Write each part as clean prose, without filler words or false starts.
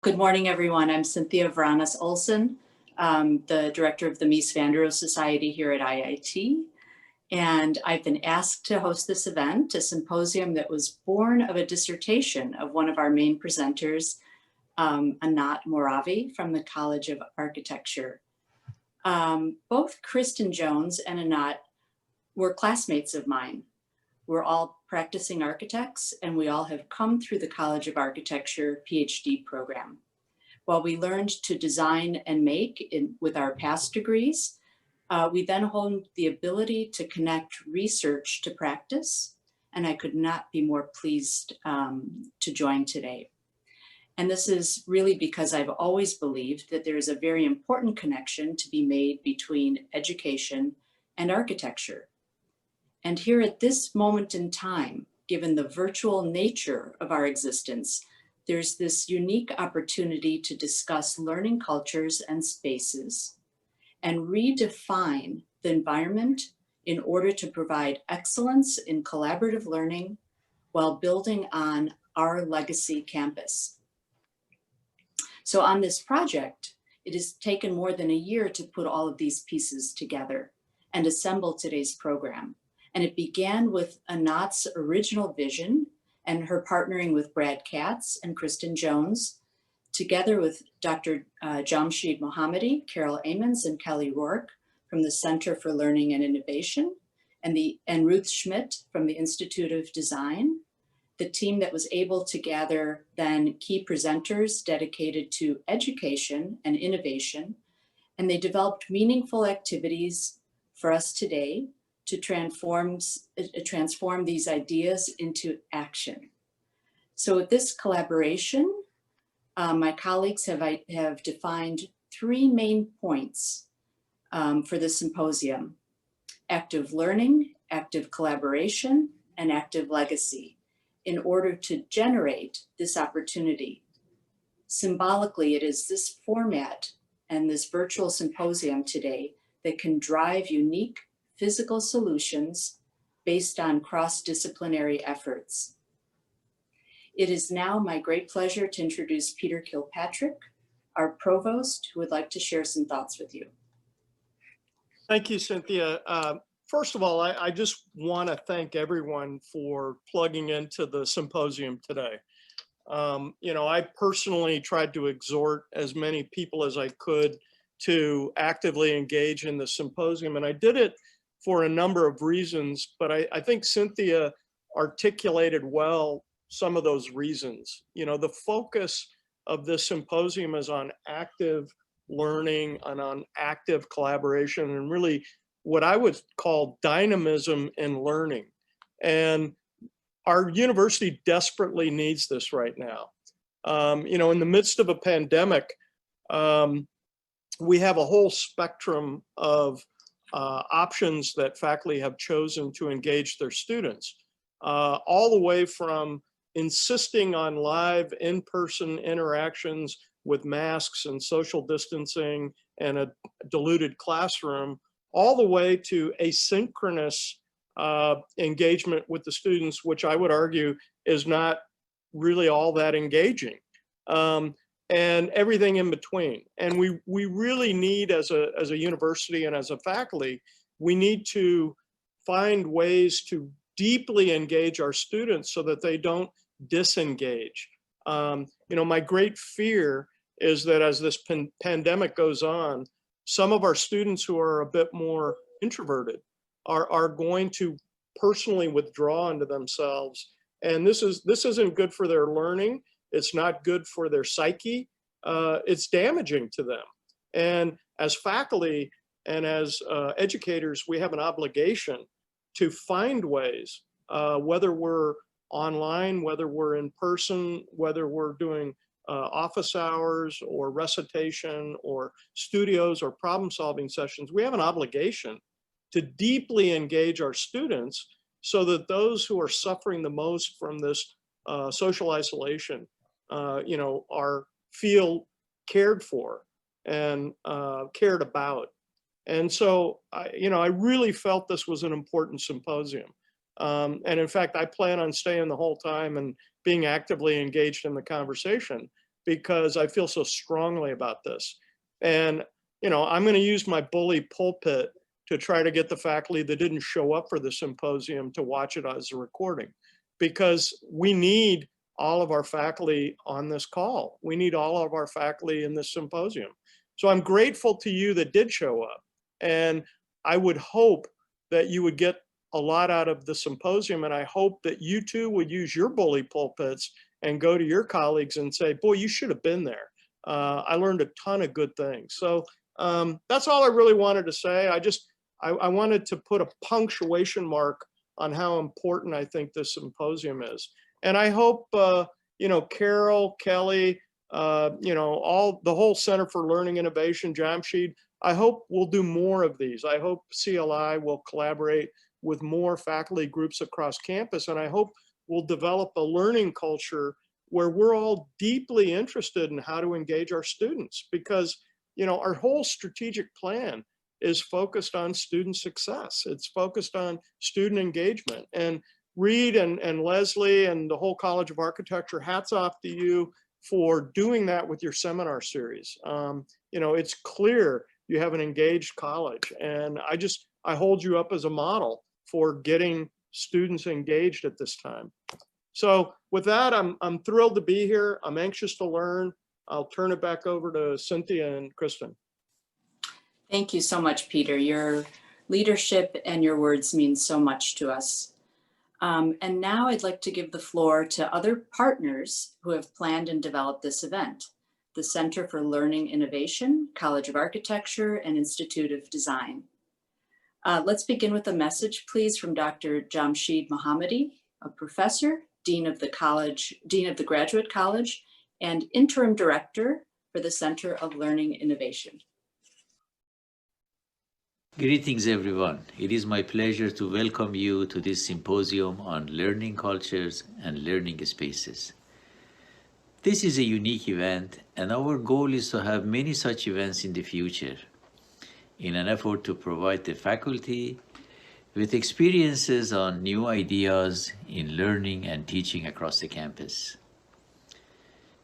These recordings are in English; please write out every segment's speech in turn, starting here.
Good morning, everyone. I'm Cynthia Vranas Olson, the director of the Mies van der Rohe Society here at IIT. And I've been asked to host this event, a symposium that was born of a dissertation of one of our main presenters, Anat Moravi from the College of Architecture. Both Kristen Jones and Anat were classmates of mine. We're all practicing architects, and we all have come through the College of Architecture PhD program. While we learned to design and make with our past degrees, we then honed the ability to connect research to practice, and I could not be more pleased to join today. And this is really because I've always believed that there is a very important connection to be made between education and architecture. And here at this moment in time, given the virtual nature of our existence, there's this unique opportunity to discuss learning cultures and spaces and redefine the environment in order to provide excellence in collaborative learning while building on our legacy campus. So on this project, it has taken more than a year to put all of these pieces together and assemble today's program. And it began with Anat's original vision and her partnering with Brad Katz and Kristen Jones, together with Dr. Jamshid Mohammadi, Carol Amons, and Kelly Rourke from the Center for Learning and Innovation, and Ruth Schmidt from the Institute of Design, the team that was able to gather then key presenters dedicated to education and innovation, and they developed meaningful activities for us today to transform these ideas into action. So with this collaboration, my colleagues have defined three main points for the symposium: active learning, active collaboration, and active legacy, in order to generate this opportunity. Symbolically, it is this format and this virtual symposium today that can drive unique physical solutions based on cross-disciplinary efforts. It is now my great pleasure to introduce Peter Kilpatrick, our provost, who would like to share some thoughts with you. Thank you, Cynthia. First of all, I just want to thank everyone for plugging into the symposium today. I personally tried to exhort as many people as I could to actively engage in the symposium, and I did it for a number of reasons, but I think Cynthia articulated well some of those reasons. The focus of this symposium is on active learning and on active collaboration, and really what I would call dynamism in learning. And our university desperately needs this right now. In the midst of a pandemic, we have a whole spectrum of options that faculty have chosen to engage their students, all the way from insisting on live in-person interactions with masks and social distancing and a diluted classroom, all the way to asynchronous engagement with the students, which I would argue is not really all that engaging, and everything in between. And we really need, as a university and as a faculty, we need to find ways to deeply engage our students so that they don't disengage. My great fear is that as this pandemic goes on, some of our students who are a bit more introverted are going to personally withdraw into themselves. And this isn't good for their learning. It's not good for their psyche. It's damaging to them. And as faculty and as educators, we have an obligation to find ways, whether we're online, whether we're in person, whether we're doing office hours or recitation or studios or problem-solving sessions, we have an obligation to deeply engage our students so that those who are suffering the most from this social isolation, feel cared for and cared about. And so, I really felt this was an important symposium. And in fact, I plan on staying the whole time and being actively engaged in the conversation. because I feel so strongly about this. And, you know, I'm going to use my bully pulpit to try to get the faculty that didn't show up for the symposium to watch it as a recording, because we need all of our faculty on this call. We need all of our faculty in this symposium. So I'm grateful to you that did show up. And I would hope that you would get a lot out of the symposium. And I hope that you too would use your bully pulpits and go to your colleagues and say, boy, you should have been there. I learned a ton of good things. So that's all I really wanted to say. I wanted to put a punctuation mark on how important I think this symposium is. And I hope, you know, Carol, Kelly, you know, the whole Center for Learning Innovation, Jamshid, I hope we'll do more of these. I hope CLI will collaborate with more faculty groups across campus. And I hope we'll develop a learning culture where we're all deeply interested in how to engage our students, because, you know, our whole strategic plan is focused on student success. It's focused on student engagement. And Reed and Leslie and the whole College of Architecture, hats off to you for doing that with your seminar series. You know, it's clear you have an engaged college, and I hold you up as a model for getting students engaged at this time. So with that, I'm thrilled to be here. I'm anxious to learn. I'll turn it back over to Cynthia and Kristen. Thank you so much, Peter. Your leadership and your words mean so much to us. And now I'd like to give the floor to other partners who have planned and developed this event: the Center for Learning Innovation, College of Architecture, and Institute of Design. Let's begin with a message, please, from Dr. Jamshid Mohammadi, a professor, Dean of the Graduate College, and Interim Director for the Center of Learning Innovation. Greetings, everyone. It is my pleasure to welcome you to this symposium on learning cultures and learning spaces. This is a unique event, and our goal is to have many such events in the future in an effort to provide the faculty with experiences on new ideas in learning and teaching across the campus.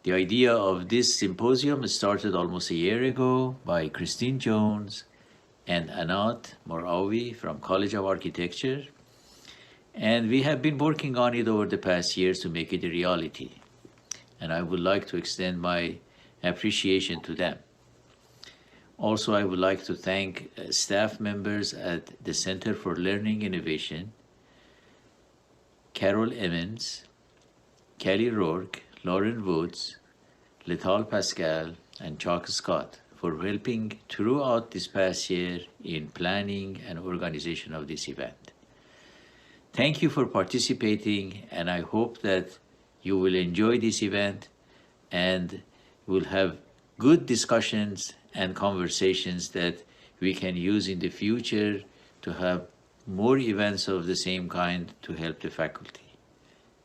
The idea of this symposium started almost a year ago by Kristen Jones and Anat Morawi from College of Architecture, and we have been working on it over the past years to make it a reality. And I would like to extend my appreciation to them. Also, I would like to thank staff members at the Center for Learning Innovation, Carol Emmons, Kelly Rourke, Lauren Woods, Letal Pascal, and Chuck Scott for helping throughout this past year in planning and organization of this event. Thank you for participating, and I hope that you will enjoy this event and will have good discussions and conversations that we can use in the future to have more events of the same kind to help the faculty.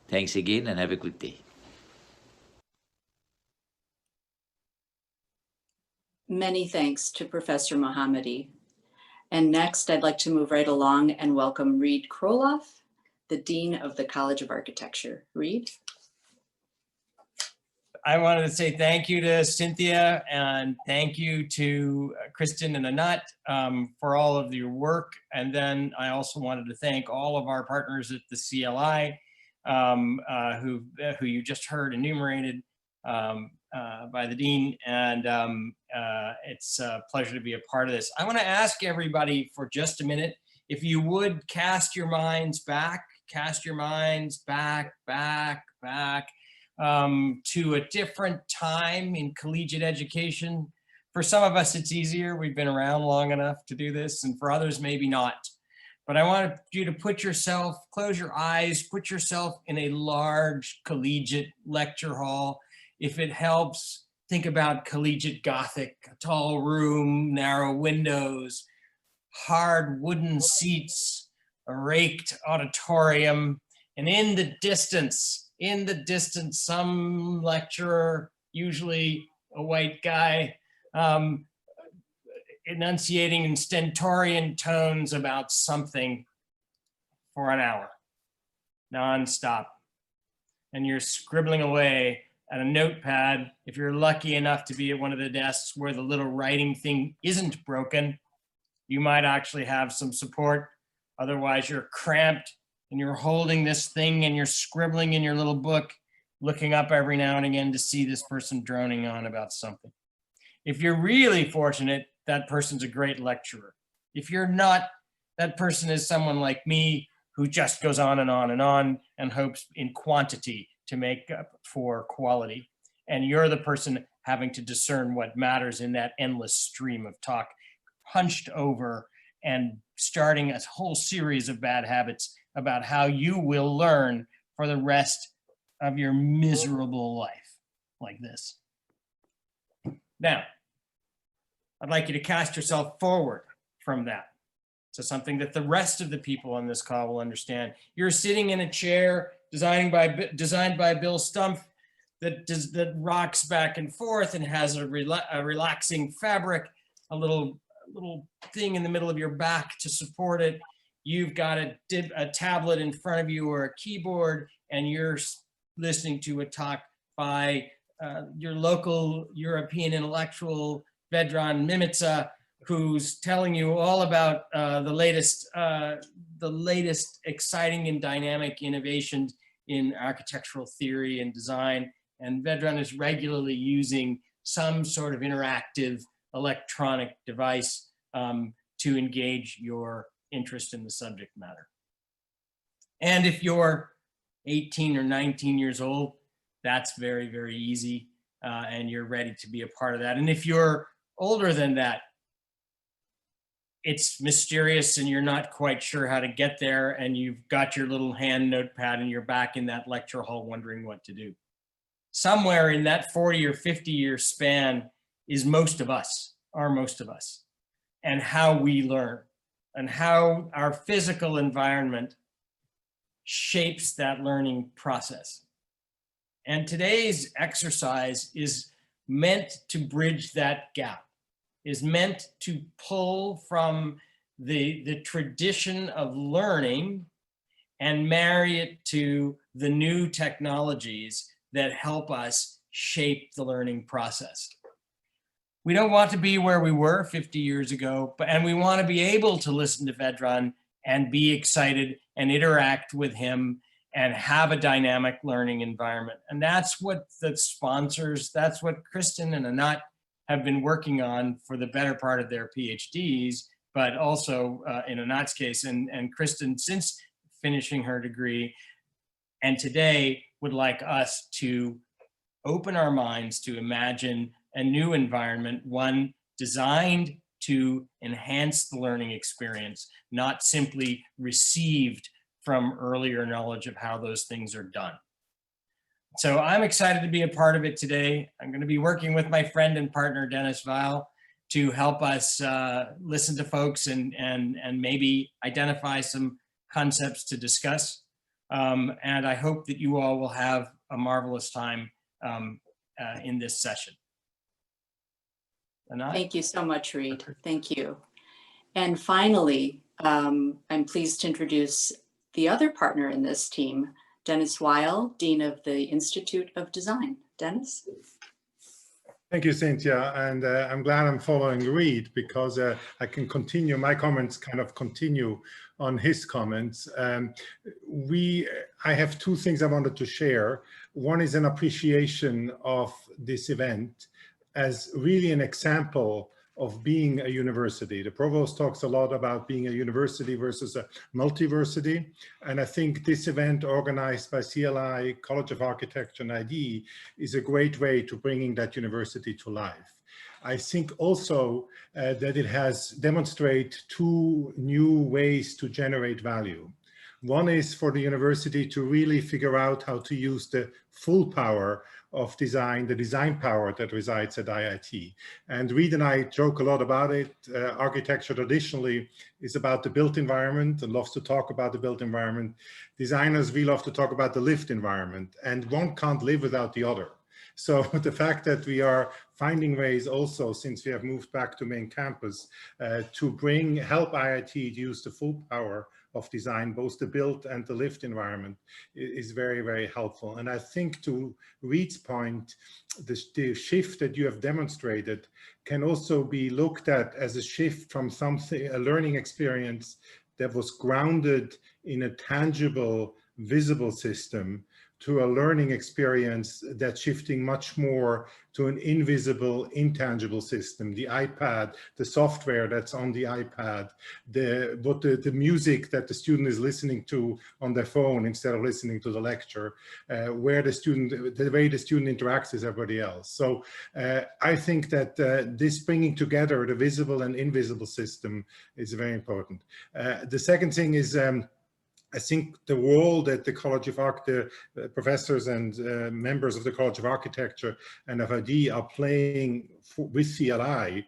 Thanks again and have a good day. Many thanks to Professor Mohammadi. And next, I'd like to move right along and welcome Reed Kroloff, the Dean of the College of Architecture. Reed? I wanted to say thank you to Cynthia and thank you to Kristen and Anat for all of your work. And then I also wanted to thank all of our partners at the CLI who you just heard enumerated by the Dean. And it's a pleasure to be a part of this. I want to ask everybody for just a minute, if you would cast your minds back to a different time in collegiate education. For some of us, it's easier. We've been around long enough to do this, and for others, maybe not. But I want you to close your eyes, put yourself in a large collegiate lecture hall. If it helps, think about collegiate Gothic, a tall room, narrow windows, hard wooden seats, a raked auditorium, and in the distance, some lecturer, usually a white guy, enunciating in stentorian tones about something for an hour, nonstop. And you're scribbling away and a notepad. If you're lucky enough to be at one of the desks where the little writing thing isn't broken, you might actually have some support. Otherwise, you're cramped and you're holding this thing and you're scribbling in your little book, looking up every now and again to see this person droning on about something. If you're really fortunate, that person's a great lecturer. If you're not, that person is someone like me who just goes on and on and on and hopes in quantity to make up for quality. And you're the person having to discern what matters in that endless stream of talk, hunched over and starting a whole series of bad habits about how you will learn for the rest of your miserable life like this. Now, I'd like you to cast yourself forward from that to something that the rest of the people on this call will understand. You're sitting in a chair designed by Bill Stumpf that rocks back and forth and has a relaxing fabric, a little thing in the middle of your back to support it. You've got a tablet in front of you or a keyboard, and you're listening to a talk by your local European intellectual, Vedran Mimica, who's telling you all about the latest exciting and dynamic innovations in architectural theory and design. And Vedran is regularly using some sort of interactive electronic device to engage your interest in the subject matter. And if you're 18 or 19 years old, that's very, very easy, and you're ready to be a part of that. And if you're older than that, it's mysterious and you're not quite sure how to get there, and you've got your little hand notepad and you're back in that lecture hall wondering what to do. Somewhere in that 40 or 50 year span is most of us, and how we learn and how our physical environment shapes that learning process. And today's exercise is meant to bridge that gap, is meant to pull from the tradition of learning and marry it to the new technologies that help us shape the learning process. We don't want to be where we were 50 years ago, and we want to be able to listen to Vedran and be excited and interact with him and have a dynamic learning environment. And that's what the sponsors, that's what Kristen and Anat have been working on for the better part of their PhDs, but also in Anat's case, and Kristen since finishing her degree, and today would like us to open our minds to imagine a new environment, one designed to enhance the learning experience, not simply received from earlier knowledge of how those things are done. So I'm excited to be a part of it today. I'm going to be working with my friend and partner, Dennis Weil, to help us listen to folks and maybe identify some concepts to discuss. And I hope that you all will have a marvelous time in this session. Anat? Thank you so much, Reed. Thank you. And finally, I'm pleased to introduce the other partner in this team, Dennis Weil, Dean of the Institute of Design. Dennis? Thank you, Cynthia. And I'm glad I'm following Reed because I can continue, my comments kind of continue on his comments. I have two things I wanted to share. One is an appreciation of this event as really an example of being a university. The provost talks a lot about being a university versus a multiversity. And I think this event organized by CLI, College of Architecture and ID is a great way to bringing that university to life. I think also that it has demonstrated two new ways to generate value. One is for the university to really figure out how to use the full power of design, the design power that resides at IIT. And Reed and I joke a lot about it. Architecture traditionally is about the built environment and loves to talk about the built environment. Designers, we love to talk about the lived environment, and one can't live without the other. So the fact that we are finding ways also, since we have moved back to main campus, to help IIT to use the full power of design, both the built and the lived environment, is very, very helpful. And I think, to Reed's point, the shift that you have demonstrated can also be looked at as a shift from a learning experience that was grounded in a tangible, visible system, to a learning experience that's shifting much more to an invisible, intangible system. The iPad, the software that's on the iPad, the music that the student is listening to on their phone instead of listening to the lecture, the way the student interacts with everybody else. So I think that this bringing together the visible and invisible system is very important. The second thing is, I think the role that the College of professors and members of the College of Architecture and FID are playing with CLI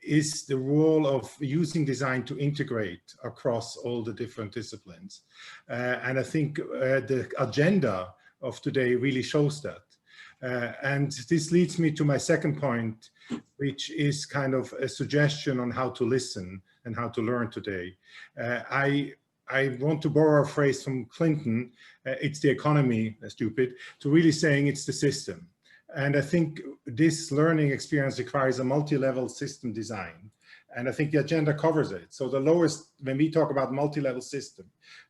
is the role of using design to integrate across all the different disciplines. And I think the agenda of today really shows that. And this leads me to my second point, which is kind of a suggestion on how to listen and how to learn today. I want to borrow a phrase from Clinton, it's the economy, stupid, to really saying it's the system. And I think this learning experience requires a multi-level system design. And I think the agenda covers it. So the lowest, when we talk about multi-level system,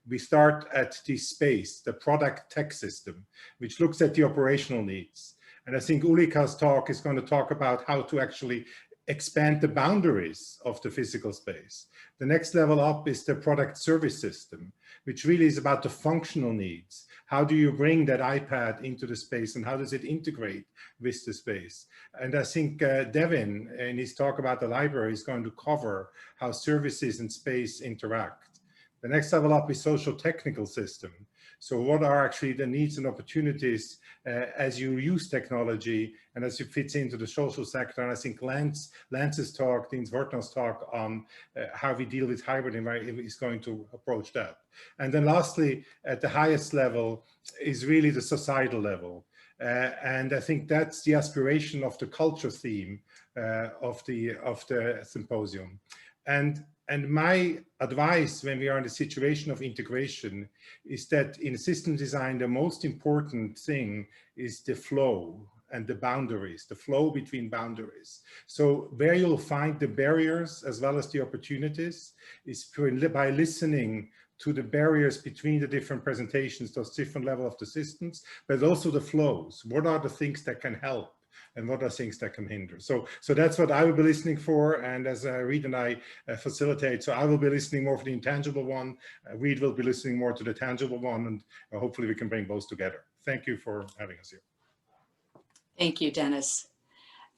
we start at the space, the product tech system, which looks at the operational needs. And I think Ulrika's talk is going to talk about how to actually expand the boundaries of the physical space. The next level up is the product service system, which really is about the functional needs. How do you bring that iPad into the space, and how does it integrate with the space? And I think Devin, in his talk about the library, is going to cover how services and space interact. The next level up is social technical system. So what are actually the needs and opportunities as you use technology and as it fits into the social sector? And I think Lance's talk, Dean Zvortnov's talk on how we deal with hybrid environment is going to approach that. And then lastly, at the highest level is really the societal level. And I think that's the aspiration of the culture theme of the symposium. And my advice when we are in the situation of integration is that in system design, the most important thing is the flow and the boundaries, the flow between boundaries. So where you'll find the barriers as well as the opportunities is by listening to the barriers between the different presentations, those different levels of the systems, but also the flows. What are the things that can help? And what are things that can hinder? So that's what I will be listening for. And as Reed and I facilitate, so I will be listening more for the intangible one. Reed will be listening more to the tangible one, and hopefully we can bring both together. Thank you for having us here. Thank you, Dennis.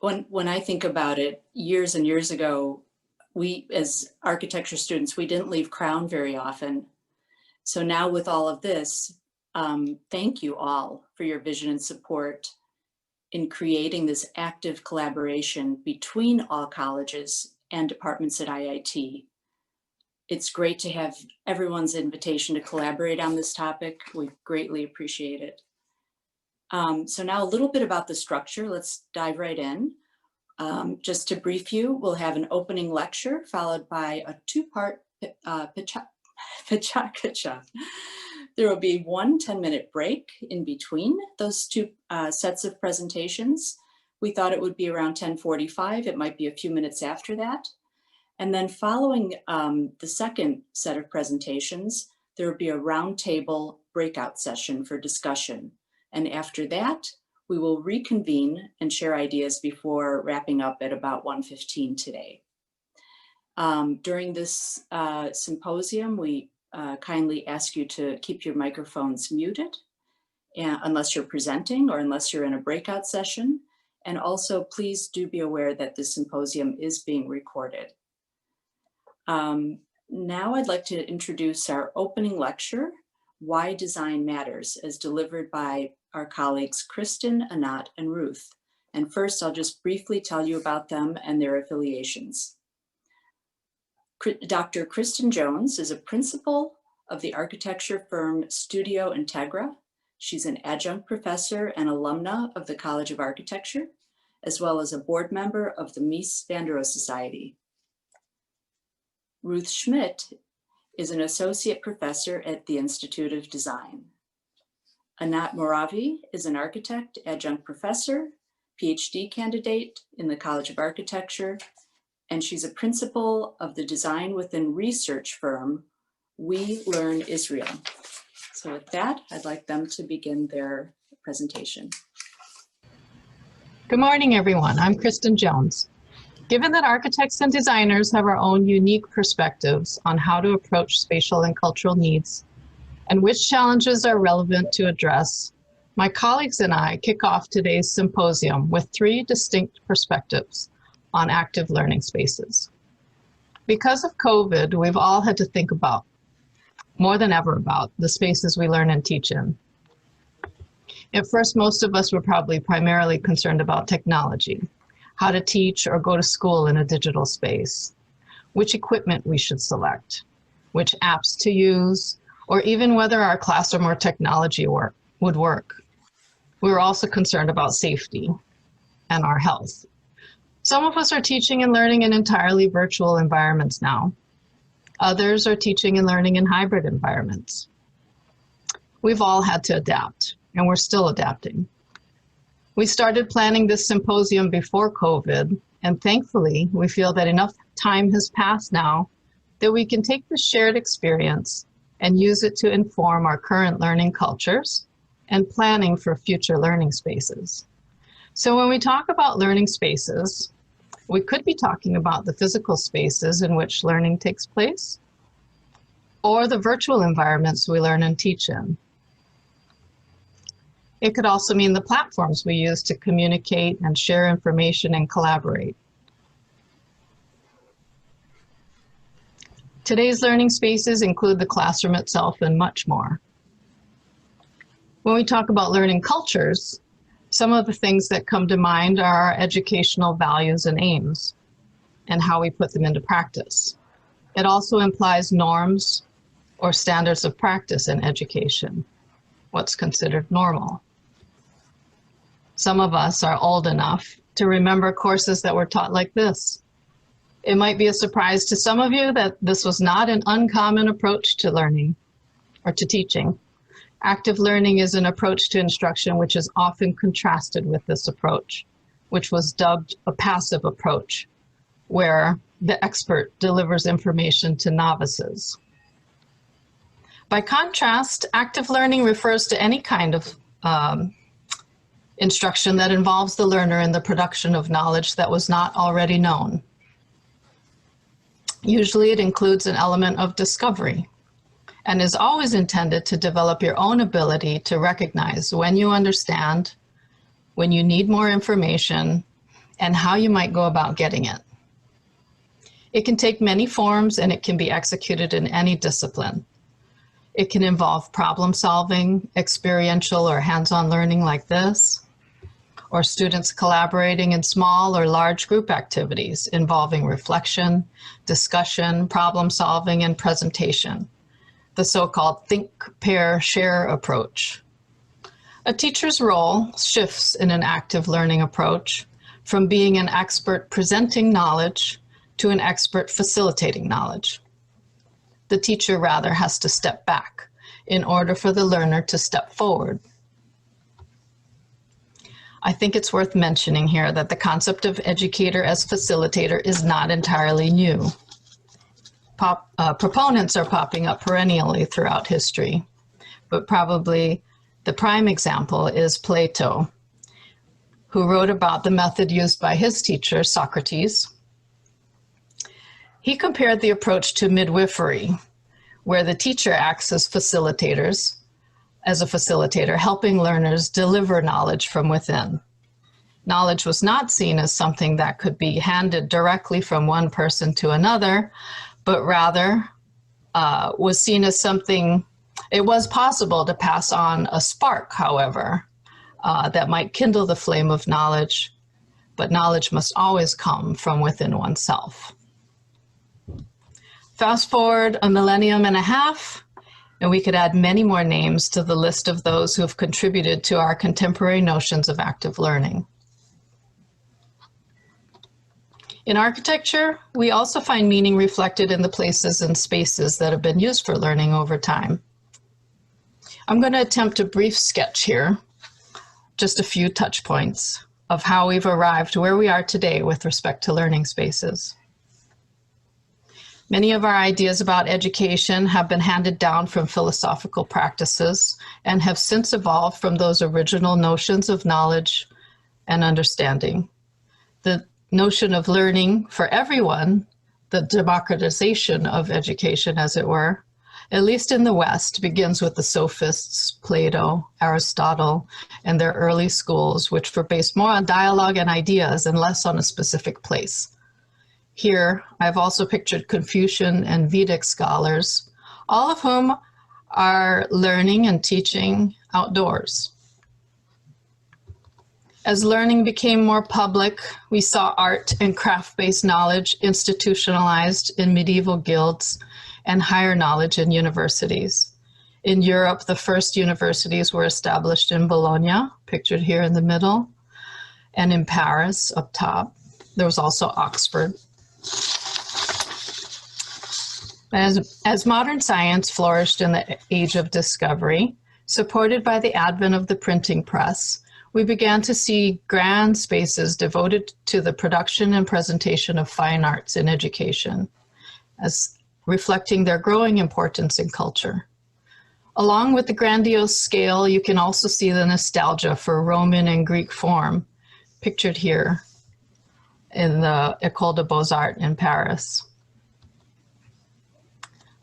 When I think about it, years and years ago, we as architecture students, we didn't leave Crown very often. So now with all of this, thank you all for your vision and support in creating this active collaboration between all colleges and departments at IIT. It's great to have everyone's invitation to collaborate on this topic. We greatly appreciate it. So now a little bit about the structure. Let's dive right in. Just to brief you, we'll have an opening lecture followed by a two-part Pachakacha. There will be one 10-minute break in between those two sets of presentations. We thought it would be around 10:45. It might be a few minutes after that. And then following the second set of presentations, there will be a roundtable breakout session for discussion. And after that, we will reconvene and share ideas before wrapping up at about 1:15 today. During this symposium, we kindly ask you to keep your microphones muted unless you're presenting or unless you're in a breakout session. And also, please do be aware that this symposium is being recorded. Now I'd like to introduce our opening lecture, Why Design Matters, as delivered by our colleagues Kristen, Anat, and Ruth. And first, I'll just briefly tell you about them and their affiliations. Dr. Kristen Jones is a principal of the architecture firm Studio Integra. She's an adjunct professor and alumna of the College of Architecture, as well as a board member of the Mies van der Rohe Society. Ruth Schmidt is an associate professor at the Institute of Design. Anat Moravi is an architect, adjunct professor, PhD candidate in the College of Architecture, and she's a principal of the design within research firm, We Learn Israel. So with that, I'd like them to begin their presentation. Good morning, everyone. I'm Kristen Jones. Given that architects and designers have our own unique perspectives on how to approach spatial and cultural needs and which challenges are relevant to address, my colleagues and I kick off today's symposium with 3 distinct perspectives on active learning spaces. Because of COVID, we've all had to think about, more than ever, about the spaces we learn and teach in. At first, most of us were probably primarily concerned about technology, how to teach or go to school in a digital space, which equipment we should select, which apps to use, or even whether our classroom or technology would work. We were also concerned about safety and our health. Some of us are teaching and learning in entirely virtual environments now. Others are teaching and learning in hybrid environments. We've all had to adapt, and we're still adapting. We started planning this symposium before COVID, and thankfully, we feel that enough time has passed now that we can take this shared experience and use it to inform our current learning cultures and planning for future learning spaces. So when we talk about learning spaces, we could be talking about the physical spaces in which learning takes place, or the virtual environments we learn and teach in. It could also mean the platforms we use to communicate and share information and collaborate. Today's learning spaces include the classroom itself and much more. When we talk about learning cultures, some of the things that come to mind are our educational values and aims and how we put them into practice. It also implies norms or standards of practice in education, what's considered normal. Some of us are old enough to remember courses that were taught like this. It might be a surprise to some of you that this was not an uncommon approach to learning or to teaching. Active learning is an approach to instruction which is often contrasted with this approach, which was dubbed a passive approach, where the expert delivers information to novices. By contrast, active learning refers to any kind of instruction that involves the learner in the production of knowledge that was not already known. Usually it includes an element of discovery and is always intended to develop your own ability to recognize when you understand, when you need more information, and how you might go about getting it. It can take many forms and it can be executed in any discipline. It can involve problem solving, experiential or hands-on learning like this, or students collaborating in small or large group activities involving reflection, discussion, problem solving, and presentation. The so-called think, pair, share approach. A teacher's role shifts in an active learning approach from being an expert presenting knowledge to an expert facilitating knowledge. The teacher rather has to step back in order for the learner to step forward. I think it's worth mentioning here that the concept of educator as facilitator is not entirely new. Proponents are popping up perennially throughout history, but probably the prime example is Plato, who wrote about the method used by his teacher, Socrates. He compared the approach to midwifery, where the teacher acts as a facilitator, helping learners deliver knowledge from within. Knowledge was not seen as something that could be handed directly from one person to another, but rather was seen as something, it was possible to pass on a spark, however, that might kindle the flame of knowledge, but knowledge must always come from within oneself. Fast forward a millennium and a half, And we could add many more names to the list of those who have contributed to our contemporary notions of active learning. In architecture, we also find meaning reflected in the places and spaces that have been used for learning over time. I'm going to attempt a brief sketch here, just a few touch points of how we've arrived where we are today with respect to learning spaces. Many of our ideas about education have been handed down from philosophical practices and have since evolved from those original notions of knowledge and understanding. The notion of learning for everyone, the democratization of education, as it were, at least in the West, begins with the sophists, Plato, Aristotle, and their early schools, which were based more on dialogue and ideas and less on a specific place. Here, I've also pictured Confucian and Vedic scholars, all of whom are learning and teaching outdoors. As learning became more public, we saw art and craft-based knowledge institutionalized in medieval guilds and higher knowledge in universities. In Europe, the first universities were established in Bologna, pictured here in the middle, and in Paris up top. There was also Oxford. As modern science flourished in the age of discovery, supported by the advent of the printing press, we began to see grand spaces devoted to the production and presentation of fine arts in education, as reflecting their growing importance in culture. Along with the grandiose scale, you can also see the nostalgia for Roman and Greek form, pictured here in the École des Beaux-Arts in Paris.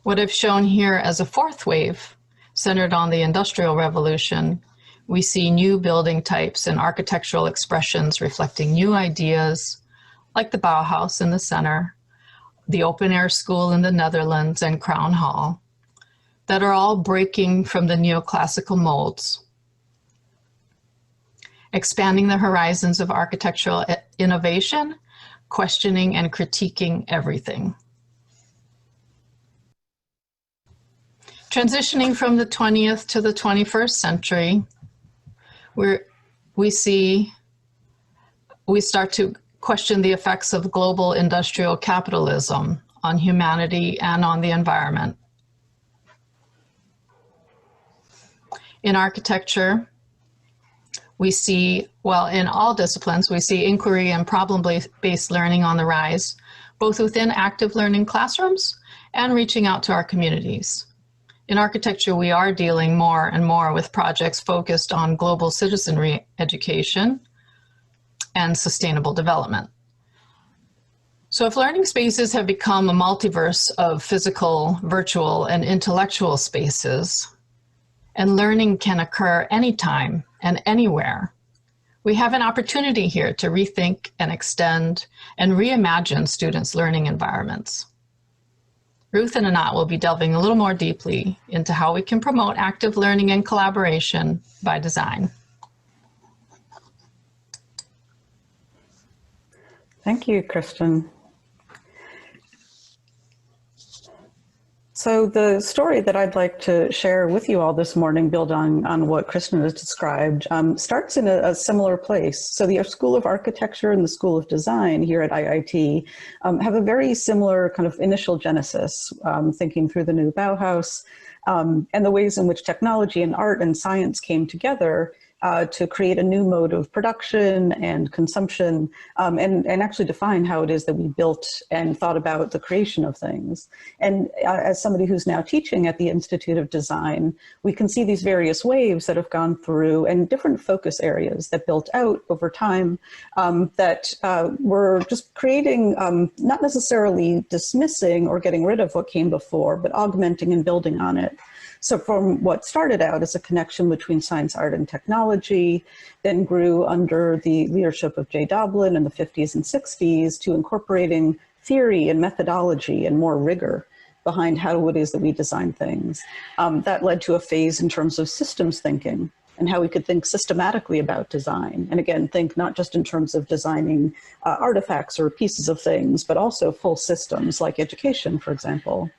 What I've shown here as a fourth wave, centered on the Industrial Revolution, we see new building types and architectural expressions reflecting new ideas, like the Bauhaus in the center, the open air school in the Netherlands, and Crown Hall, that are all breaking from the neoclassical molds, expanding the horizons of architectural innovation, questioning and critiquing everything. Transitioning from the 20th to the 21st century, we start to question the effects of global industrial capitalism on humanity and on the environment. In architecture, we see, well, in all disciplines, we see inquiry and problem-based learning on the rise, both within active learning classrooms and reaching out to our communities. In architecture, we are dealing more and more with projects focused on global citizenry education and sustainable development. So if learning spaces have become a multiverse of physical, virtual, and intellectual spaces, and learning can occur anytime and anywhere, we have an opportunity here to rethink and extend and reimagine students' learning environments. Ruth and Anat will be delving a little more deeply into how we can promote active learning and collaboration by design. Thank you, Kristen. So the story that I'd like to share with you all this morning, build on what Kristen has described, starts in a similar place. So the School of Architecture and the School of Design here at IIT have a very similar kind of initial genesis, thinking through the new Bauhaus and the ways in which technology and art and science came together to create a new mode of production and consumption, and actually define how it is that we built and thought about the creation of things. And as somebody who's now teaching at the Institute of Design, we can see these various waves that have gone through and different focus areas that built out over time that were just creating, not necessarily dismissing or getting rid of what came before, but augmenting and building on it. So from what started out as a connection between science, art, and technology, then grew under the leadership of Jay Doblin in the 50s and 60s to incorporating theory and methodology and more rigor behind how it is that we design things. That led to a phase in terms of systems thinking and how we could think systematically about design. And again, think not just in terms of designing artifacts or pieces of things, but also full systems like education, for example.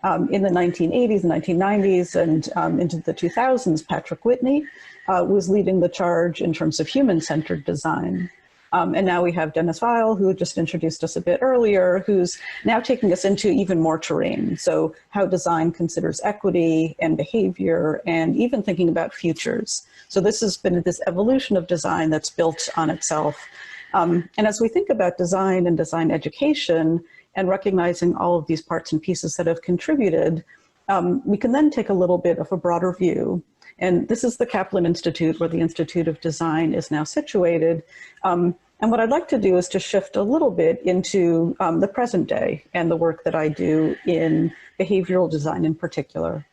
In the 1980s, 1990s, and into the 2000s, Patrick Whitney was leading the charge in terms of human-centered design. And now we have Dennis Weil, who just introduced us a bit earlier, who's now taking us into even more terrain. So how design considers equity and behavior, and even thinking about futures. So this has been this evolution of design that's built on itself. And as we think about design and design education, and recognizing all of these parts and pieces that have contributed, we can then take a little bit of a broader view. And this is the Kaplan Institute, where the Institute of Design is now situated. And what I'd like to do is to shift a little bit into the present day and the work that I do in behavioral design in particular.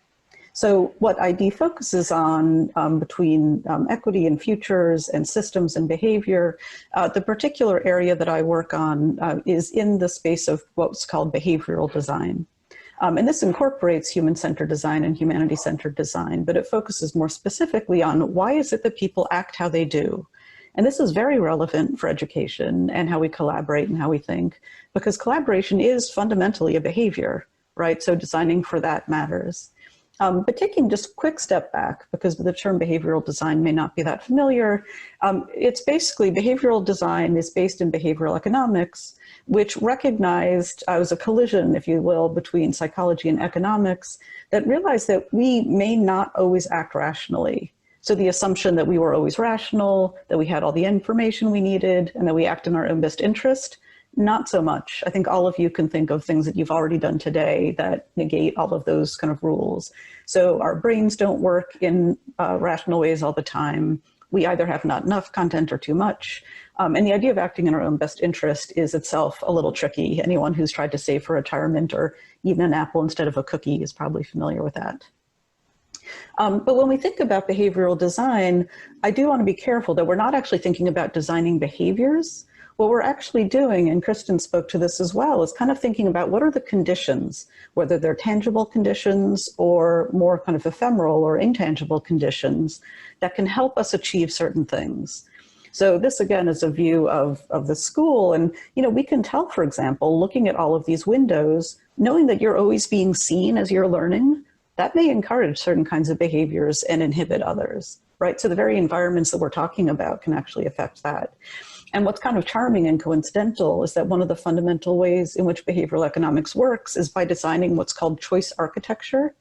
So what ID focuses on between equity and futures and systems and behavior, the particular area that I work on is in the space of what's called behavioral design. And this incorporates human-centered design and humanity-centered design, but it focuses more specifically on why is it that people act how they do? And this is very relevant for education and how we collaborate and how we think, because collaboration is fundamentally a behavior, right? So designing for that matters. But taking just a quick step back, because the term behavioral design may not be that familiar, it's basically behavioral design is based in behavioral economics, which recognized as a collision, if you will, between psychology and economics that realized that we may not always act rationally. So the assumption that we were always rational, that we had all the information we needed, and that we act in our own best interest, not so much. I think all of you can think of things that you've already done today that negate all of those kind of rules. So our brains don't work in rational ways all the time. We either have not enough content or too much. And the idea of acting in our own best interest is itself a little tricky. Anyone who's tried to save for retirement or eaten an apple instead of a cookie is probably familiar with that. But when we think about behavioral design, I do want to be careful that we're not actually thinking about designing behaviors. What we're actually doing, and Kristen spoke to this as well, is kind of thinking about what are the conditions, whether they're tangible conditions or more kind of ephemeral or intangible conditions that can help us achieve certain things. So this again is a view of the school, and we can tell, for example, looking at all of these windows, knowing that you're always being seen as you're learning, that may encourage certain kinds of behaviors and inhibit others, right? So the very environments that we're talking about can actually affect that. And what's kind of charming and coincidental is that one of the fundamental ways in which behavioral economics works is by designing what's called choice architecture.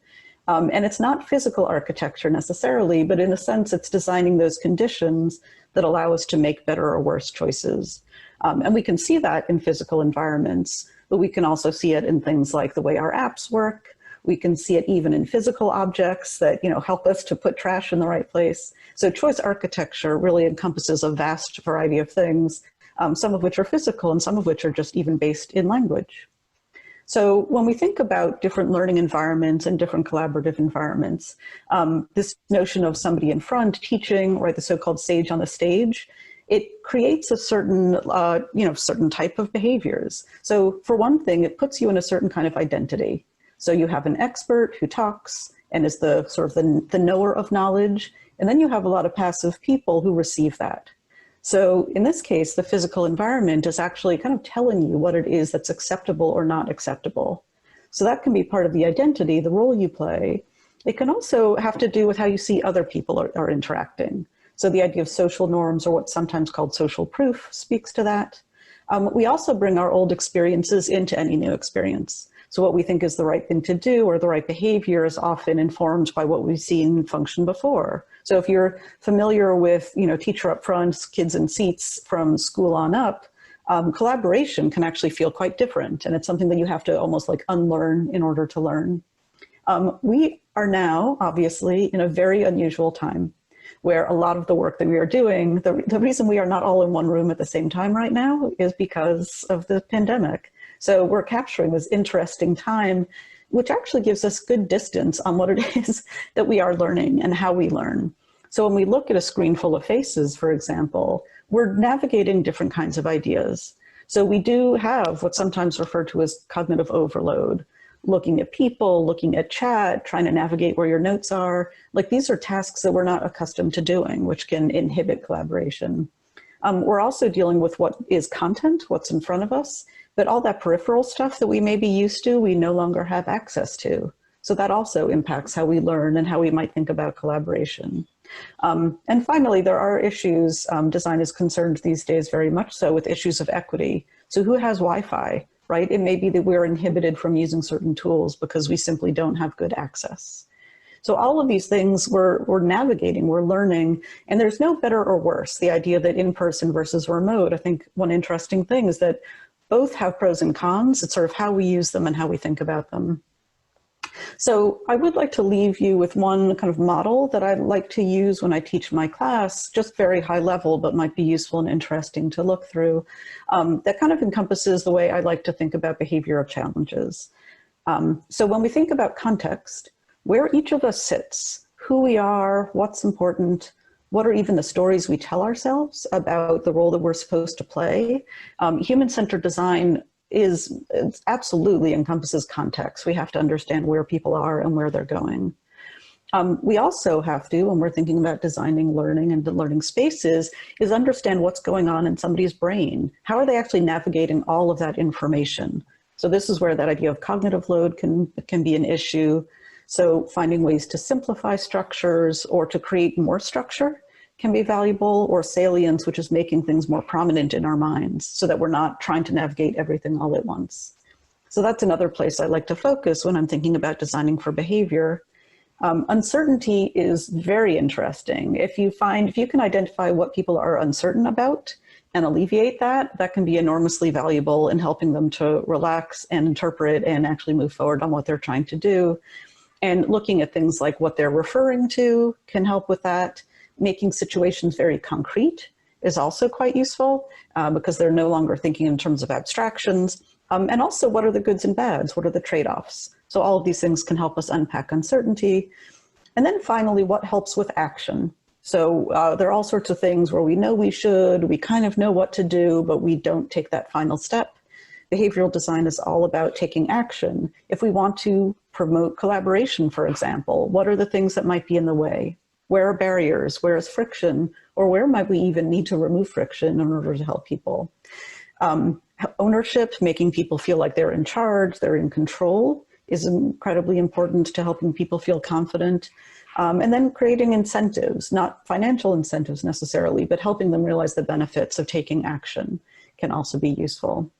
And it's not physical architecture necessarily, but in a sense, it's designing those conditions that allow us to make better or worse choices. And we can see that in physical environments, but we can also see it in things like the way our apps work. We can see it even in physical objects that help us to put trash in the right place. So choice architecture really encompasses a vast variety of things, some of which are physical and some of which are just even based in language. So when we think about different learning environments and different collaborative environments, this notion of somebody in front teaching, or the so-called sage on the stage, it creates a certain, certain type of behaviors. So for one thing, it puts you in a certain kind of identity. So you have an expert who talks and is the sort of the knower of knowledge, and then you have a lot of passive people who receive that. So in this case, the physical environment is actually kind of telling you what it is that's acceptable or not acceptable. So that can be part of the identity, the role you play. It can also have to do with how you see other people are interacting. So the idea of social norms, or what's sometimes called social proof, speaks to that. We also bring our old experiences into any new experience. So what we think is the right thing to do or the right behavior is often informed by what we've seen function before. So if you're familiar with, teacher up front, kids in seats from school on up, collaboration can actually feel quite different. And it's something that you have to almost like unlearn in order to learn. We are now obviously in a very unusual time where a lot of the work that we are doing, the reason we are not all in one room at the same time right now is because of the pandemic. So we're capturing this interesting time, which actually gives us good distance on what it is that we are learning and how we learn. So when we look at a screen full of faces, for example, we're navigating different kinds of ideas. So we do have what's sometimes referred to as cognitive overload, looking at people, looking at chat, trying to navigate where your notes are. Like these are tasks that we're not accustomed to doing, which can inhibit collaboration. We're also dealing with what is content, what's in front of us, But all that peripheral stuff that we may be used to, we no longer have access to. So that also impacts how we learn and how we might think about collaboration. And finally, there are issues, design is concerned these days very much so with issues of equity. So who has Wi-Fi, right? It may be that we're inhibited from using certain tools because we simply don't have good access. So all of these things we're navigating, we're learning, and there's no better or worse. The idea that in-person versus remote, I think one interesting thing is that both have pros and cons. It's sort of how we use them and how we think about them. So I would like to leave you with one kind of model that I like to use when I teach my class, just very high level, but might be useful and interesting to look through. That kind of encompasses the way I like to think about behavioral challenges. So when we think about context, where each of us sits, who we are, what's important, what are even the stories we tell ourselves about the role that we're supposed to play. Human-centered design absolutely encompasses context. We have to understand where people are and where they're going. We also have to, when we're thinking about designing learning and learning spaces, is understand what's going on in somebody's brain. How are they actually navigating all of that information? So this is where that idea of cognitive load can be an issue. So finding ways to simplify structures or to create more structure can be valuable, or salience, which is making things more prominent in our minds so that we're not trying to navigate everything all at once. So that's another place I like to focus when I'm thinking about designing for behavior. Uncertainty is very interesting. If you can identify what people are uncertain about and alleviate that, that can be enormously valuable in helping them to relax and interpret and actually move forward on what they're trying to do. And looking at things like what they're referring to can help with that. Making situations very concrete is also quite useful because they're no longer thinking in terms of abstractions. And also, what are the goods and bads? What are the trade-offs? So all of these things can help us unpack uncertainty. And then finally, what helps with action? So there are all sorts of things where we know we should, we kind of know what to do, but we don't take that final step. Behavioral design is all about taking action. If we want to promote collaboration, for example, what are the things that might be in the way? Where are barriers? Where is friction? Or where might we even need to remove friction in order to help people? Ownership, making people feel like they're in charge, they're in control, is incredibly important to helping people feel confident. And then creating incentives, not financial incentives necessarily, but helping them realize the benefits of taking action can also be useful.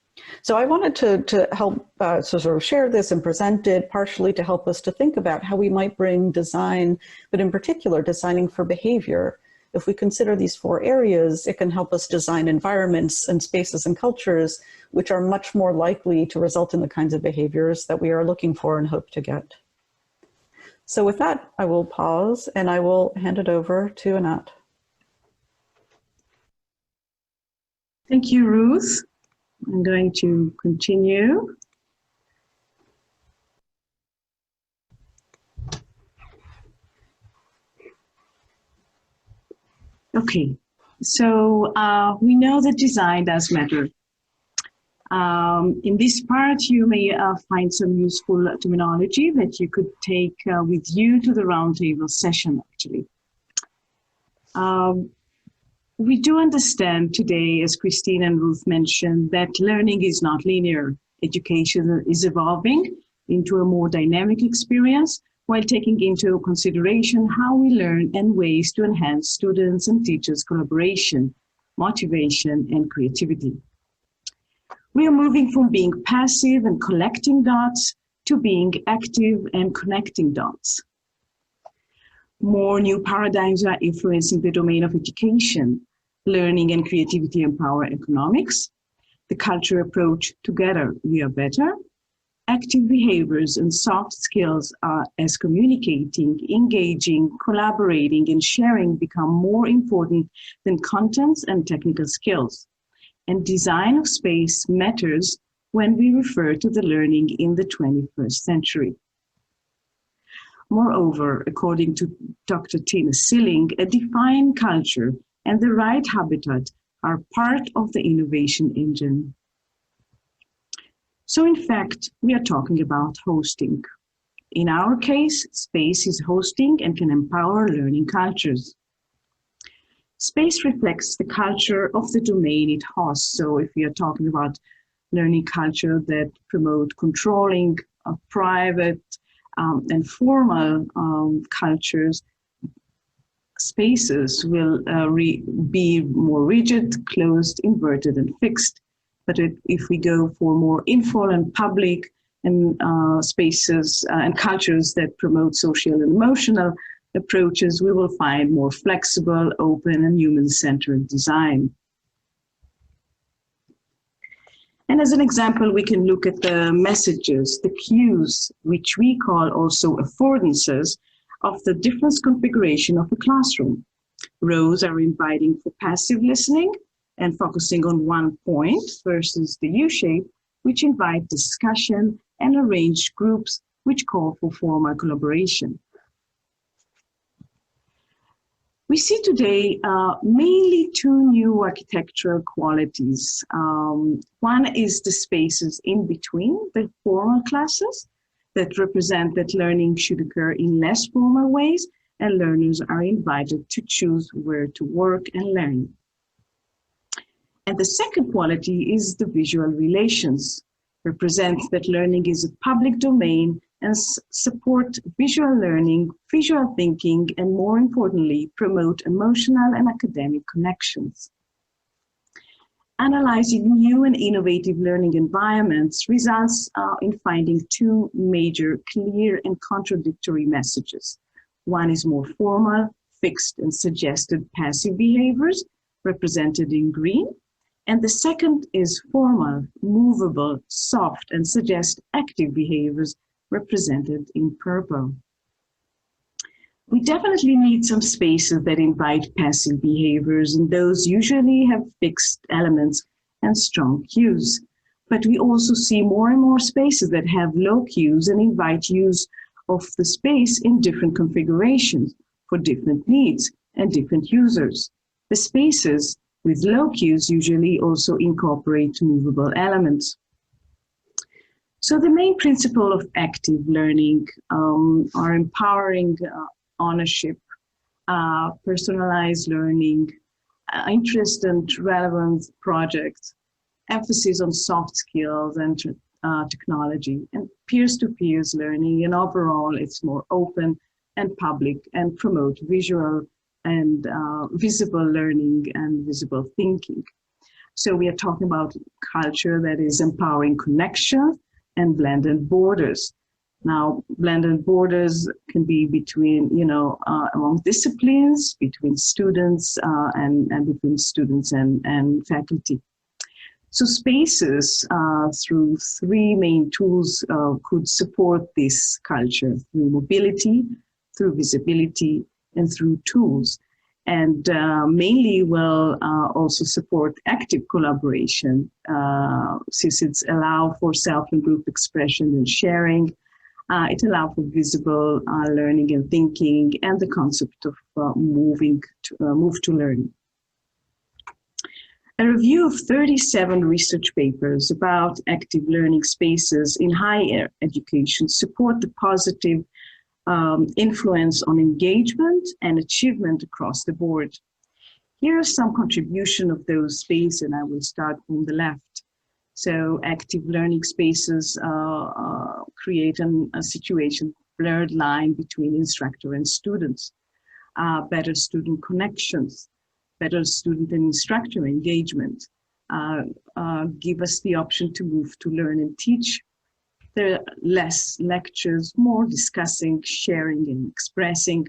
So I wanted to help sort of share this and present it partially to help us to think about how we might bring design, but in particular designing for behavior. If we consider these 4 areas, it can help us design environments and spaces and cultures which are much more likely to result in the kinds of behaviors that we are looking for and hope to get. So with that, I will pause and I will hand it over to Anat. Thank you, Ruth. I'm going to continue. Okay, so we know that design does matter. In this part, you may find some useful terminology that you could take with you to the roundtable session, actually. We do understand today, as Christine and Ruth mentioned, that learning is not linear. Education is evolving into a more dynamic experience while taking into consideration how we learn and ways to enhance students' and teachers' collaboration, motivation, and creativity. We are moving from being passive and collecting dots to being active and connecting dots. More new paradigms are influencing the domain of education. Learning and creativity empower economics. The culture approach, together we are better. Active behaviors and soft skills as communicating, engaging, collaborating, and sharing become more important than contents and technical skills. And design of space matters when we refer to the learning in the 21st century. Moreover, according to Dr. Tina Silling, a defined culture and the right habitat are part of the innovation engine. So in fact, we are talking about hosting. In our case, space is hosting and can empower learning cultures. Space reflects the culture of the domain it hosts. So if we are talking about learning culture that promote controlling private and formal cultures, spaces will be more rigid, closed, inverted, and fixed. But if we go for more informal and public and spaces and cultures that promote social and emotional approaches, we will find more flexible, open, and human-centered design. And as an example, we can look at the messages, the cues, which we call also affordances, of the different configuration of a classroom. Rows are inviting for passive listening and focusing on one point versus the U-shape, which invite discussion, and arranged groups, which call for formal collaboration. We see today mainly two new architectural qualities. One is the spaces in between the formal classes that represent that learning should occur in less formal ways, and learners are invited to choose where to work and learn. And the second quality is the visual relations, represents that learning is a public domain and support visual learning, visual thinking, and more importantly, promote emotional and academic connections. Analyzing new and innovative learning environments results in finding two major, clear, and contradictory messages. One is more formal, fixed, and suggested passive behaviors, represented in green. And the second is formal, movable, soft, and suggest active behaviors, represented in purple. We definitely need some spaces that invite passive behaviors, and those usually have fixed elements and strong cues. But we also see more and more spaces that have low cues and invite use of the space in different configurations for different needs and different users. The spaces with low cues usually also incorporate movable elements. So the main principle of active learning are empowering ownership, personalized learning, interest and relevant projects, emphasis on soft skills and technology, and peer-to-peers learning. And overall, it's more open and public and promote visual and visible learning and visible thinking. So we are talking about culture that is empowering connection and blended borders. Now, blended borders can be between, among disciplines, between students and between students and faculty. So spaces through three main tools could support this culture: through mobility, through visibility, and through tools. And mainly will also support active collaboration, since it's allow for self and group expression and sharing. It allows for visible learning and thinking, and the concept of move to learn. A review of 37 research papers about active learning spaces in higher education support the positive influence on engagement and achievement across the board. Here are some contribution of those spaces, and I will start from the left. So active learning spaces create a situation, blurred line between instructor and students, better student connections, better student and instructor engagement, give us the option to move to learn and teach. There are less lectures, more discussing, sharing, and expressing.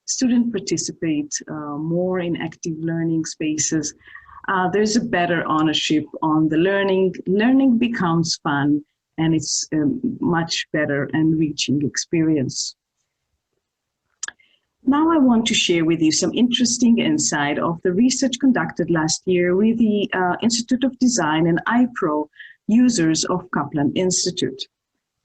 Students participate more in active learning spaces. There's a better ownership on the learning. Learning becomes fun, and it's a much better enriching experience. Now I want to share with you some interesting insight of the research conducted last year with the Institute of Design and iPro users of Kaplan Institute.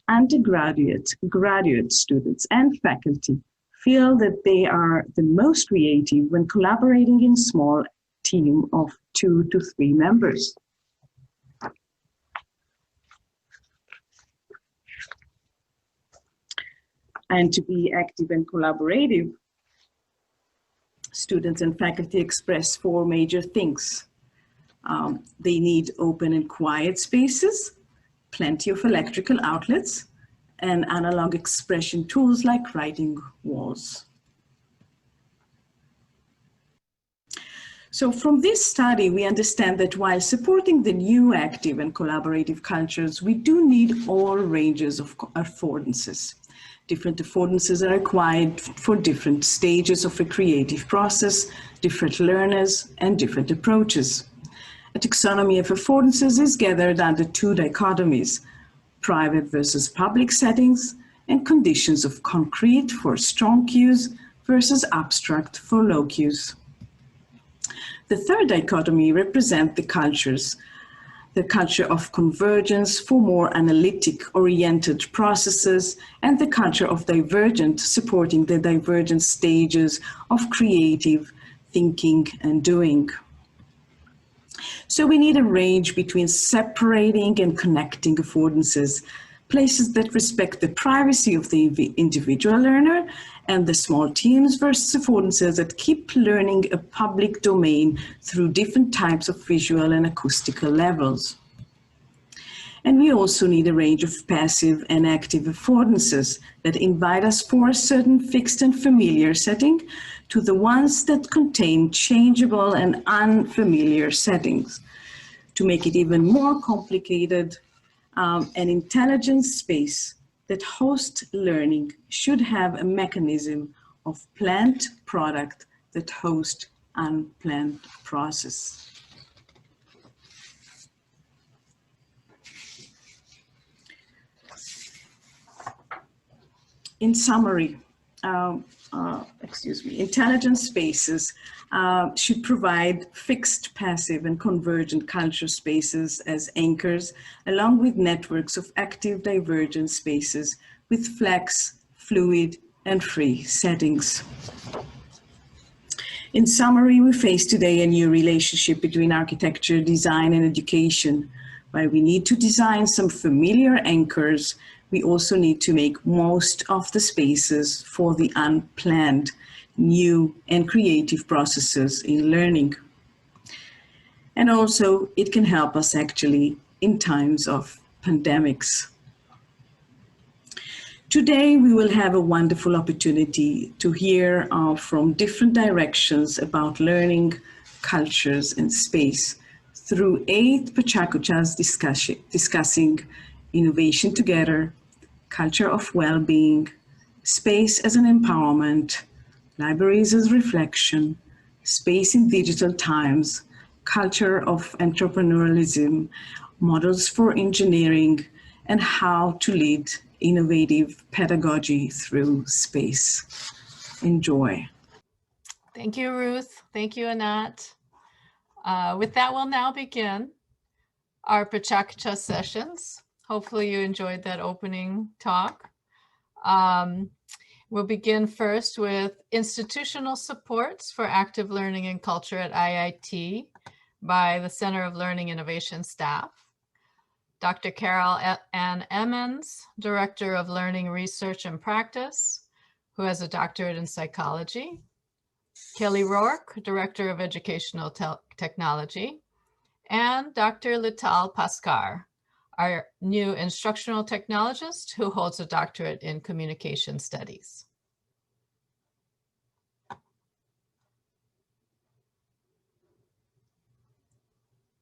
Undergraduate, graduate students, and faculty feel that they are the most creative when collaborating in small team of 2 to 3 members. And to be active and collaborative, students and faculty express 4 major things. They need open and quiet spaces, plenty of electrical outlets, and analog expression tools like writing walls. So from this study, we understand that while supporting the new active and collaborative cultures, we do need all ranges of affordances. Different affordances are required for different stages of a creative process, different learners, and different approaches. A taxonomy of affordances is gathered under two dichotomies: private versus public settings, and conditions of concrete for strong cues versus abstract for low cues. The third dichotomy represents the culture of convergence for more analytic-oriented processes, and the culture of divergent, supporting the divergent stages of creative thinking and doing. So we need a range between separating and connecting affordances, places that respect the privacy of the individual learner, and the small teams versus affordances that keep learning a public domain through different types of visual and acoustical levels. And we also need a range of passive and active affordances that invite us for a certain fixed and familiar setting to the ones that contain changeable and unfamiliar settings. To make it even more complicated, an intelligent space that hosts learning should have a mechanism of planned product that hosts unplanned process. In summary, intelligent spaces should provide fixed, passive, and convergent culture spaces as anchors, along with networks of active, divergent spaces with flex, fluid, and free settings. In summary, we face today a new relationship between architecture, design, and education. While we need to design some familiar anchors, we also need to make most of the spaces for the unplanned, new and creative processes in learning. And also it can help us actually in times of pandemics. Today we will have a wonderful opportunity to hear from different directions about learning, cultures, and space through 8 Pachakuchas discussing innovation together, culture of well-being, space as an empowerment, libraries as reflection, space in digital times, culture of entrepreneurialism, models for engineering, and how to lead innovative pedagogy through space. Enjoy. Thank you, Ruth. Thank you, Anat. With that, we'll now begin our Pachakucha sessions. Hopefully you enjoyed that opening talk. We'll begin first with institutional supports for active learning and culture at IIT by the Center of Learning Innovation staff. Dr. Carol Ann Emmons, Director of Learning Research and Practice, who has a doctorate in psychology. Kelly Rourke, Director of Educational Technology. And Dr. Lital Paskar, our new instructional technologist who holds a doctorate in communication studies.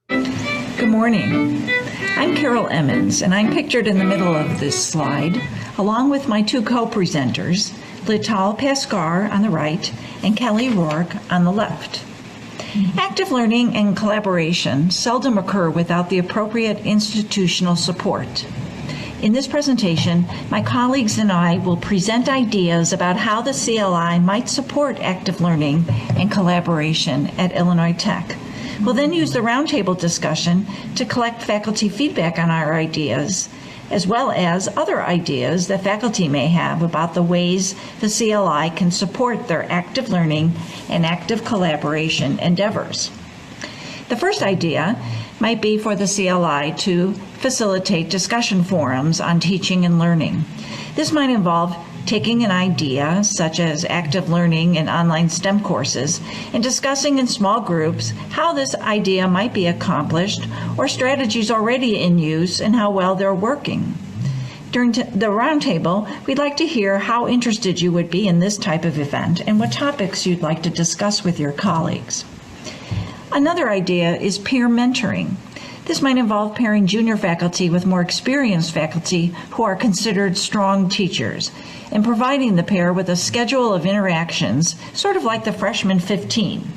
Good morning. I'm Carol Emmons, and I'm pictured in the middle of this slide, along with my 2 co-presenters, Lital Paskar on the right and Kelly Rourke on the left. Active learning and collaboration seldom occur without the appropriate institutional support. In this presentation, my colleagues and I will present ideas about how the CLI might support active learning and collaboration at Illinois Tech. We'll then use the roundtable discussion to collect faculty feedback on our ideas, as well as other ideas that faculty may have about the ways the CLI can support their active learning and active collaboration endeavors. The first idea might be for the CLI to facilitate discussion forums on teaching and learning. This might involve taking an idea, such as active learning and online STEM courses, and discussing in small groups how this idea might be accomplished or strategies already in use and how well they're working. During the roundtable, we'd like to hear how interested you would be in this type of event and what topics you'd like to discuss with your colleagues. Another idea is peer mentoring. This might involve pairing junior faculty with more experienced faculty who are considered strong teachers and providing the pair with a schedule of interactions, sort of like the freshman 15.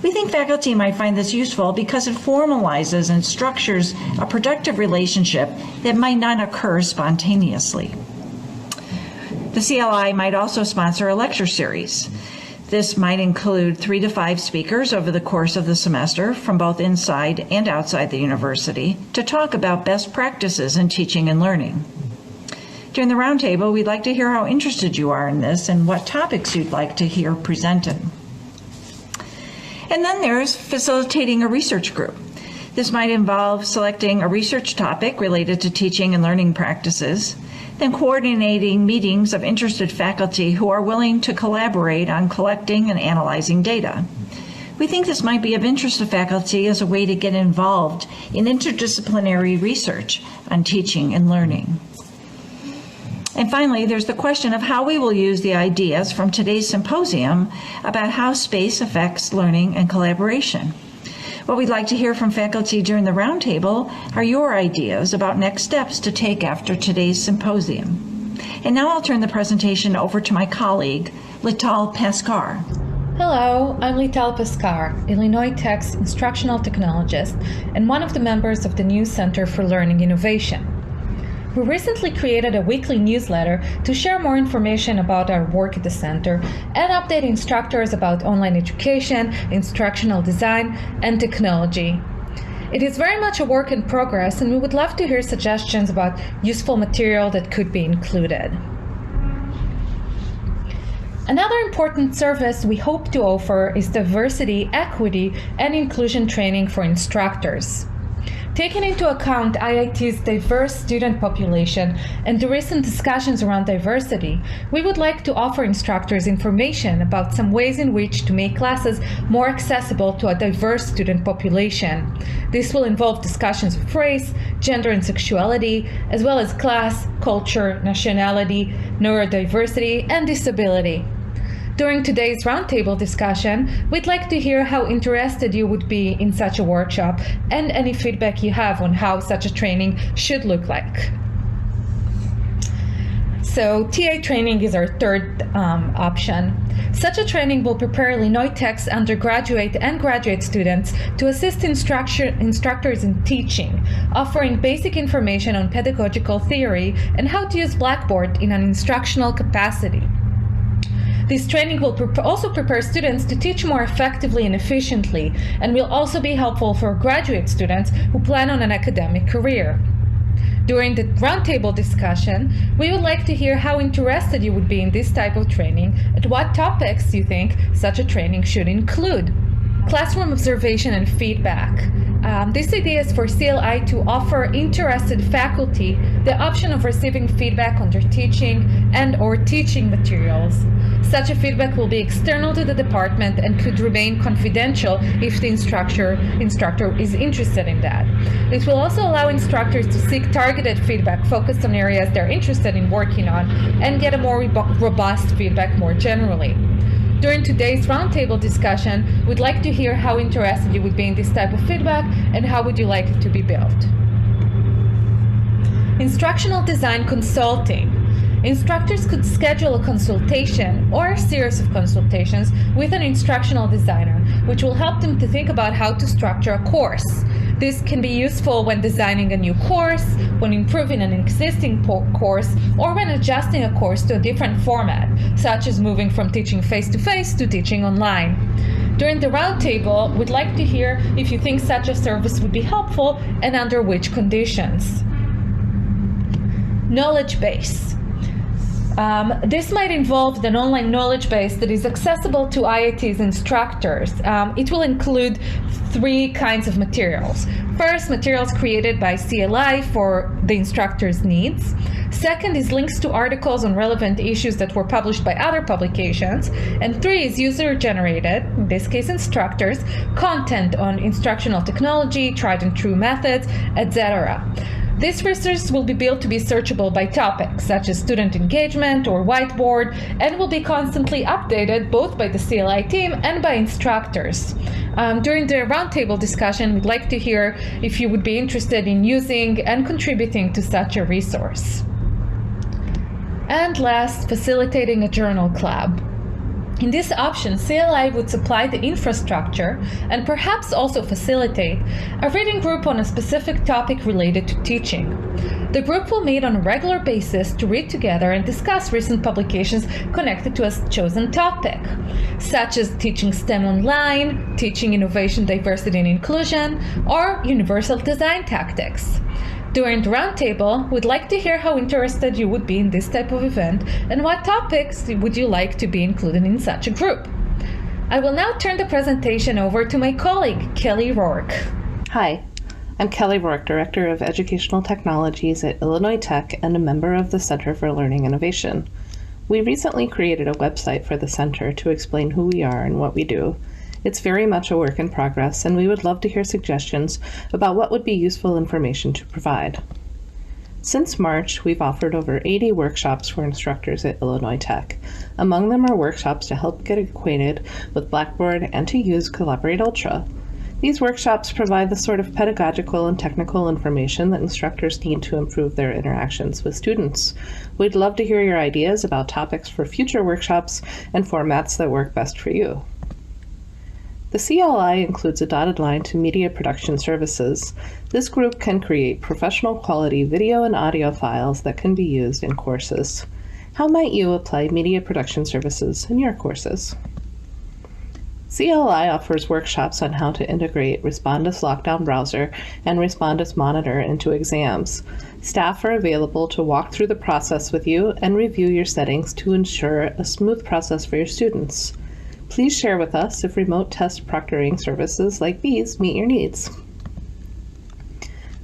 We think faculty might find this useful because it formalizes and structures a productive relationship that might not occur spontaneously. The CLI might also sponsor a lecture series. This might include 3 to 5 speakers over the course of the semester from both inside and outside the university to talk about best practices in teaching and learning. During the roundtable, we'd like to hear how interested you are in this and what topics you'd like to hear presented. And then there's facilitating a research group. This might involve selecting a research topic related to teaching and learning practices, then coordinating meetings of interested faculty who are willing to collaborate on collecting and analyzing data. We think this might be of interest to faculty as a way to get involved in interdisciplinary research on teaching and learning. And finally, there's the question of how we will use the ideas from today's symposium about how space affects learning and collaboration. What we'd like to hear from faculty during the roundtable are your ideas about next steps to take after today's symposium. And now I'll turn the presentation over to my colleague, Lital Paskar. Hello, I'm Lital Paskar, Illinois Tech's instructional technologist and one of the members of the new Center for Learning Innovation. We recently created a weekly newsletter to share more information about our work at the center and update instructors about online education, instructional design, and technology. It is very much a work in progress, and we would love to hear suggestions about useful material that could be included. Another important service we hope to offer is diversity, equity, and inclusion training for instructors. Taking into account IIT's diverse student population and the recent discussions around diversity, we would like to offer instructors information about some ways in which to make classes more accessible to a diverse student population. This will involve discussions of race, gender and sexuality, as well as class, culture, nationality, neurodiversity, and disability. During today's roundtable discussion, we'd like to hear how interested you would be in such a workshop and any feedback you have on how such a training should look like. So TA training is our third option. Such a training will prepare Illinois Tech's undergraduate and graduate students to assist instructors in teaching, offering basic information on pedagogical theory and how to use Blackboard in an instructional capacity. This training will also prepare students to teach more effectively and efficiently, and will also be helpful for graduate students who plan on an academic career. During the roundtable discussion, we would like to hear how interested you would be in this type of training and what topics you think such a training should include. Classroom observation and feedback. This idea is for CLI to offer interested faculty the option of receiving feedback on their teaching and/or teaching materials. Such a feedback will be external to the department and could remain confidential if the instructor is interested in that. It will also allow instructors to seek targeted feedback focused on areas they're interested in working on and get a more robust feedback more generally. During today's roundtable discussion, we'd like to hear how interested you would be in this type of feedback and how would you like it to be built. Instructional design consulting. Instructors could schedule a consultation or a series of consultations with an instructional designer, which will help them to think about how to structure a course. This can be useful when designing a new course, when improving an existing course, or when adjusting a course to a different format, such as moving from teaching face-to-face to teaching online. During the roundtable, we'd like to hear if you think such a service would be helpful and under which conditions. Knowledge base. This might involve an online knowledge base that is accessible to IIT's instructors. It will include 3 kinds of materials. First, materials created by CLI for the instructor's needs. Second is links to articles on relevant issues that were published by other publications. And 3 is user-generated, in this case instructors, content on instructional technology, tried and true methods, etc. These resources will be built to be searchable by topics, such as student engagement or whiteboard, and will be constantly updated both by the CLI team and by instructors. During the roundtable discussion, we'd like to hear if you would be interested in using and contributing to such a resource. And last, facilitating a journal club. In this option, CLI would supply the infrastructure and perhaps also facilitate a reading group on a specific topic related to teaching. The group will meet on a regular basis to read together and discuss recent publications connected to a chosen topic, such as teaching STEM online, teaching innovation, diversity and inclusion, or universal design tactics. During the roundtable, we'd like to hear how interested you would be in this type of event and what topics would you like to be included in such a group. I will now turn the presentation over to my colleague, Kelly Rourke. Hi, I'm Kelly Rourke, Director of Educational Technologies at Illinois Tech and a member of the Center for Learning Innovation. We recently created a website for the center to explain who we are and what we do. It's very much a work in progress, and we would love to hear suggestions about what would be useful information to provide. Since March, we've offered over 80 workshops for instructors at Illinois Tech. Among them are workshops to help get acquainted with Blackboard and to use Collaborate Ultra. These workshops provide the sort of pedagogical and technical information that instructors need to improve their interactions with students. We'd love to hear your ideas about topics for future workshops and formats that work best for you. The CLI includes a dotted line to media production services. This group can create professional quality video and audio files that can be used in courses. How might you apply media production services in your courses? CLI offers workshops on how to integrate Respondus Lockdown Browser and Respondus Monitor into exams. Staff are available to walk through the process with you and review your settings to ensure a smooth process for your students. Please share with us if remote test proctoring services like these meet your needs.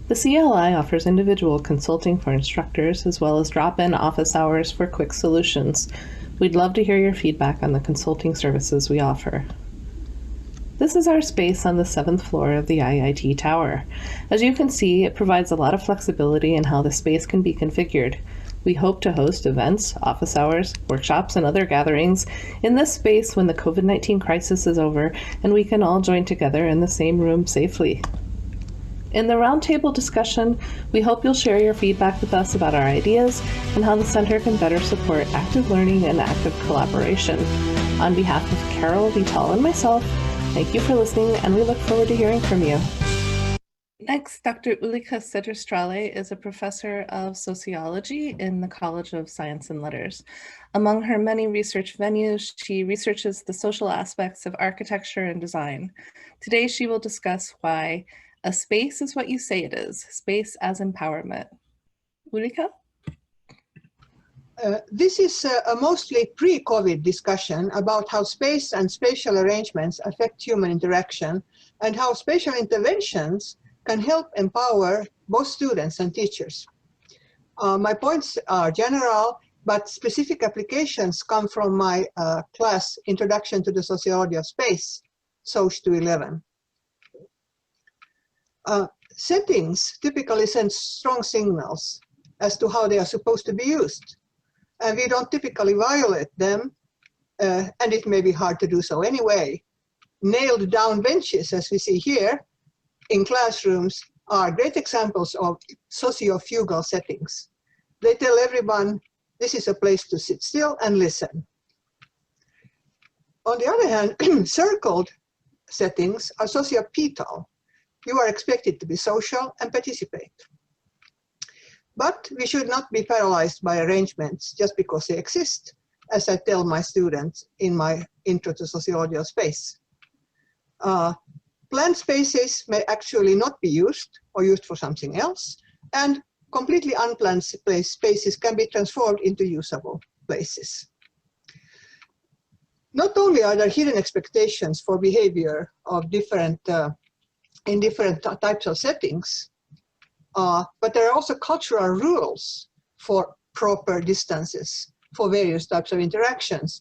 The CLI offers individual consulting for instructors as well as drop-in office hours for quick solutions. We'd love to hear your feedback on the consulting services we offer. This is our space on the 7th floor of the IIT tower. As you can see, it provides a lot of flexibility in how the space can be configured. We hope to host events, office hours, workshops, and other gatherings in this space when the COVID-19 crisis is over and we can all join together in the same room safely. In the roundtable discussion, we hope you'll share your feedback with us about our ideas and how the center can better support active learning and active collaboration. On behalf of Carol, Vital, and myself, thank you for listening, and we look forward to hearing from you. Next, Dr. Ulrika Sederstrale is a professor of sociology in the College of Science and Letters. Among her many research venues, she researches the social aspects of architecture and design. Today, she will discuss why a space is what you say it is, space as empowerment. Ulrika? This is a mostly pre-COVID discussion about how space and spatial arrangements affect human interaction and how spatial interventions can help empower both students and teachers. My points are general, but specific applications come from my class, Introduction to the Sociology of Space, SOC 211. Settings typically send strong signals as to how they are supposed to be used. And we don't typically violate them, and it may be hard to do so anyway. Nailed down benches, as we see here, in classrooms are great examples of socio-fugal settings. They tell everyone this is a place to sit still and listen. On the other hand, circled settings are sociopetal. You are expected to be social and participate. But we should not be paralyzed by arrangements just because they exist, as I tell my students in my Intro to Sociology of Space. Planned spaces may actually not be used or used for something else, and completely unplanned spaces can be transformed into usable places. Not only are there hidden expectations for behavior of in different types of settings, but there are also cultural rules for proper distances for various types of interactions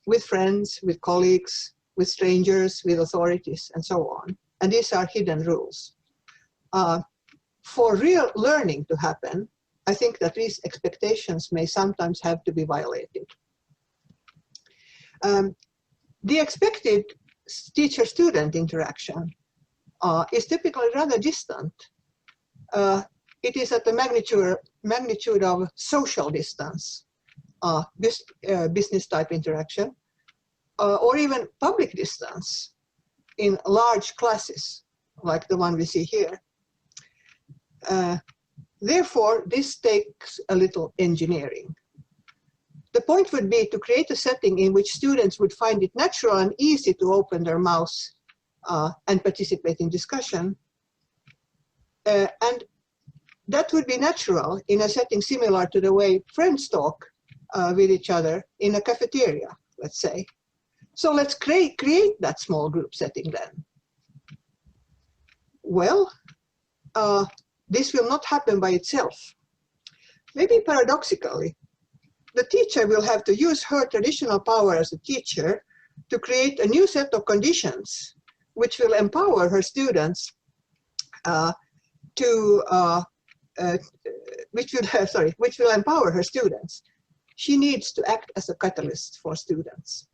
with friends, with colleagues, with strangers, with authorities, and so on. And these are hidden rules. For real learning to happen, I think that these expectations may sometimes have to be violated. The expected teacher-student interaction is typically rather distant. It is at the magnitude of social distance, business type interaction, or even public distance in large classes, like the one we see here. Therefore, this takes a little engineering. The point would be to create a setting in which students would find it natural and easy to open their mouths and participate in discussion. And that would be natural in a setting similar to the way friends talk with each other in a cafeteria, let's say. So let's create that small group setting then. Well, this will not happen by itself. Maybe paradoxically, the teacher will have to use her traditional power as a teacher to create a new set of conditions which will empower her students which will empower her students. She needs to act as a catalyst for students.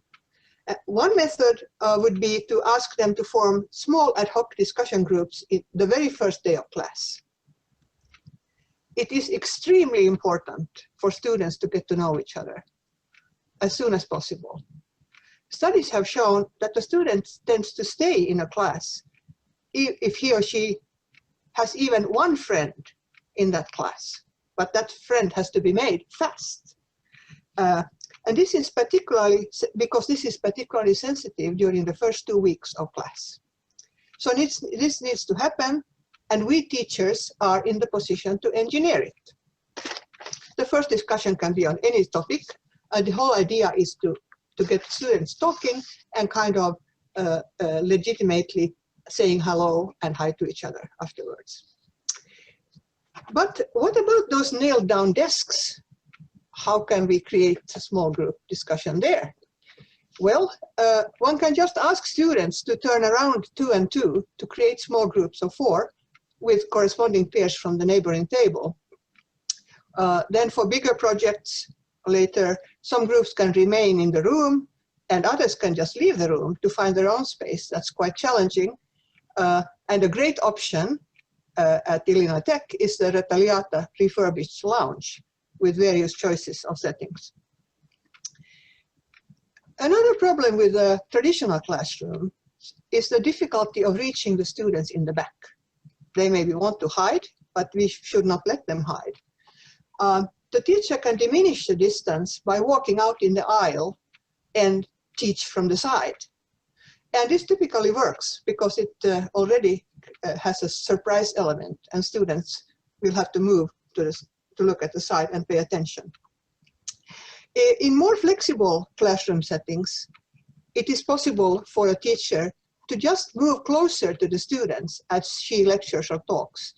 One method would be to ask them to form small ad hoc discussion groups in the very first day of class. It is extremely important for students to get to know each other as soon as possible. Studies have shown that the student tends to stay in a class if he or she has even one friend in that class, but that friend has to be made fast. And this is particularly because this is particularly sensitive during the first 2 weeks of class. So this needs to happen, and we teachers are in the position to engineer it. The first discussion can be on any topic, and the whole idea is to get students talking and kind of legitimately saying hello and hi to each other afterwards. But what about those nailed down desks? How can we create a small group discussion there? Well, one can just ask students to turn around 2 and 2 to create small groups of 4 with corresponding pairs from the neighboring table. Then for bigger projects later, some groups can remain in the room and others can just leave the room to find their own space. That's quite challenging. And a great option at Illinois Tech is the Retagliata refurbished lounge with various choices of settings. Another problem with a traditional classroom is the difficulty of reaching the students in the back. They maybe want to hide, but we should not let them hide. The teacher can diminish the distance by walking out in the aisle and teach from the side. And this typically works because it already has a surprise element, and students will have to move to look at the side and pay attention. In more flexible classroom settings, it is possible for a teacher to just move closer to the students as she lectures or talks.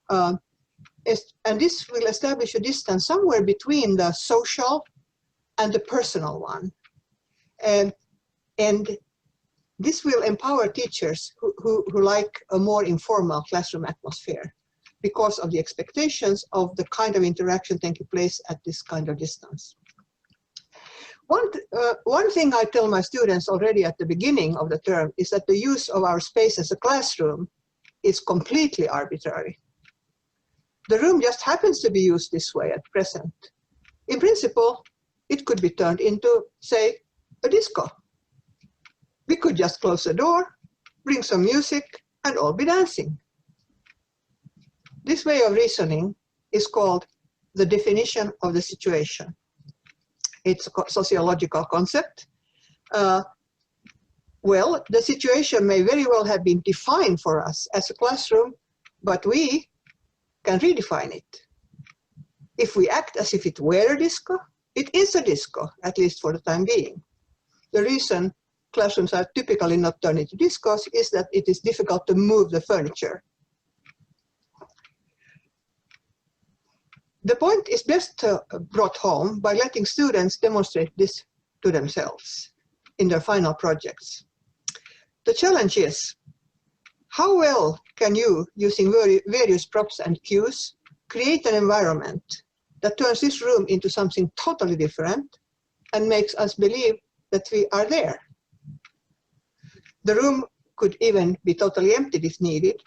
And this will establish a distance somewhere between the social and the personal one. And this will empower teachers who like a more informal classroom atmosphere because of the expectations of the kind of interaction taking place at this kind of distance. One thing I tell my students already at the beginning of the term is that the use of our space as a classroom is completely arbitrary. The room just happens to be used this way at present. In principle, it could be turned into, say, a disco. We could just close the door, bring some music, and all be dancing. This way of reasoning is called the definition of the situation. It's a sociological concept. Well, the situation may very well have been defined for us as a classroom, but we can redefine it. If we act as if it were a disco, It is a disco, at least for the time being. The reason classrooms are typically not turned into discos is that it is difficult to move the furniture. The point is best brought home by letting students demonstrate this to themselves in their final projects. The challenge is, how well can you, using various props and cues, create an environment that turns this room into something totally different and makes us believe that we are there? The room could even be totally empty if needed.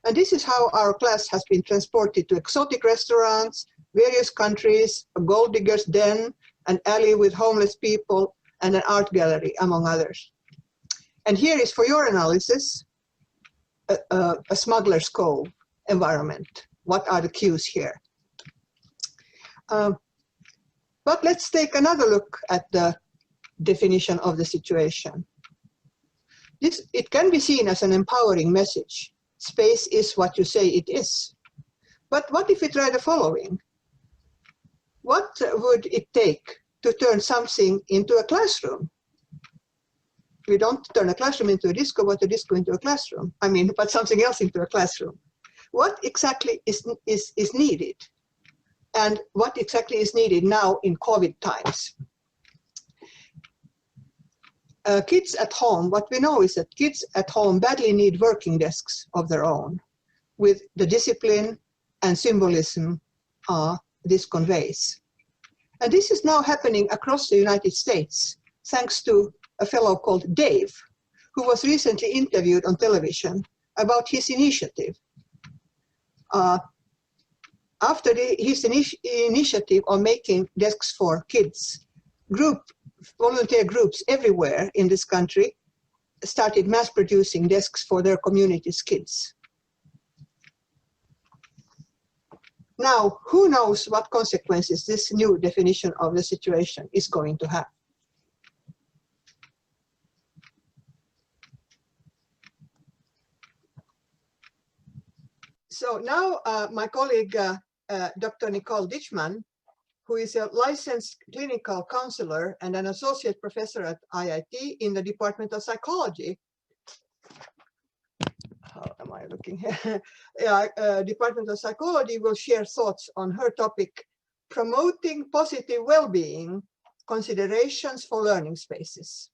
And this is how our class has been transported to exotic restaurants, various countries, a gold digger's den, an alley with homeless people, and an art gallery, among others. And here is for your analysis, a smuggler's cove environment. What are the cues here? But let's take another look at the definition of the situation. It can be seen as an empowering message. Space is what you say it is. But what if we try the following? What would it take to turn something into a classroom? We don't turn a classroom into a disco, but a disco into a classroom. I mean, but something else into a classroom. What exactly is needed? And what exactly is needed now in COVID times? Kids at home, what we know is that kids at home badly need working desks of their own with the discipline and symbolism this conveys. And this is now happening across the United States, thanks to a fellow called Dave, who was recently interviewed on television about his initiative. After his initiative on making desks for kids, volunteer groups everywhere in this country started mass producing desks for their community's kids. Now, who knows what consequences this new definition of the situation is going to have? So now my colleague, Dr. Nicole Ditchman, who is a licensed clinical counselor and an associate professor at IIT in the Department of Psychology. How am I looking here? Department of Psychology will share thoughts on her topic, Promoting Positive Well-Being, Considerations for Learning Spaces.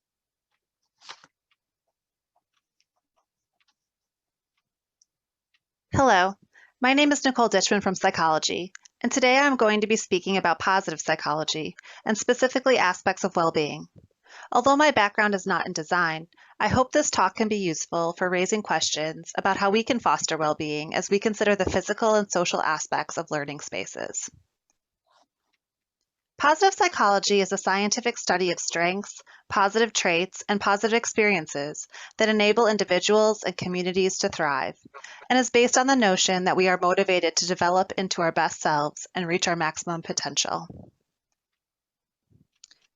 Hello, my name is Nicole Ditchman from Psychology, and today I'm going to be speaking about positive psychology, and specifically aspects of well-being. Although my background is not in design, I hope this talk can be useful for raising questions about how we can foster well-being as we consider the physical and social aspects of learning spaces. Positive psychology is a scientific study of strengths, positive traits, and positive experiences that enable individuals and communities to thrive, and is based on the notion that we are motivated to develop into our best selves and reach our maximum potential.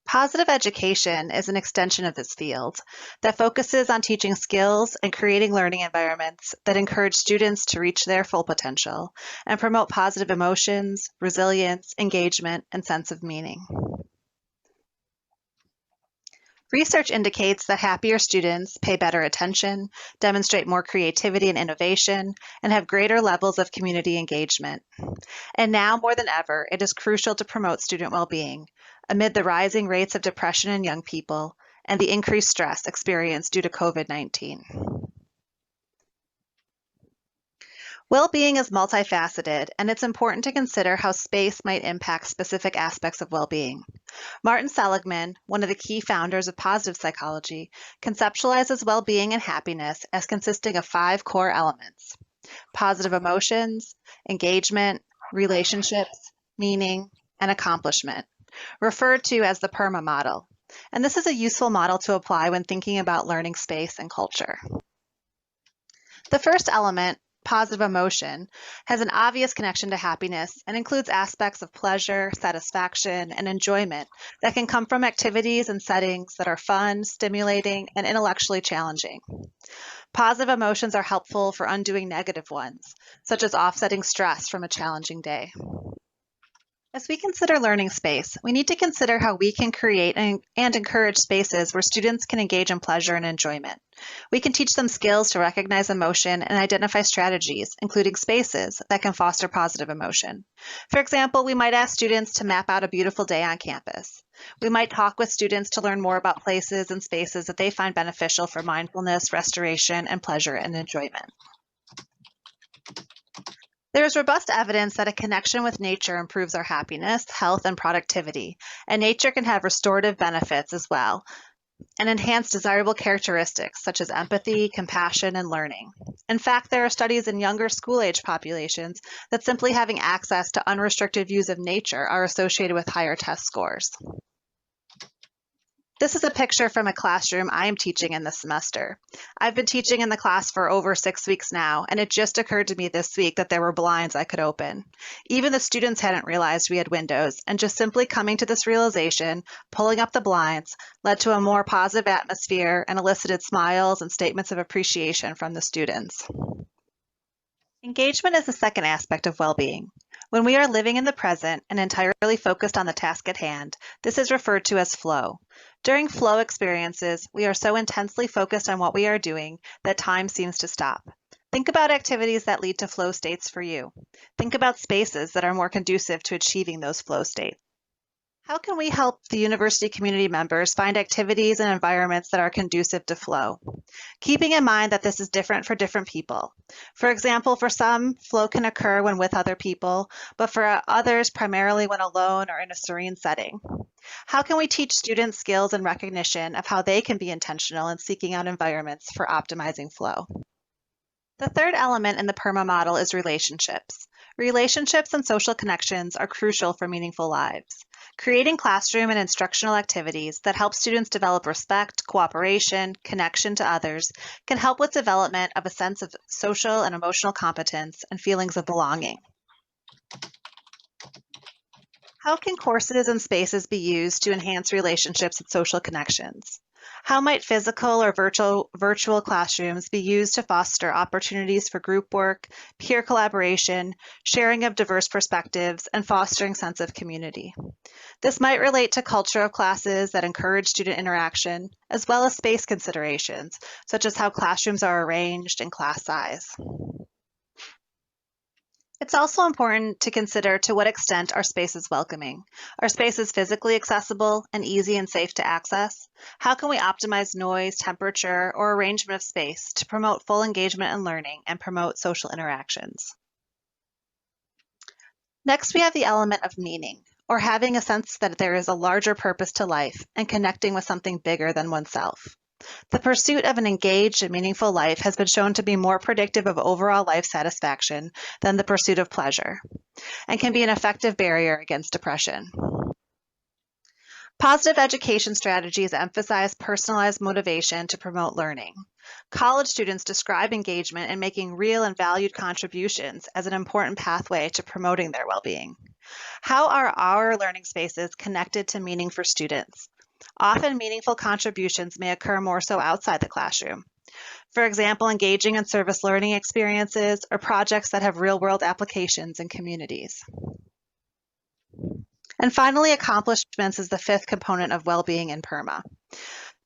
Positive education is an extension of this field that focuses on teaching skills and creating learning environments that encourage students to reach their full potential and promote positive emotions, resilience, engagement, and sense of meaning. Research indicates that happier students pay better attention, demonstrate more creativity and innovation, and have greater levels of community engagement. And now more than ever, it is crucial to promote student well-being amid the rising rates of depression in young people and the increased stress experienced due to COVID-19. Well-being is multifaceted, and it's important to consider how space might impact specific aspects of well-being. Martin Seligman, one of the key founders of positive psychology, conceptualizes well-being and happiness as consisting of 5 core elements: positive emotions, engagement, relationships, meaning, and accomplishment, referred to as the PERMA model. And this is a useful model to apply when thinking about learning space and culture. The first element, positive emotion, has an obvious connection to happiness and includes aspects of pleasure, satisfaction, and enjoyment that can come from activities and settings that are fun, stimulating, and intellectually challenging. Positive emotions are helpful for undoing negative ones, such as offsetting stress from a challenging day. As we consider learning space, we need to consider how we can create and encourage spaces where students can engage in pleasure and enjoyment. We can teach them skills to recognize emotion and identify strategies, including spaces, that can foster positive emotion. For example, we might ask students to map out a beautiful day on campus. We might talk with students to learn more about places and spaces that they find beneficial for mindfulness, restoration, and pleasure and enjoyment. There is robust evidence that a connection with nature improves our happiness, health, and productivity, and nature can have restorative benefits as well, and enhance desirable characteristics such as empathy, compassion, and learning. In fact, there are studies in younger school-age populations that simply having access to unrestricted views of nature are associated with higher test scores. This is a picture from a classroom I am teaching in this semester. I've been teaching in the class for over 6 weeks now, and it just occurred to me this week that there were blinds I could open. Even the students hadn't realized we had windows, and just simply coming to this realization, pulling up the blinds, led to a more positive atmosphere and elicited smiles and statements of appreciation from the students. Engagement is the second aspect of well-being. When we are living in the present and entirely focused on the task at hand, this is referred to as flow. During flow experiences, we are so intensely focused on what we are doing that time seems to stop. Think about activities that lead to flow states for you. Think about spaces that are more conducive to achieving those flow states. How can we help the university community members find activities and environments that are conducive to flow? Keeping in mind that this is different for different people. For example, for some, flow can occur when with other people, but for others, primarily when alone or in a serene setting. How can we teach students skills and recognition of how they can be intentional in seeking out environments for optimizing flow? The third element in the PERMA model is relationships. Relationships and social connections are crucial for meaningful lives. Creating classroom and instructional activities that help students develop respect, cooperation, connection to others can help with development of a sense of social and emotional competence and feelings of belonging. How can courses and spaces be used to enhance relationships and social connections? How might physical or virtual classrooms be used to foster opportunities for group work, peer collaboration, sharing of diverse perspectives, and fostering sense of community? This might relate to culture of classes that encourage student interaction, as well as space considerations, such as how classrooms are arranged and class size. It's also important to consider to what extent our space is welcoming. Are spaces physically accessible and easy and safe to access? How can we optimize noise, temperature, or arrangement of space to promote full engagement and learning and promote social interactions? Next, we have the element of meaning, or having a sense that there is a larger purpose to life and connecting with something bigger than oneself. The pursuit of an engaged and meaningful life has been shown to be more predictive of overall life satisfaction than the pursuit of pleasure, and can be an effective barrier against depression. Positive education strategies emphasize personalized motivation to promote learning. College students describe engagement in making real and valued contributions as an important pathway to promoting their well-being. How are our learning spaces connected to meaning for students? Often meaningful contributions may occur more so outside the classroom. For example, engaging in service learning experiences or projects that have real-world applications in communities. And finally, accomplishments is the fifth component of well-being in PERMA.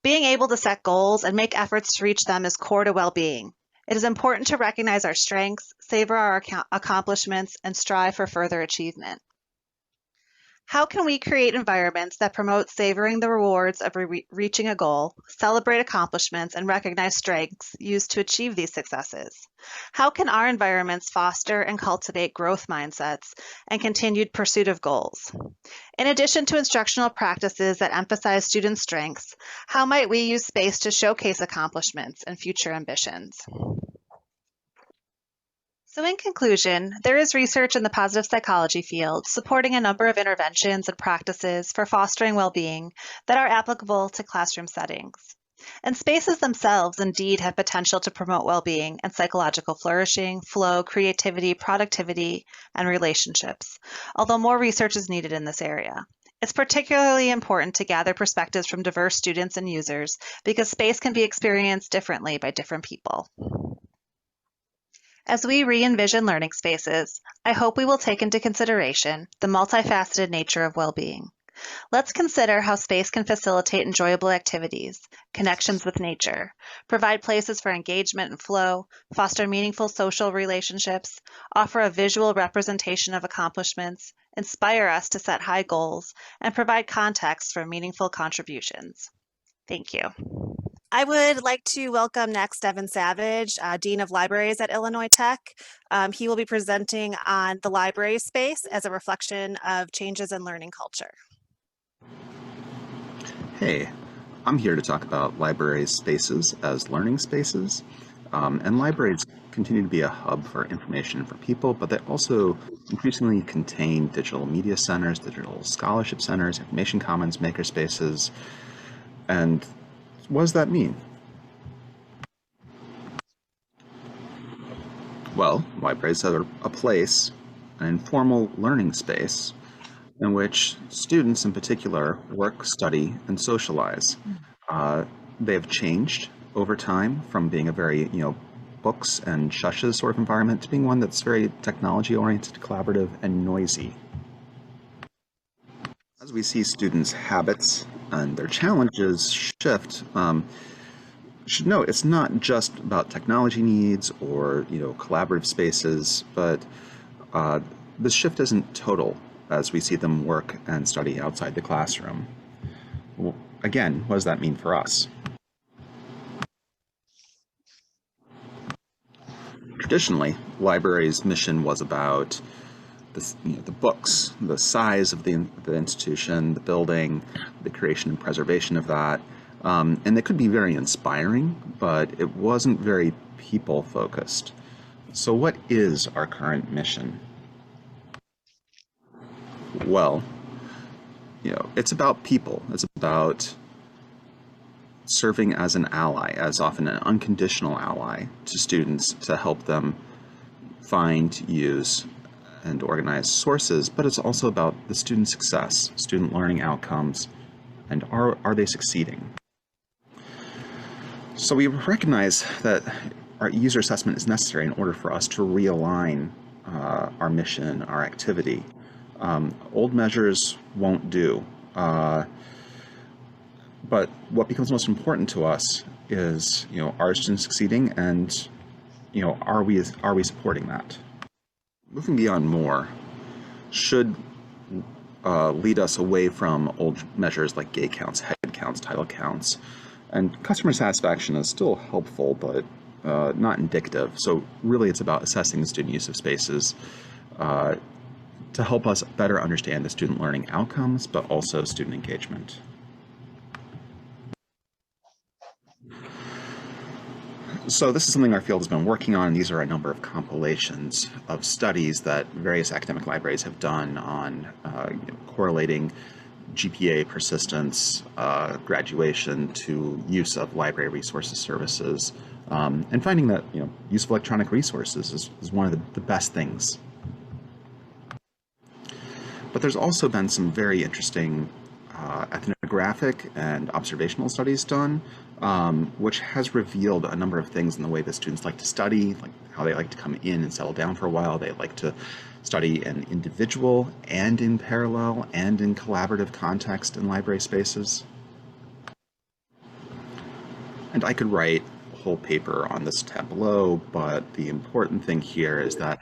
Being able to set goals and make efforts to reach them is core to well-being. It is important to recognize our strengths, savor our accomplishments, and strive for further achievement. How can we create environments that promote savoring the rewards of reaching a goal, celebrate accomplishments, and recognize strengths used to achieve these successes? How can our environments foster and cultivate growth mindsets and continued pursuit of goals? In addition to instructional practices that emphasize student strengths, how might we use space to showcase accomplishments and future ambitions? So in conclusion, there is research in the positive psychology field supporting a number of interventions and practices for fostering well-being that are applicable to classroom settings. And spaces themselves indeed have potential to promote well-being and psychological flourishing, flow, creativity, productivity, and relationships, although more research is needed in this area. It's particularly important to gather perspectives from diverse students and users because space can be experienced differently by different people. As we re-envision learning spaces, I hope we will take into consideration the multifaceted nature of well-being. Let's consider how space can facilitate enjoyable activities, connections with nature, provide places for engagement and flow, foster meaningful social relationships, offer a visual representation of accomplishments, inspire us to set high goals, and provide context for meaningful contributions. Thank you. I would like to welcome next Evan Savage, Dean of Libraries at Illinois Tech. He will be presenting on the library space as a reflection of changes in learning culture. Hey, I'm here to talk about library spaces as learning spaces. And libraries continue to be a hub for information for people, but they also increasingly contain digital media centers, digital scholarship centers, information commons, makerspaces. And what does that mean? Well, libraries are a place, an informal learning space, in which students in particular work, study, and socialize. They have changed over time from being a very, books and shushes sort of environment to being one that's very technology-oriented, collaborative, and noisy. As we see students' habits and their challenges shift, should note it's not just about technology needs or, collaborative spaces, but this shift isn't total as we see them work and study outside the classroom. Well, again, what does that mean for us? Traditionally, libraries' mission was about the books, the size of the institution, the building, the creation and preservation of that. And it could be very inspiring, but it wasn't very people-focused. So what is our current mission? Well, it's about people. It's about serving as an ally, as often an unconditional ally to students to help them find, use, and organize sources, but it's also about the student success, student learning outcomes, and are they succeeding? So we recognize that our user assessment is necessary in order for us to realign our mission, our activity. Old measures won't do. But what becomes most important to us is, are students succeeding, and, are we supporting that? Moving beyond more should lead us away from old measures like gate counts, head counts, title counts, and customer satisfaction is still helpful, but not indicative. So really, it's about assessing the student use of spaces to help us better understand the student learning outcomes, but also student engagement. So this is something our field has been working on. These are a number of compilations of studies that various academic libraries have done on correlating GPA persistence, graduation to use of library resources services, and finding that use of electronic resources is one of the best things. But there's also been some very interesting ethnographic and observational studies done, which has revealed a number of things in the way that students like to study, like how they like to come in and settle down for a while. They like to study in individual and in parallel and in collaborative context in library spaces. And I could write a whole paper on this tableau, but the important thing here is that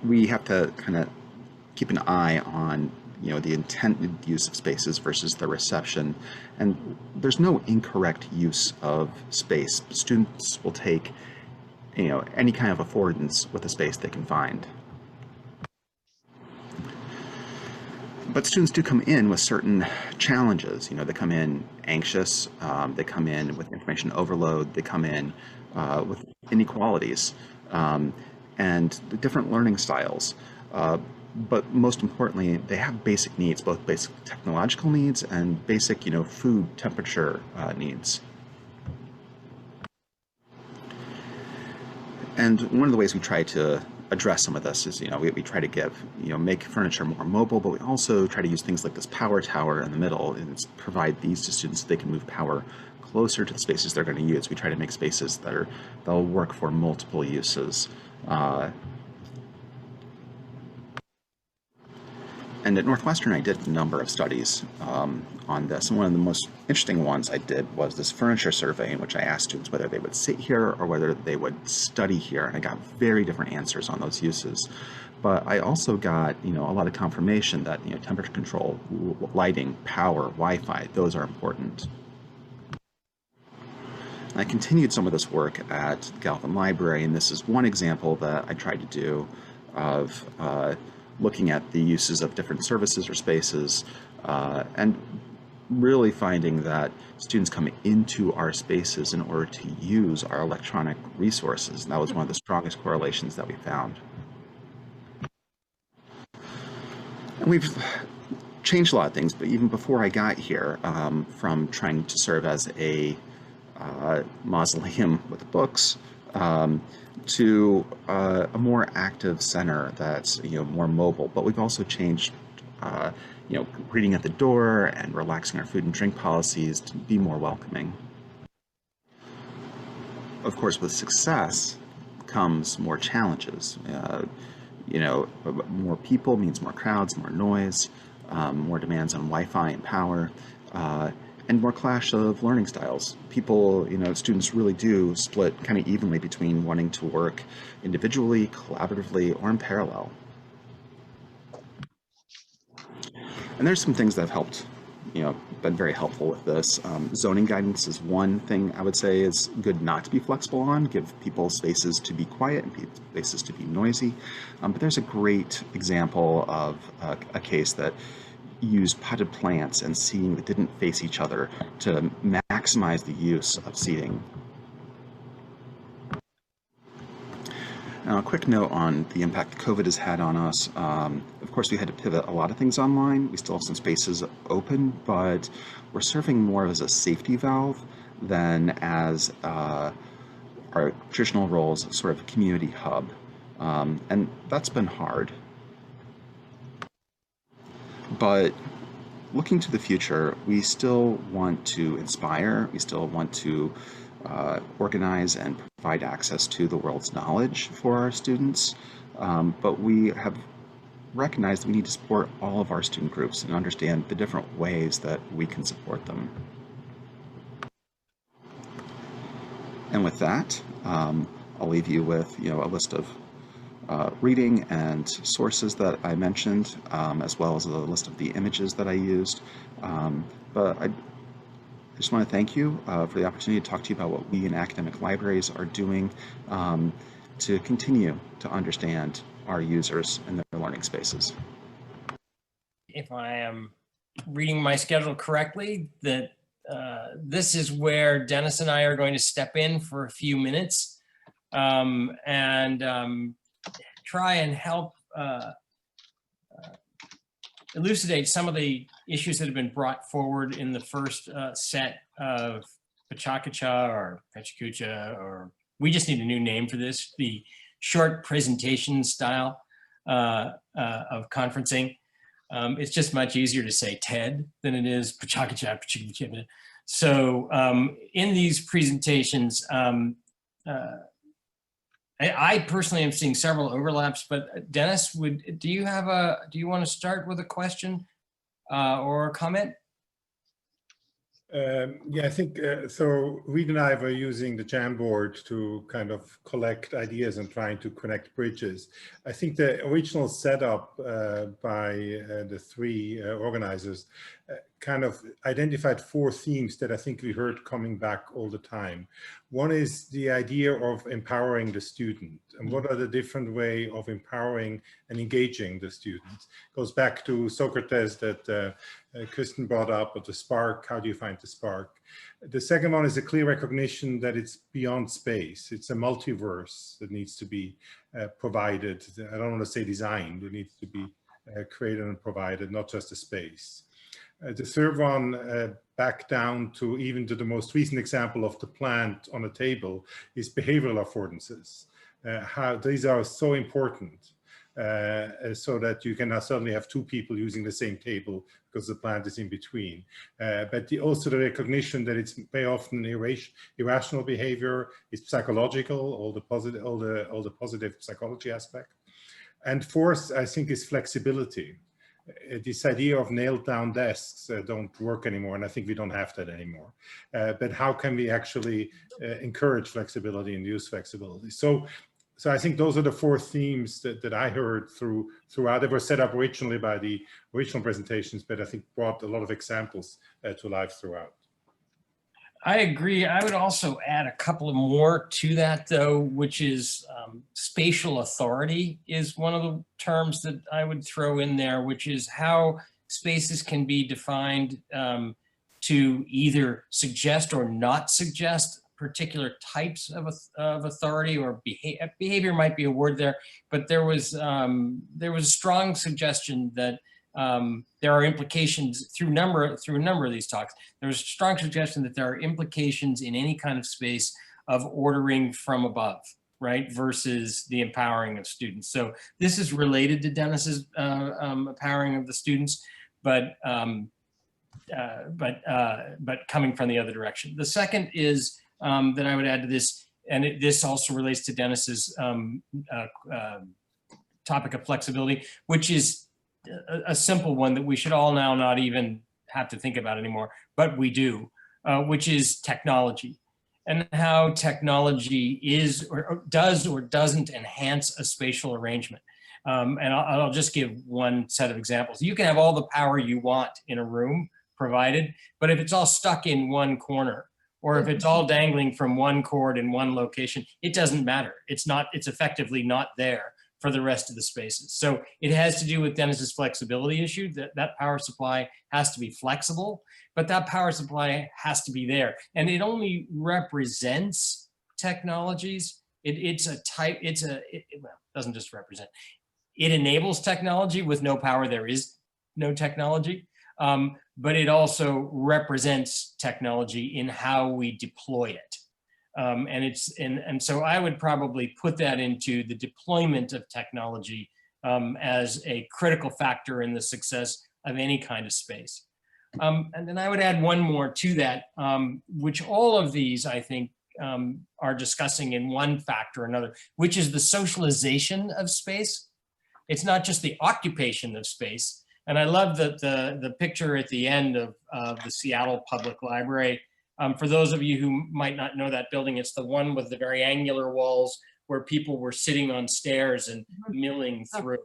we have to kind of keep an eye on the intended use of spaces versus the reception. And there's no incorrect use of space. Students will take, any kind of affordance with the space they can find. But students do come in with certain challenges. They come in anxious, they come in with information overload, they come in with inequalities, and the different learning styles. But most importantly, they have basic needs, both basic technological needs and basic, food temperature needs. And one of the ways we try to address some of this is, we try to make furniture more mobile, but we also try to use things like this power tower in the middle and provide these to students so they can move power closer to the spaces they're going to use. We try to make spaces that'll work for multiple uses. And at Northwestern, I did a number of studies on this. And one of the most interesting ones I did was this furniture survey, in which I asked students whether they would sit here or whether they would study here. And I got very different answers on those uses. But I also got, a lot of confirmation that, temperature control, lighting, power, Wi-Fi, those are important. I continued some of this work at Galvin Library, and this is one example that I tried to do of looking at the uses of different services or spaces, and really finding that students come into our spaces in order to use our electronic resources. And that was one of the strongest correlations that we found. And we've changed a lot of things, but even before I got here, from trying to serve as a mausoleum with books, to a more active center that's more mobile. But we've also changed greeting at the door and relaxing our food and drink policies to be more welcoming. Of course, with success comes more challenges. More people means more crowds, more noise, more demands on Wi-Fi and power, and more clash of learning styles. People, students really do split kind of evenly between wanting to work individually, collaboratively, or in parallel. And there's some things that have helped, been very helpful with this. Zoning guidance is one thing I would say is good not to be flexible on. Give people spaces to be quiet and spaces to be noisy. But there's a great example of a case that used potted plants and seating that didn't face each other to maximize the use of seating. Now, a quick note on the impact COVID has had on us. Of course, we had to pivot a lot of things online. We still have some spaces open, but we're serving more as a safety valve than as our traditional role as sort of a community hub. And that's been hard. But looking to the future, we still want to inspire, we still want to organize and provide access to the world's knowledge for our students, but we have recognized that we need to support all of our student groups and understand the different ways that we can support them. And with that, I'll leave you with a list of reading and sources that I mentioned, as well as a list of the images that I used. But I just want to thank you for the opportunity to talk to you about what we in academic libraries are doing to continue to understand our users and their learning spaces. If I am reading my schedule correctly, that this is where Dennis and I are going to step in for a few minutes and try and help elucidate some of the issues that have been brought forward in the first set of Pachakacha or Pachakucha, or we just need a new name for this, the short presentation style of conferencing. It's just much easier to say TED than it is Pachakacha, Pachakucha. So in these presentations, I personally am seeing several overlaps, but Dennis, do you want to start with a question or a comment? Yeah, I think so. Reed and I were using the Jamboard to kind of collect ideas and trying to connect bridges. I think the original setup by the three organizers kind of identified four themes that I think we heard coming back all the time. One is the idea of empowering the student, and what are the different ways of empowering and engaging the students. Goes back to Socrates that Kristen brought up, or the spark. How do you find the spark? The second one is a clear recognition that it's beyond space. It's a multiverse that needs to be provided. I don't want to say designed. It needs to be created and provided, not just a space. The third one, back down to even to the most recent example of the plant on the table, is behavioral affordances. How these are so important. so that you can now suddenly have two people using the same table because the plant is in between. But also the recognition that it's very often irrational behavior, it's psychological, all the positive psychology aspect. And fourth, I think, is flexibility. This idea of nailed down desks don't work anymore, and I think we don't have that anymore. But how can we actually encourage flexibility and use flexibility? So I think those are the four themes that I heard throughout. They were set up originally by the original presentations, but I think brought a lot of examples to life throughout. I agree. I would also add a couple of more to that, though, which is spatial authority is one of the terms that I would throw in there, which is how spaces can be defined to either suggest or not suggest particular types of authority, or behavior might be a word there, but there was a strong suggestion that there are implications through a number of these talks. There was a strong suggestion that there are implications in any kind of space of ordering from above, right, versus the empowering of students. So this is related to Dennis's empowering of the students, but coming from the other direction. The second is that I would add to this, and this also relates to Dennis's topic of flexibility, which is a simple one that we should all now not even have to think about anymore, but we do, which is technology, and how technology is or does or doesn't enhance a spatial arrangement. And I'll just give one set of examples. You can have all the power you want in a room provided, but if it's all stuck in one corner, or if it's all dangling from one cord in one location, it doesn't matter. It's effectively not there for the rest of the spaces. So it has to do with Dennis's flexibility issue, that power supply has to be flexible, but that power supply has to be there. And it only represents technologies. It doesn't just represent. It enables technology. With no power, there is no technology. But it also represents technology in how we deploy it. And so I would probably put that into the deployment of technology as a critical factor in the success of any kind of space. And then I would add one more to that, which all of these, I think, are discussing in one factor or another, which is the socialization of space. It's not just the occupation of space. And I love the picture at the end of the Seattle Public Library. For those of you who might not know that building, it's the one with the very angular walls where people were sitting on stairs and milling through.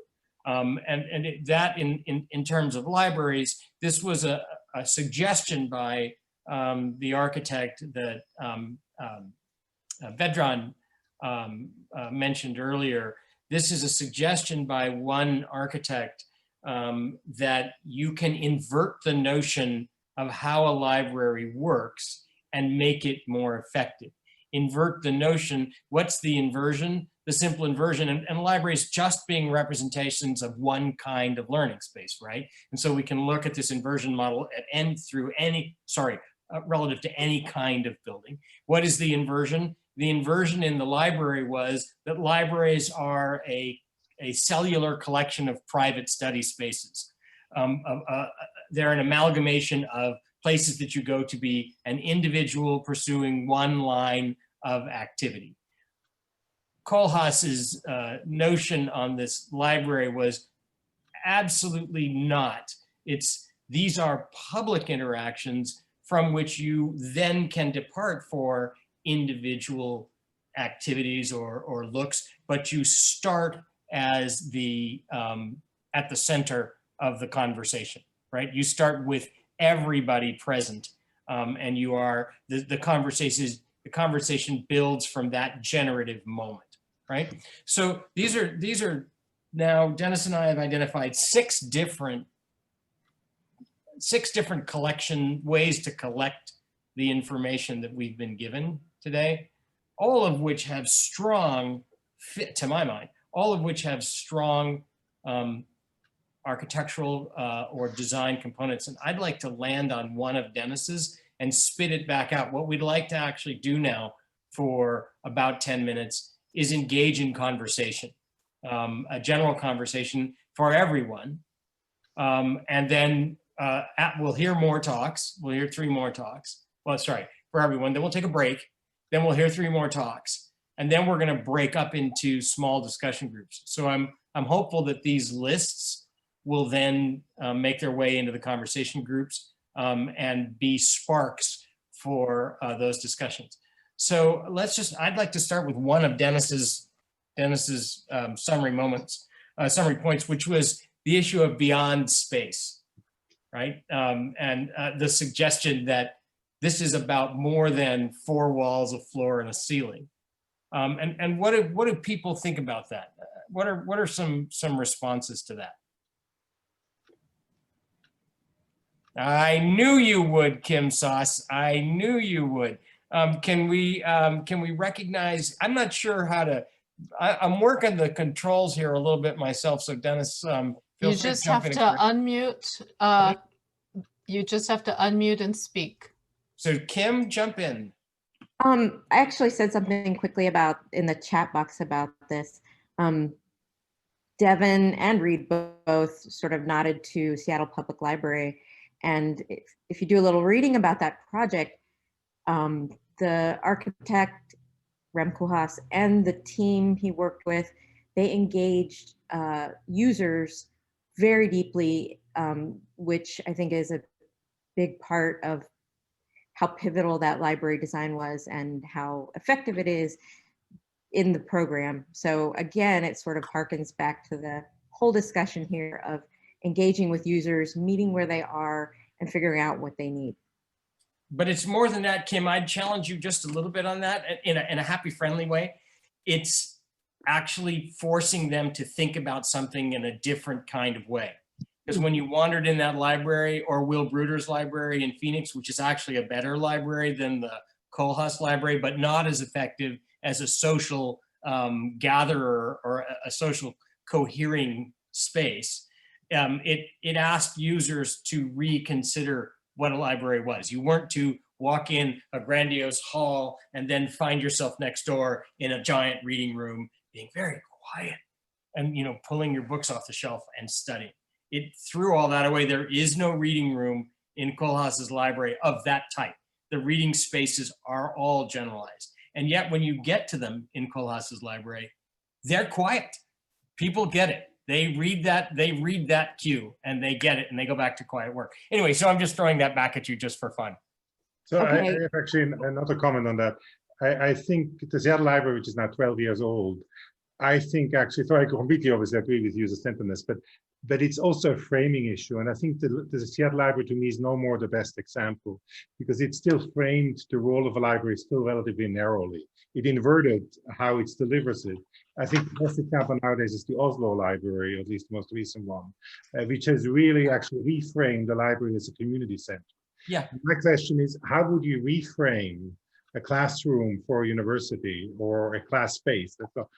That in terms of libraries, this was a suggestion by the architect that Vedran mentioned earlier. This is a suggestion by one architect that you can invert the notion of how a library works and make it more effective. Invert the notion. What's the inversion? The simple inversion, and libraries just being representations of one kind of learning space, right? And so we can look at this inversion model relative to any kind of building. What is the inversion? The inversion in the library was that libraries are a cellular collection of private study spaces. They're an amalgamation of places that you go to be an individual pursuing one line of activity. Kohlhaas's notion on this library was absolutely not. These are public interactions from which you then can depart for individual activities or looks, but you start as at the center of the conversation, right? You start with everybody present, and you are the conversation builds from that generative moment, right? So these are now, Dennis and I have identified six different ways to collect the information that we've been given today, all of which have strong fit, to my mind, all of which have strong architectural or design components. And I'd like to land on one of Dennis's and spit it back out. What we'd like to actually do now for about 10 minutes is engage in conversation. a general conversation for everyone. And then we'll hear more talks. We'll hear 3 more talks. Well, sorry, for everyone. Then we'll take a break. Then we'll hear 3 more talks. And then we're going to break up into small discussion groups. So I'm hopeful that these lists will then make their way into the conversation groups and be sparks for those discussions. So I'd like to start with one of Dennis's summary points, which was the issue of beyond space, right? And the suggestion that this is about more than 4 walls, a floor, and a ceiling. And what do people think about that? What are some responses to that? I knew you would, Kim Sauce. I knew you would. Can we recognize? I'm not sure how to. I'm working the controls here a little bit myself. So Dennis, you just have to unmute. You just have to unmute and speak. So Kim, jump in. I actually said something quickly about in the chat box about this. Devin and Reed both sort of nodded to Seattle Public Library. And if you do a little reading about that project, the architect, Rem Koolhaas, and the team he worked with, they engaged users very deeply, which I think is a big part of how pivotal that library design was and how effective it is in the program. So again, it sort of harkens back to the whole discussion here of engaging with users, meeting where they are, and figuring out what they need. But it's more than that, Kim. I'd challenge you just a little bit on that in a happy, friendly way. It's actually forcing them to think about something in a different kind of way. Because when you wandered in that library, or Will Bruder's library in Phoenix, which is actually a better library than the Koolhaas library, but not as effective as a social gatherer or a social cohering space, it asked users to reconsider what a library was. You weren't to walk in a grandiose hall and then find yourself next door in a giant reading room, being very quiet and pulling your books off the shelf and studying. It threw all that away. There is no reading room in Koolhaas's library of that type. The reading spaces are all generalized. And yet when you get to them in Koolhaas's library, they're quiet. People get it. They read that cue and they get it and they go back to quiet work. Anyway, so I'm just throwing that back at you just for fun. So Okay. I have actually another comment on that. I think the Seattle Library, which is now 12 years old, I think actually, so I completely obviously agree with you as a centerness, but it's also a framing issue. And I think the Seattle Library to me is no more the best example because it still framed the role of a library still relatively narrowly. It inverted how it delivers it. I think the best example nowadays is the Oslo Library, or at least the most recent one, which has really actually reframed the library as a community center. Yeah. My question is, how would you reframe a classroom for a university or a class space?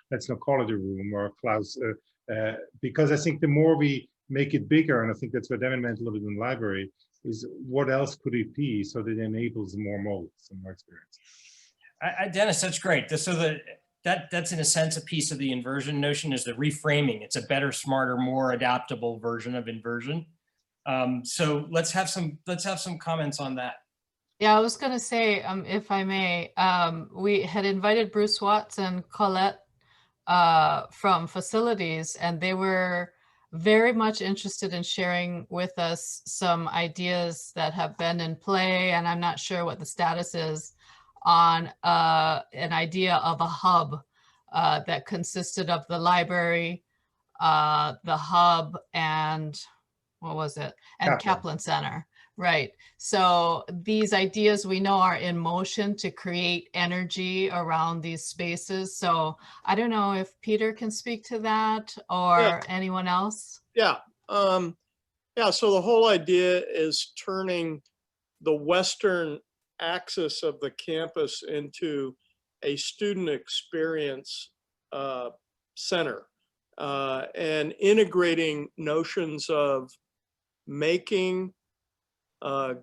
Let's not call it a room or a class, because I think the more we make it bigger, and I think that's what Devin meant a little bit in the library, is what else could it be so that it enables more modes and more experience. Dennis, that's great. So that's in a sense a piece of the inversion notion is the reframing. It's a better, smarter, more adaptable version of inversion. So let's have some comments on that. Yeah, I was going to say, if I may, we had invited Bruce Watts and Colette from Facilities, and they were very much interested in sharing with us some ideas that have been in play, and I'm not sure what the status is on an idea of a hub that consisted of the library, the hub, and what was it? And Kaplan Center. Right. So these ideas we know are in motion to create energy around these spaces. So I don't know if Peter can speak to that or anyone else. Yeah. Yeah. So the whole idea is turning the Western axis of the campus into a student experience center and integrating notions of making,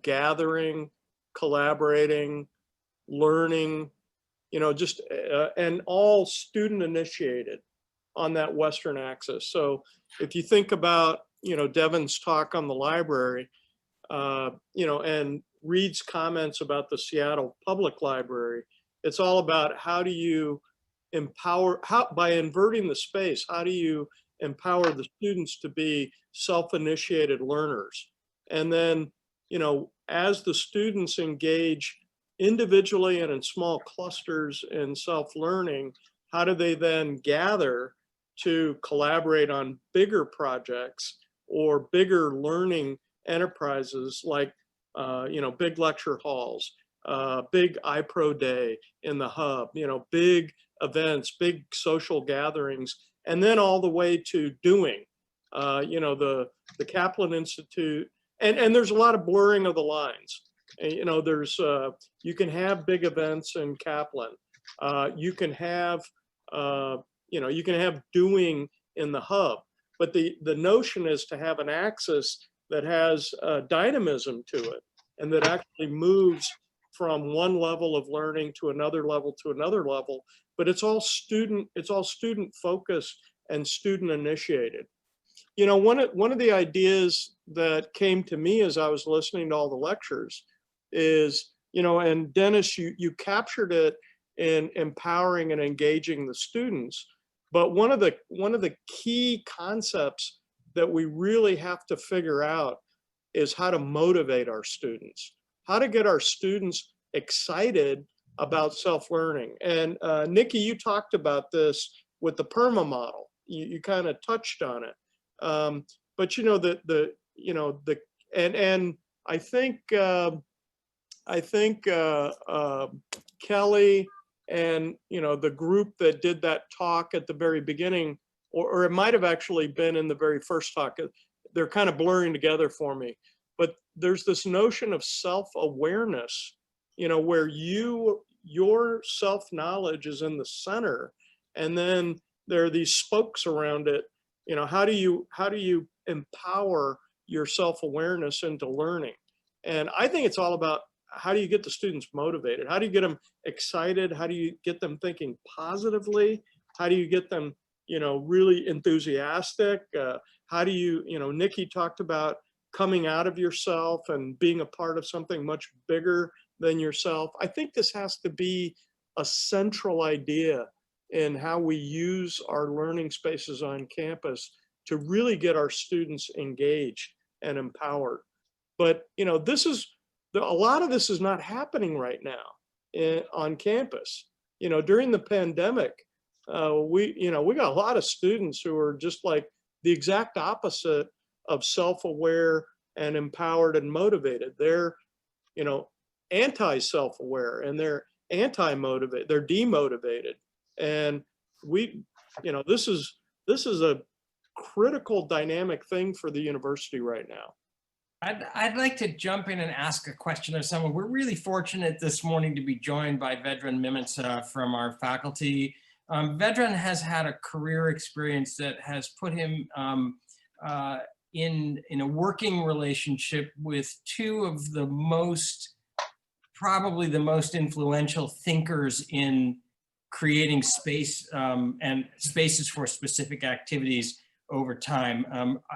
gathering, collaborating, learning, just, and all student initiated. on that Western axis. So if you think about, Devin's talk on the library, and Reed's comments about the Seattle Public Library, it's all about how do you empower, by inverting the space, how do you empower the students to be self-initiated learners? And then, as the students engage individually and in small clusters in self-learning, how do they then gather to collaborate on bigger projects or bigger learning enterprises like, big lecture halls, big iPro Day in the hub, big events, big social gatherings, and then all the way to doing, the Kaplan Institute. And there's a lot of blurring of the lines. There's, you can have big events in Kaplan. You can have, you can have doing in the hub, but the notion is to have an axis that has dynamism to it and that actually moves from one level of learning to another level, but it's all student focused and student initiated. One of the ideas that came to me as I was listening to all the lectures is, and Dennis, you captured it in empowering and engaging the students. But one of the key concepts that we really have to figure out is how to motivate our students, how to get our students excited about self-learning. And Nikki, you talked about this with the PERMA model. You kind of touched on it. But I think Kelly and the group that did that talk at the very beginning, or it might have actually been in the very first talk, they're kind of blurring together for me. But there's this notion of self-awareness, where your self-knowledge is in the center, and then there are these spokes around it. How do you empower your self-awareness into learning? And I think it's all about how do you get the students motivated? How do you get them excited? How do you get them thinking positively? How do you get them, really enthusiastic? How do you, Nikki talked about coming out of yourself and being a part of something much bigger than yourself. I think this has to be a central idea in how we use our learning spaces on campus to really get our students engaged and empowered. But a lot of this is not happening right now on campus. During the pandemic, we got a lot of students who are just like the exact opposite of self-aware and empowered and motivated. They're, anti-self-aware and they're anti-motivated, they're demotivated. And this is a critical dynamic thing for the university right now. I'd like to jump in and ask a question of someone. We're really fortunate this morning to be joined by Vedran Mimica from our faculty. Vedran has had a career experience that has put him in a working relationship with two of the probably the most influential thinkers in creating space and spaces for specific activities over time.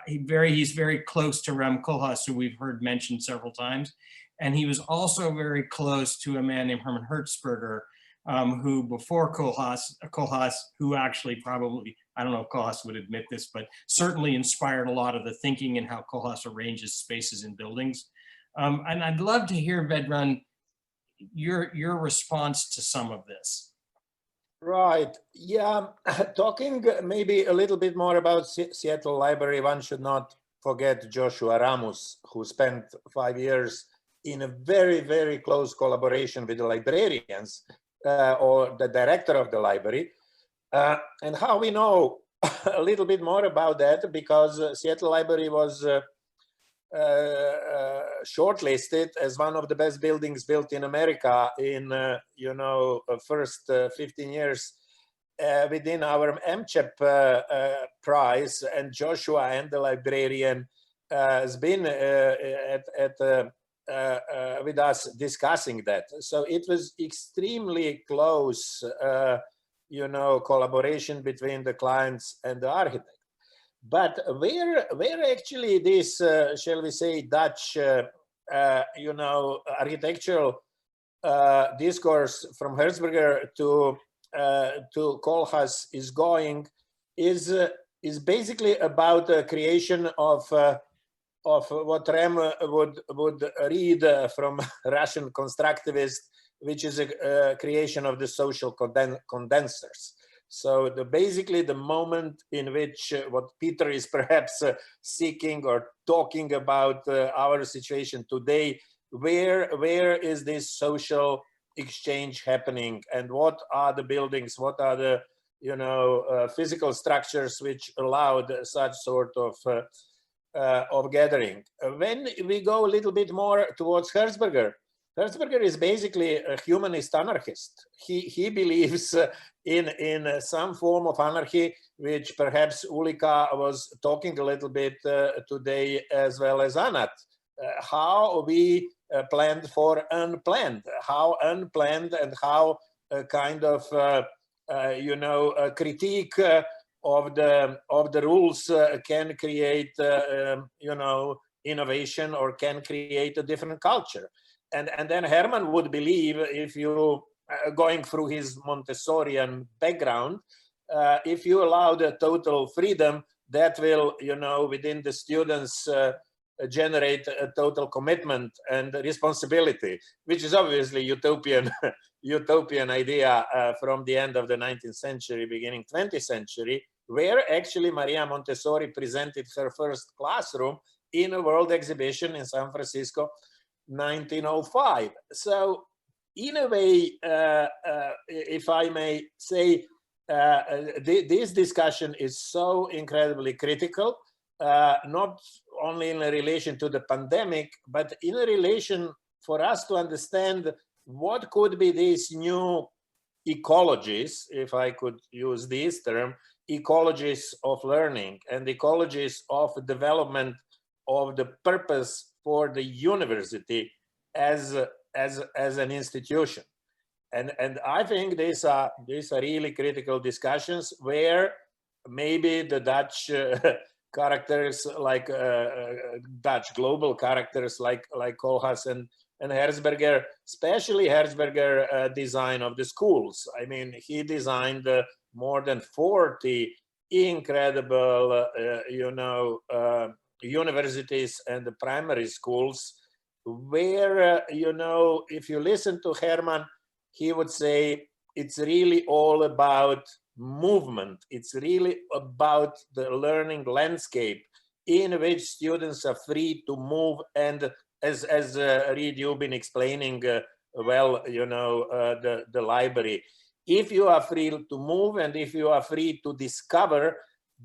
He's very close to Rem Koolhaas, who we've heard mentioned several times. And he was also very close to a man named Herman Hertzberger, who before Koolhaas, who actually probably, I don't know if Koolhaas would admit this, but certainly inspired a lot of the thinking and how Koolhaas arranges spaces in buildings. And I'd love to hear, Vedran, your response to some of this. Right, yeah, talking maybe a little bit more about Seattle Library, one should not forget Joshua Ramos, who spent 5 years in a very, very close collaboration with the librarians or the director of the library. And how we know a little bit more about that, because Seattle Library was shortlisted as one of the best buildings built in America in, first 15 years within our MCHEP prize. And Joshua and the librarian has been with us discussing that. So it was extremely close you know, collaboration between the clients and the architect. But where actually this, shall we say, Dutch, you know, architectural discourse from Hertzberger to Koolhaas is going is basically about the creation of what Rem would read from Russian constructivist, which is a creation of the social condensers. So basically the moment in which what Peter is perhaps seeking or talking about our situation today, where is this social exchange happening, and what are the buildings, what are the, you know, physical structures which allowed such sort of gathering. When we go a little bit more towards Hertzberger, Hertzberger is basically a humanist anarchist. He believes in some form of anarchy, which perhaps Ulrika was talking a little bit today, as well as Anat. How we planned for unplanned, how unplanned and how kind of you know, a critique of the rules can create you know, innovation, or can create a different culture. And then Herman would believe, if you going through his Montessorian background, if you allow the total freedom, that will, you know, within the students generate a total commitment and responsibility, which is obviously utopian utopian idea from the end of the 19th century, beginning 20th century, where actually Maria Montessori presented her first classroom in a world exhibition in San Francisco, 1905. So in a way, if I may say, this discussion is so incredibly critical, not only in relation to the pandemic, but in a relation for us to understand what could be these new ecologies, if I could use this term, ecologies of learning and ecologies of development of the purpose for the university as an institution. And I think these are really critical discussions where maybe the Dutch characters, like Dutch global characters like Koolhaas and Hertzberger, especially Hertzberger design of the schools. I mean, he designed more than 40 incredible, you know, universities and the primary schools where, you know, if you listen to Herman, he would say it's really all about movement. It's really about the learning landscape in which students are free to move. And as Reid, you've been explaining well, you know, the library. If you are free to move and if you are free to discover,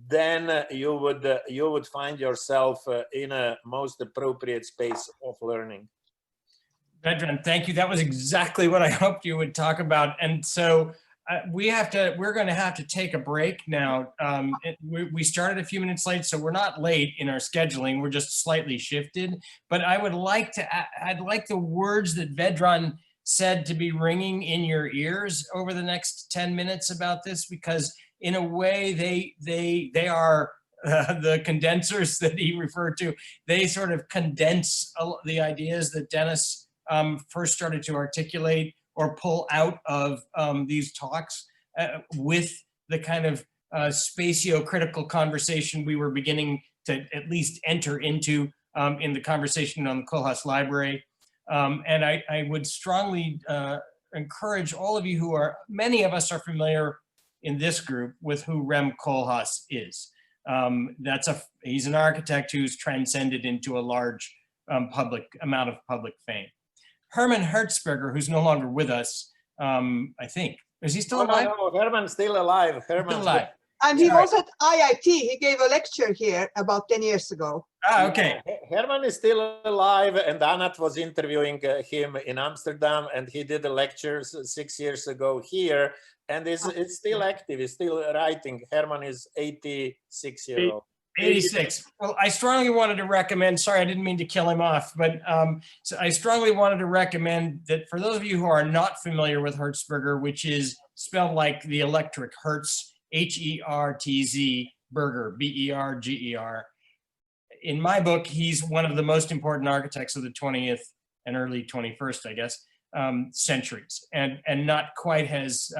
then you would find yourself in a most appropriate space of learning. Vedran, thank you. That was exactly what I hoped you would talk about. And so we're going to have to take a break now. We started a few minutes late, so we're not late in our scheduling. We're just slightly shifted. But I would like to, I'd like the words that Vedran said to be ringing in your ears over the next 10 minutes about this, because in a way they are the condensers that he referred to. They sort of condense the ideas that Dennis first started to articulate or pull out of these talks with the kind of spatio-critical conversation we were beginning to at least enter into in the conversation on the Koolhaas Library. And I would strongly encourage all of you who are, many of us are familiar in this group with who Rem Koolhaas is. He's an architect who's transcended into a large amount of public fame. Herman Hertzberger, who's no longer with us, I think. Is he still alive? No, Herman's still alive. Herman's still alive. And he was at IIT. He gave a lecture here about 10 years ago. Ah, okay. Herman is still alive, and Anat was interviewing him in Amsterdam, and he did a lecture 6 years ago here, and it's still active. He's still writing. Herman is 86 years old. 86. Well, I strongly wanted to recommend, sorry, I didn't mean to kill him off, but so I strongly wanted to recommend that for those of you who are not familiar with Hertzberger, which is spelled like the electric Hertz, H-E-R-T-Z, Berger, B-E-R-G-E-R. In my book, he's one of the most important architects of the 20th and early 21st, I guess, centuries, and not quite as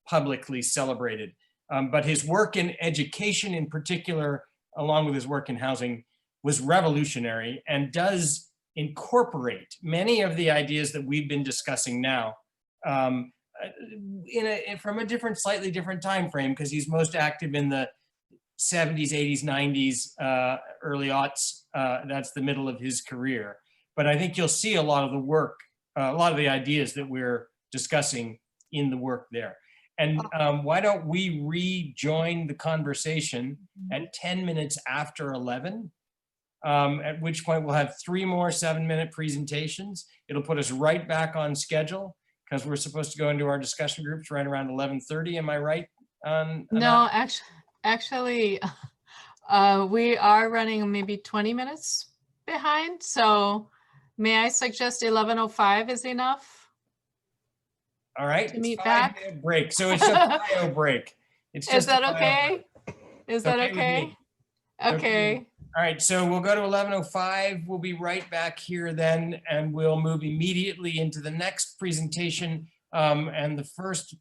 publicly celebrated. But his work in education in particular, along with his work in housing, was revolutionary and does incorporate many of the ideas that we've been discussing now from a different, slightly different time frame, because he's most active in the 70s, 80s, 90s, early aughts. That's the middle of his career. But I think you'll see a lot of the work, a lot of the ideas that we're discussing in the work there. And why don't we rejoin the conversation at 10 minutes after 11, at which point we'll have 3 more 7-minute presentations. It'll put us right back on schedule because we're supposed to go into our discussion groups right around 11:30. Am I right? No, actually, we are running maybe 20 minutes behind. So may I suggest 11:05 is enough? All right. To meet back. Break. So it's a bio break. It's just Is that okay? Is that okay? Okay. All right. So we'll go to 11:05. We'll be right back here then, and we'll move immediately into the next presentation. And the first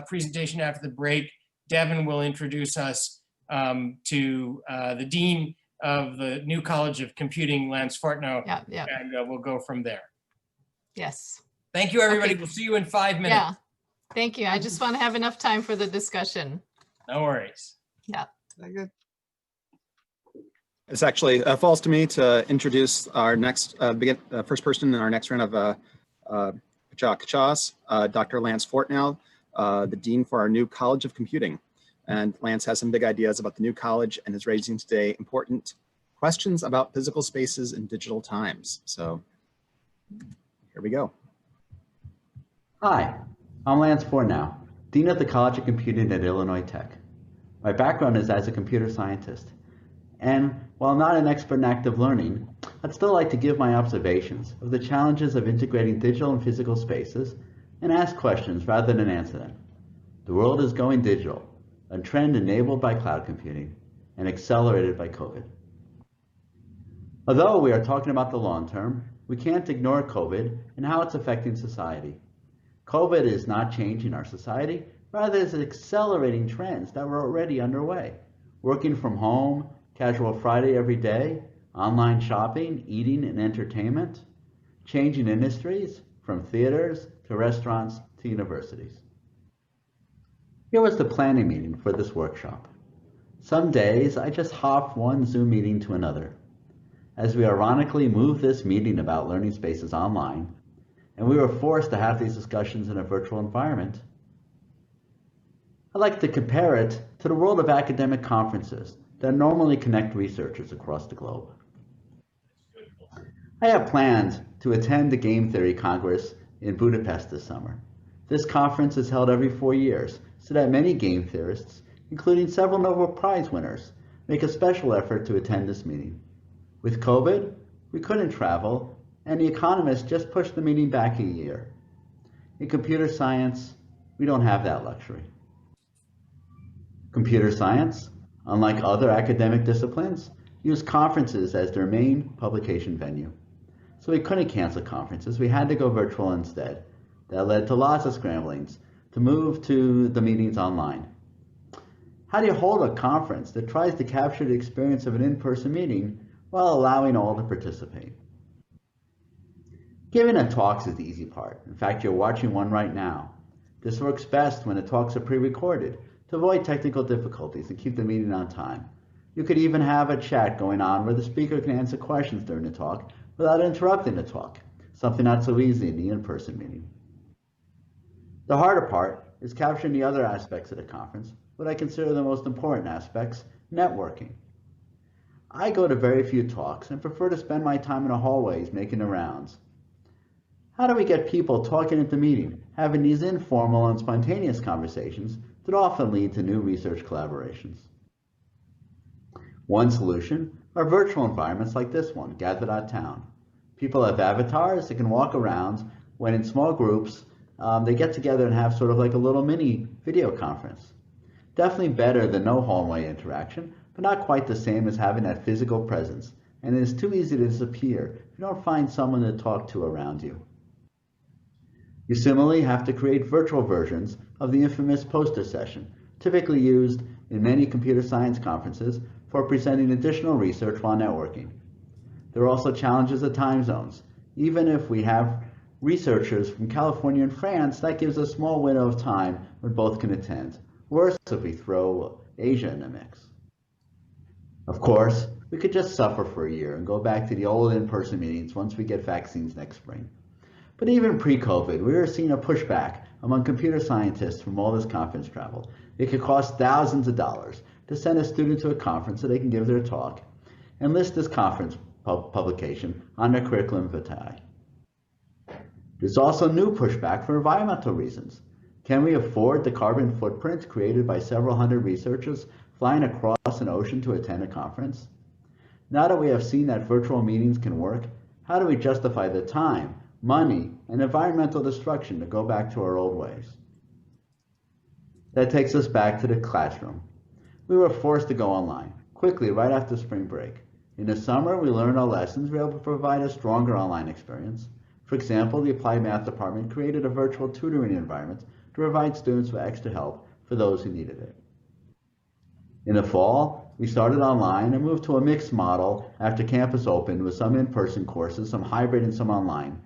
presentation after the break, Devin will introduce us to the Dean of the new College of Computing, Lance Fortnow. Yeah. And we'll go from there. Yes. Thank you, everybody. Okay. We'll see you in 5 minutes. Yeah. Thank you. I just want to have enough time for the discussion. No worries. Yeah. Very good. It's actually falls to me to introduce our next first person in our next round of Kachas, Dr. Lance Fortnow, the Dean for our new College of Computing. And Lance has some big ideas about the new college and is raising today important questions about physical spaces in digital times. So here we go. Hi, I'm Lance Fortnow, Dean of the College of Computing at Illinois Tech. My background is as a computer scientist. And while not an expert in active learning, I'd still like to give my observations of the challenges of integrating digital and physical spaces and ask questions rather than answer them. The world is going digital, a trend enabled by cloud computing and accelerated by COVID. Although we are talking about the long term, we can't ignore COVID and how it's affecting society. COVID is not changing our society, rather it's accelerating trends that were already underway. Working from home, casual Friday every day, online shopping, eating and entertainment, changing industries from theaters to restaurants to universities. Here was the planning meeting for this workshop. Some days I just hop one Zoom meeting to another. As we ironically moved this meeting about learning spaces online, and we were forced to have these discussions in a virtual environment, I'd like to compare it to the world of academic conferences that normally connect researchers across the globe. I have planned to attend the Game Theory Congress in Budapest this summer. This conference is held every 4 years, so that many game theorists, including several Nobel Prize winners, make a special effort to attend this meeting. With COVID, we couldn't travel, and The Economist just pushed the meeting back a year. In computer science, we don't have that luxury. Computer science, unlike other academic disciplines, use conferences as their main publication venue. So we couldn't cancel conferences, we had to go virtual instead. That led to lots of scramblings to move to the meetings online. How do you hold a conference that tries to capture the experience of an in-person meeting while allowing all to participate? Giving a talk is the easy part. In fact, you're watching one right now. This works best when the talks are pre-recorded to avoid technical difficulties and keep the meeting on time. You could even have a chat going on where the speaker can answer questions during the talk without interrupting the talk, something not so easy in the in-person meeting. The harder part is capturing the other aspects of the conference, what I consider the most important aspects, networking. I go to very few talks and prefer to spend my time in the hallways making the rounds. How do we get people talking at the meeting, having these informal and spontaneous conversations that often lead to new research collaborations? One solution are virtual environments like this one, Gather.town. People have avatars that can walk around when in small groups, they get together and have sort of like a little mini video conference. Definitely better than no hallway interaction, but not quite the same as having that physical presence. And it is too easy to disappear if you don't find someone to talk to around you. You similarly have to create virtual versions of the infamous poster session, typically used in many computer science conferences for presenting additional research while networking. There are also challenges of time zones. Even if we have researchers from California and France, that gives a small window of time when both can attend. Worse if we throw Asia in the mix. Of course, we could just suffer for a year and go back to the old in-person meetings once we get vaccines next spring. But even pre-COVID, we were seeing a pushback among computer scientists from all this conference travel. It could cost thousands of dollars to send a student to a conference so they can give their talk and list this conference publication on their curriculum vitae. There's also new pushback for environmental reasons. Can we afford the carbon footprint created by several hundred researchers flying across an ocean to attend a conference? Now that we have seen that virtual meetings can work, how do we justify the time, money, and environmental destruction to go back to our old ways? That takes us back to the classroom. We were forced to go online, quickly right after spring break. In the summer, we learned our lessons, we were able to provide a stronger online experience. For example, the Applied Math Department created a virtual tutoring environment to provide students with extra help for those who needed it. In the fall, we started online and moved to a mixed model after campus opened with some in-person courses, some hybrid and some online.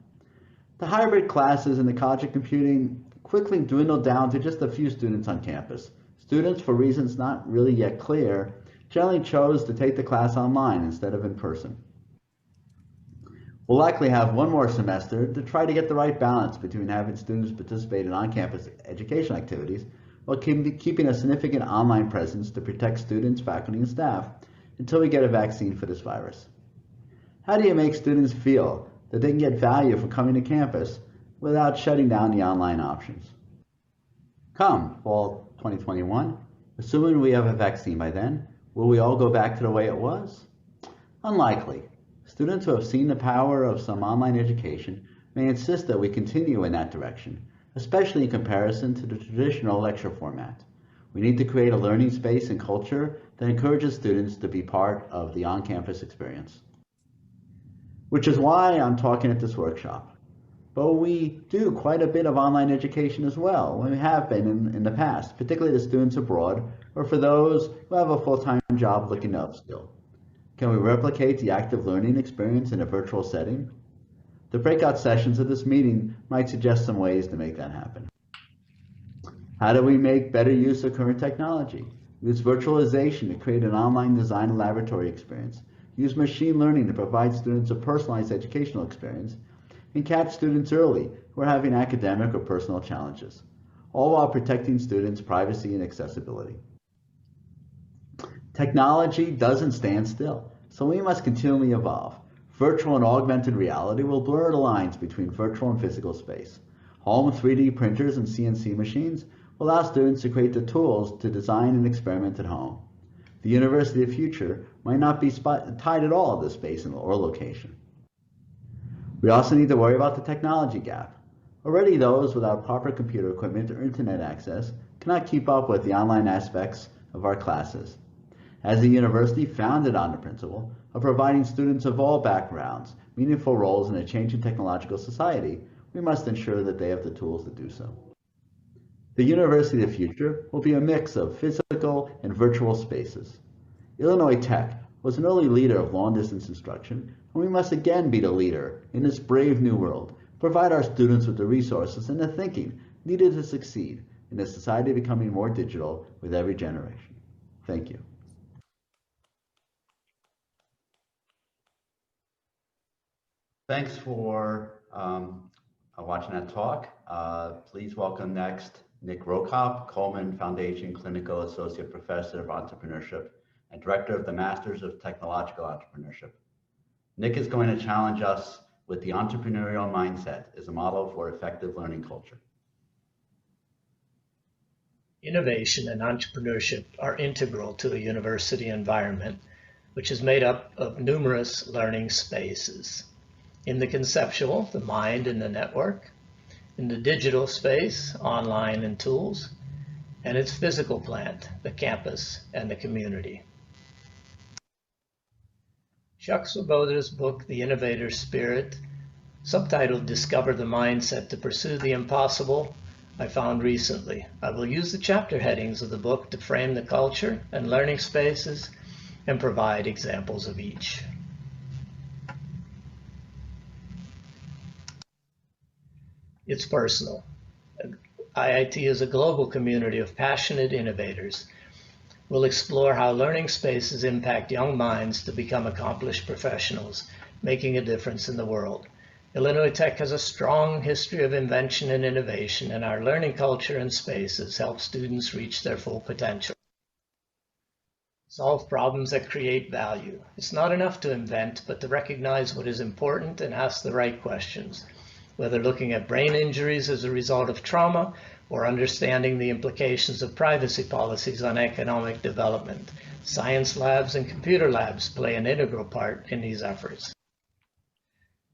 The hybrid classes in the College of Computing quickly dwindled down to just a few students on campus. Students, for reasons not really yet clear, generally chose to take the class online instead of in person. We'll likely have one more semester to try to get the right balance between having students participate in on-campus education activities while keeping a significant online presence to protect students, faculty, and staff until we get a vaccine for this virus. How do you make students feel that they can get value from coming to campus without shutting down the online options? Come fall 2021, assuming we have a vaccine by then, will we all go back to the way it was? Unlikely. Students who have seen the power of some online education may insist that we continue in that direction, especially in comparison to the traditional lecture format. We need to create a learning space and culture that encourages students to be part of the on-campus experience. Which is why I'm talking at this workshop. But we do quite a bit of online education as well. We have been in the past, particularly to students abroad or for those who have a full-time job looking to upskill. Can we replicate the active learning experience in a virtual setting? The breakout sessions of this meeting might suggest some ways to make that happen. How do we make better use of current technology? Use virtualization to create an online design and laboratory experience. Use machine learning to provide students a personalized educational experience, and catch students early who are having academic or personal challenges, all while protecting students' privacy and accessibility. Technology doesn't stand still, so we must continually evolve. Virtual and augmented reality will blur the lines between virtual and physical space. Home 3D printers and CNC machines will allow students to create the tools to design and experiment at home. The University of the Future might not be tied at all to space or location. We also need to worry about the technology gap. Already those without proper computer equipment or internet access cannot keep up with the online aspects of our classes. As a university founded on the principle of providing students of all backgrounds meaningful roles in a changing technological society, we must ensure that they have the tools to do so. The University of the Future will be a mix of physical and virtual spaces. Illinois Tech was an early leader of long-distance instruction, and we must again be the leader in this brave new world, provide our students with the resources and the thinking needed to succeed in a society becoming more digital with every generation. Thank you. Thanks for watching that talk. Please welcome next Nick Rourke, Coleman Foundation Clinical Associate Professor of Entrepreneurship and Director of the Masters of Technological Entrepreneurship. Nick is going to challenge us with the entrepreneurial mindset as a model for effective learning culture. Innovation and entrepreneurship are integral to a university environment, which is made up of numerous learning spaces. In the conceptual, the mind and the network. In the digital space, online and tools. And its physical plant, the campus and the community. Chuck Swoboda's book, The Innovator's Spirit, subtitled Discover the Mindset to Pursue the Impossible, I found recently. I will use the chapter headings of the book to frame the culture and learning spaces and provide examples of each. It's personal. IIT is a global community of passionate innovators. We'll explore how learning spaces impact young minds to become accomplished professionals, making a difference in the world. Illinois Tech has a strong history of invention and innovation, and our learning culture and spaces help students reach their full potential. Solve problems that create value. It's not enough to invent, but to recognize what is important and ask the right questions, whether looking at brain injuries as a result of trauma or understanding the implications of privacy policies on economic development. Science labs and computer labs play an integral part in these efforts.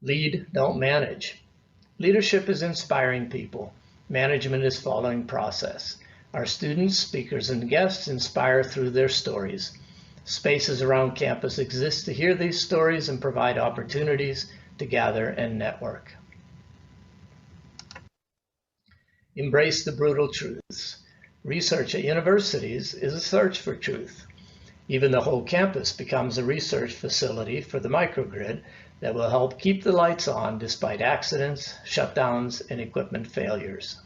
Lead, don't manage. Leadership is inspiring people. Management is following process. Our students, speakers, and guests inspire through their stories. Spaces around campus exist to hear these stories and provide opportunities to gather and network. Embrace the brutal truths. Research at universities is a search for truth. Even the whole campus becomes a research facility for the microgrid that will help keep the lights on despite accidents, shutdowns, and equipment failures.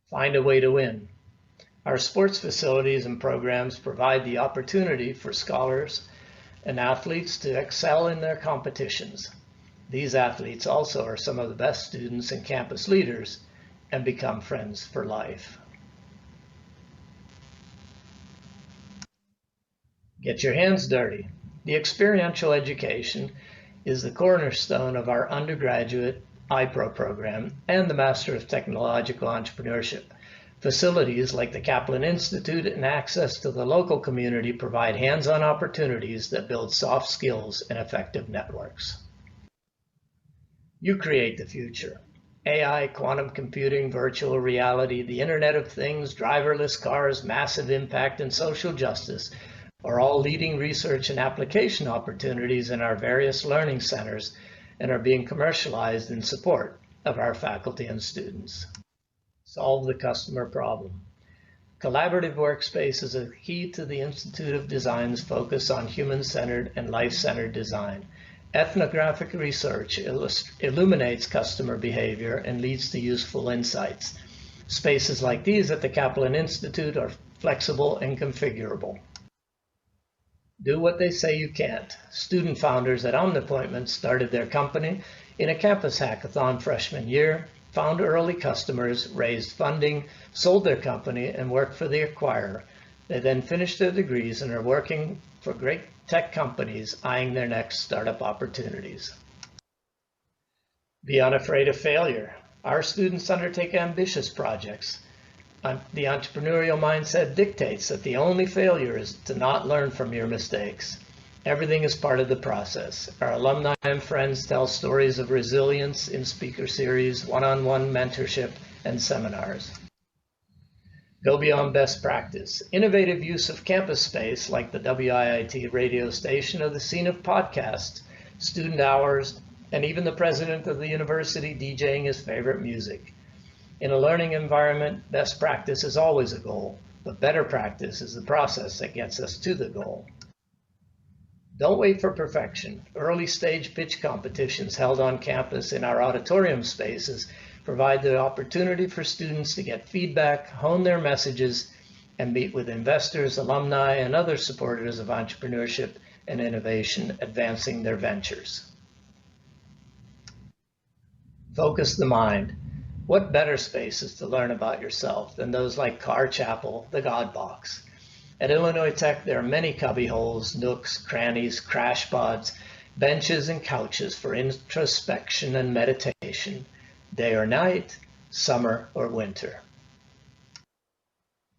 Find a way to win. Our sports facilities and programs provide the opportunity for scholars and athletes to excel in their competitions. These athletes also are some of the best students and campus leaders and become friends for life. Get your hands dirty. The experiential education is the cornerstone of our undergraduate iPro program and the Master of Technological Entrepreneurship. Facilities like the Kaplan Institute and access to the local community provide hands-on opportunities that build soft skills and effective networks. You create the future. AI, quantum computing, virtual reality, the Internet of Things, driverless cars, massive impact, and social justice are all leading research and application opportunities in our various learning centers and are being commercialized in support of our faculty and students. Solve the customer problem. Collaborative workspace is a key to the Institute of Design's focus on human-centered and life-centered design. Ethnographic research illuminates customer behavior and leads to useful insights. Spaces like these at the Kaplan Institute are flexible and configurable. Do what they say you can't. Student founders at Omnipointment started their company in a campus hackathon freshman year, found early customers, raised funding, sold their company, and worked for the acquirer. They then finished their degrees and are working for great tech companies eyeing their next startup opportunities. Be unafraid of failure. Our students undertake ambitious projects. The entrepreneurial mindset dictates that the only failure is to not learn from your mistakes. Everything is part of the process. Our alumni and friends tell stories of resilience in speaker series, one-on-one mentorship, and seminars. Go beyond best practice. Innovative use of campus space like the WIIT radio station or the scene of podcasts, student hours, and even the president of the university DJing his favorite music. In a learning environment, best practice is always a goal, but better practice is the process that gets us to the goal. Don't wait for perfection. Early stage pitch competitions held on campus in our auditorium spaces provide the opportunity for students to get feedback, hone their messages, and meet with investors, alumni, and other supporters of entrepreneurship and innovation, advancing their ventures. Focus the mind. What better spaces to learn about yourself than those like Carr Chapel, the God Box? At Illinois Tech, there are many cubbyholes, nooks, crannies, crash pods, benches, and couches for introspection and meditation, day or night, summer or winter.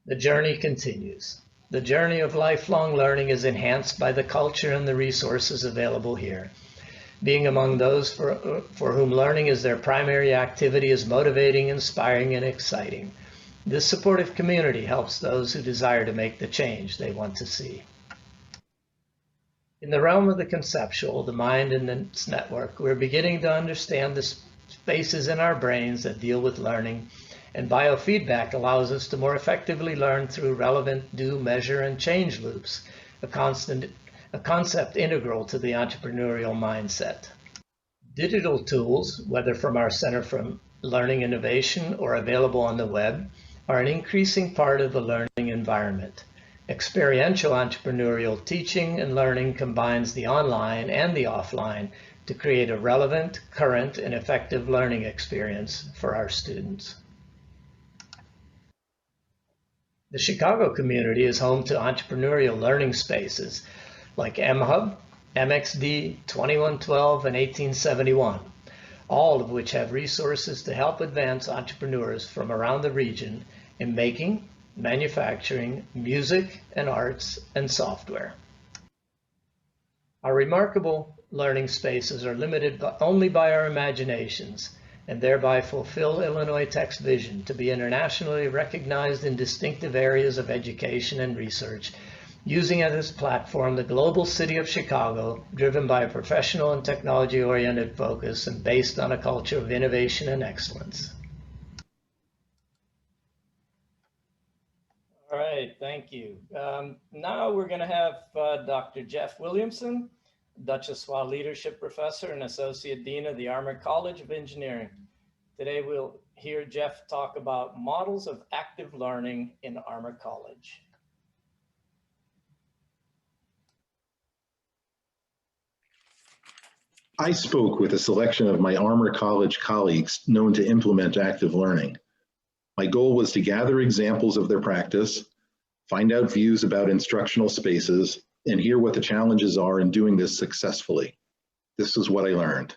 The journey continues. The journey of lifelong learning is enhanced by the culture and the resources available here. Being among those for whom learning is their primary activity is motivating, inspiring, and exciting. This supportive community helps those who desire to make the change they want to see. In the realm of the conceptual, the mind and its network, we're beginning to understand the spaces in our brains that deal with learning, and biofeedback allows us to more effectively learn through relevant do, measure, and change loops, a concept integral to the entrepreneurial mindset. Digital tools, whether from our Center for Learning Innovation or available on the web, are an increasing part of the learning environment. Experiential entrepreneurial teaching and learning combines the online and the offline to create a relevant, current, and effective learning experience for our students. The Chicago community is home to entrepreneurial learning spaces like MHub, MXD, 2112, and 1871, all of which have resources to help advance entrepreneurs from around the region in making, manufacturing, music, and arts, and software. Our remarkable learning spaces are limited only by our imaginations, and thereby fulfill Illinois Tech's vision to be internationally recognized in distinctive areas of education and research, using as its platform the global city of Chicago, driven by a professional and technology-oriented focus and based on a culture of innovation and excellence. All right, thank you. Now we're going to have Dr. Jeff Williamson, Duchessois Leadership Professor and Associate Dean of the Armour College of Engineering. Today we'll hear Jeff talk about models of active learning in Armour College. I spoke with a selection of my Armour College colleagues known to implement active learning. My goal was to gather examples of their practice, find out views about instructional spaces, and hear what the challenges are in doing this successfully. This is what I learned.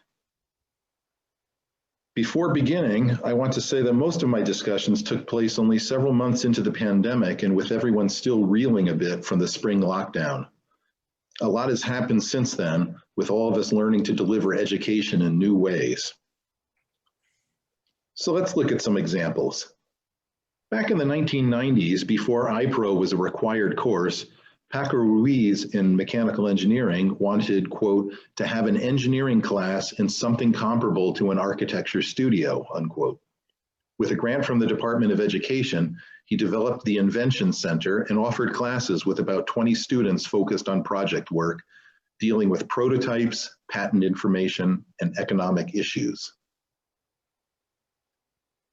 Before beginning, I want to say that most of my discussions took place only several months into the pandemic and with everyone still reeling a bit from the spring lockdown. A lot has happened since then, with all of us learning to deliver education in new ways. So let's look at some examples. Back in the 1990s, before iPro was a required course, Paco Ruiz in mechanical engineering wanted, quote, to have an engineering class in something comparable to an architecture studio, unquote. With a grant from the Department of Education, he developed the Invention Center and offered classes with about 20 students focused on project work, dealing with prototypes, patent information, and economic issues.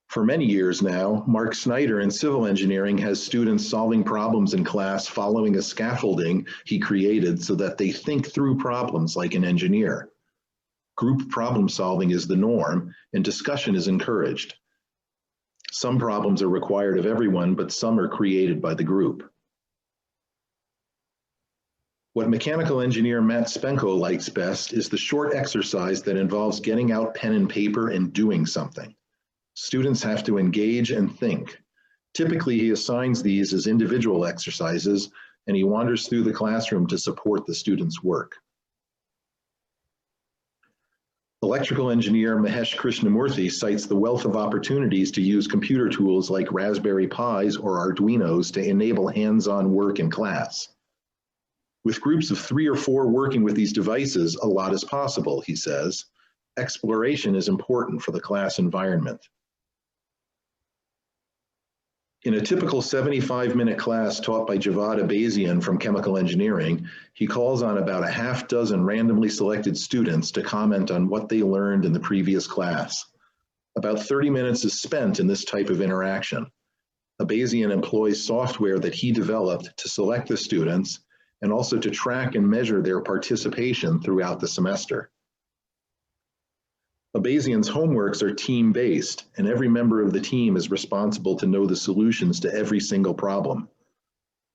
For many years now, Mark Snyder in civil engineering has students solving problems in class following a scaffolding he created so that they think through problems like an engineer. Group problem solving is the norm, and discussion is encouraged. Some problems are required of everyone, but some are created by the group. What mechanical engineer Matt Spenko likes best is the short exercise that involves getting out pen and paper and doing something. Students have to engage and think. Typically, he assigns these as individual exercises, and he wanders through the classroom to support the students' work. Electrical engineer Mahesh Krishnamurthy cites the wealth of opportunities to use computer tools like Raspberry Pis or Arduinos to enable hands-on work in class. With groups of 3 or 4 working with these devices, a lot is possible, he says. Exploration is important for the class environment. In a typical 75-minute class taught by Javad Abazian from chemical engineering, he calls on about a half dozen randomly selected students to comment on what they learned in the previous class. About 30 minutes is spent in this type of interaction. Abazian employs software that he developed to select the students and also to track and measure their participation throughout the semester. Abazian's homeworks are team-based, and every member of the team is responsible to know the solutions to every single problem.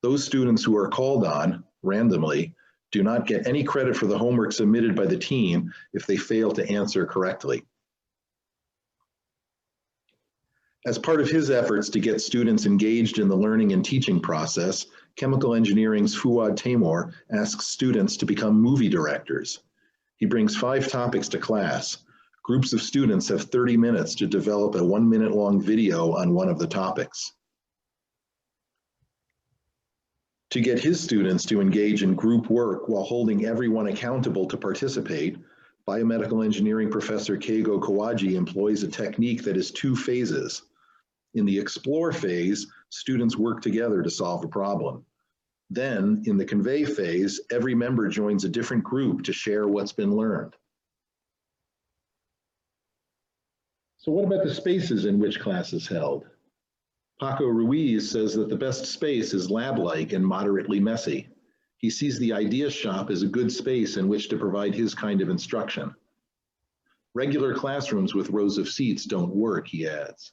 Those students who are called on, randomly, do not get any credit for the homework submitted by the team if they fail to answer correctly. As part of his efforts to get students engaged in the learning and teaching process, Chemical Engineering's Fuad Taimur asks students to become movie directors. He brings 5 topics to class. Groups of students have 30 minutes to develop a 1-minute-long video on one of the topics. To get his students to engage in group work while holding everyone accountable to participate, biomedical engineering professor Keigo Kawaji employs a technique that is 2 phases. In the explore phase, students work together to solve a problem. Then, in the convey phase, every member joins a different group to share what's been learned. So what about the spaces in which class is held? Paco Ruiz says that the best space is lab-like and moderately messy. He sees the idea shop as a good space in which to provide his kind of instruction. Regular classrooms with rows of seats don't work, he adds.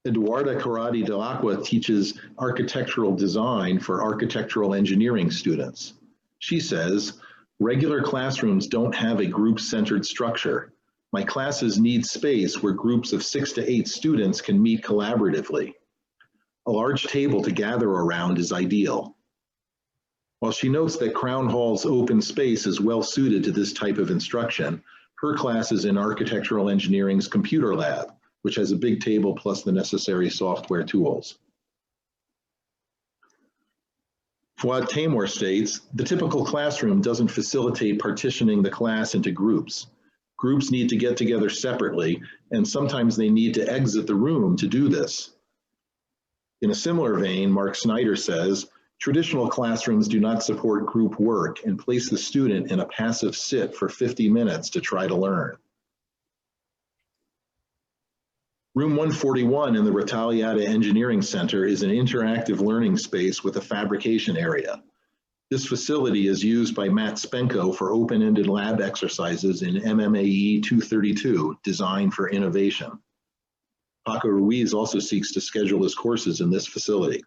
Eduarda Corradi del Acqua teaches architectural design for architectural engineering students. She says, regular classrooms don't have a group-centered structure. My classes need space where groups of 6 to 8 students can meet collaboratively. A large table to gather around is ideal. While she notes that Crown Hall's open space is well suited to this type of instruction, her class is in Architectural Engineering's computer lab, which has a big table plus the necessary software tools. Fuad Taimur states, the typical classroom doesn't facilitate partitioning the class into groups. Groups need to get together separately, and sometimes they need to exit the room to do this. In a similar vein, Mark Snyder says, traditional classrooms do not support group work and place the student in a passive sit for 50 minutes to try to learn. Room 141 in the Retaliata Engineering Center is an interactive learning space with a fabrication area. This facility is used by Matt Spenko for open-ended lab exercises in MMAE 232, Design for Innovation. Paco Ruiz also seeks to schedule his courses in this facility.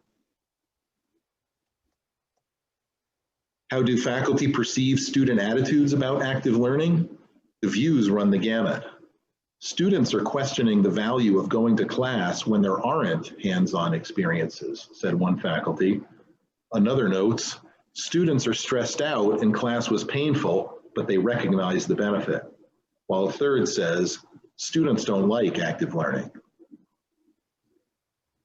How do faculty perceive student attitudes about active learning? The views run the gamut. Students are questioning the value of going to class when there aren't hands-on experiences, said one faculty. Another notes, students are stressed out and class was painful, but they recognize the benefit. While a third says, students don't like active learning.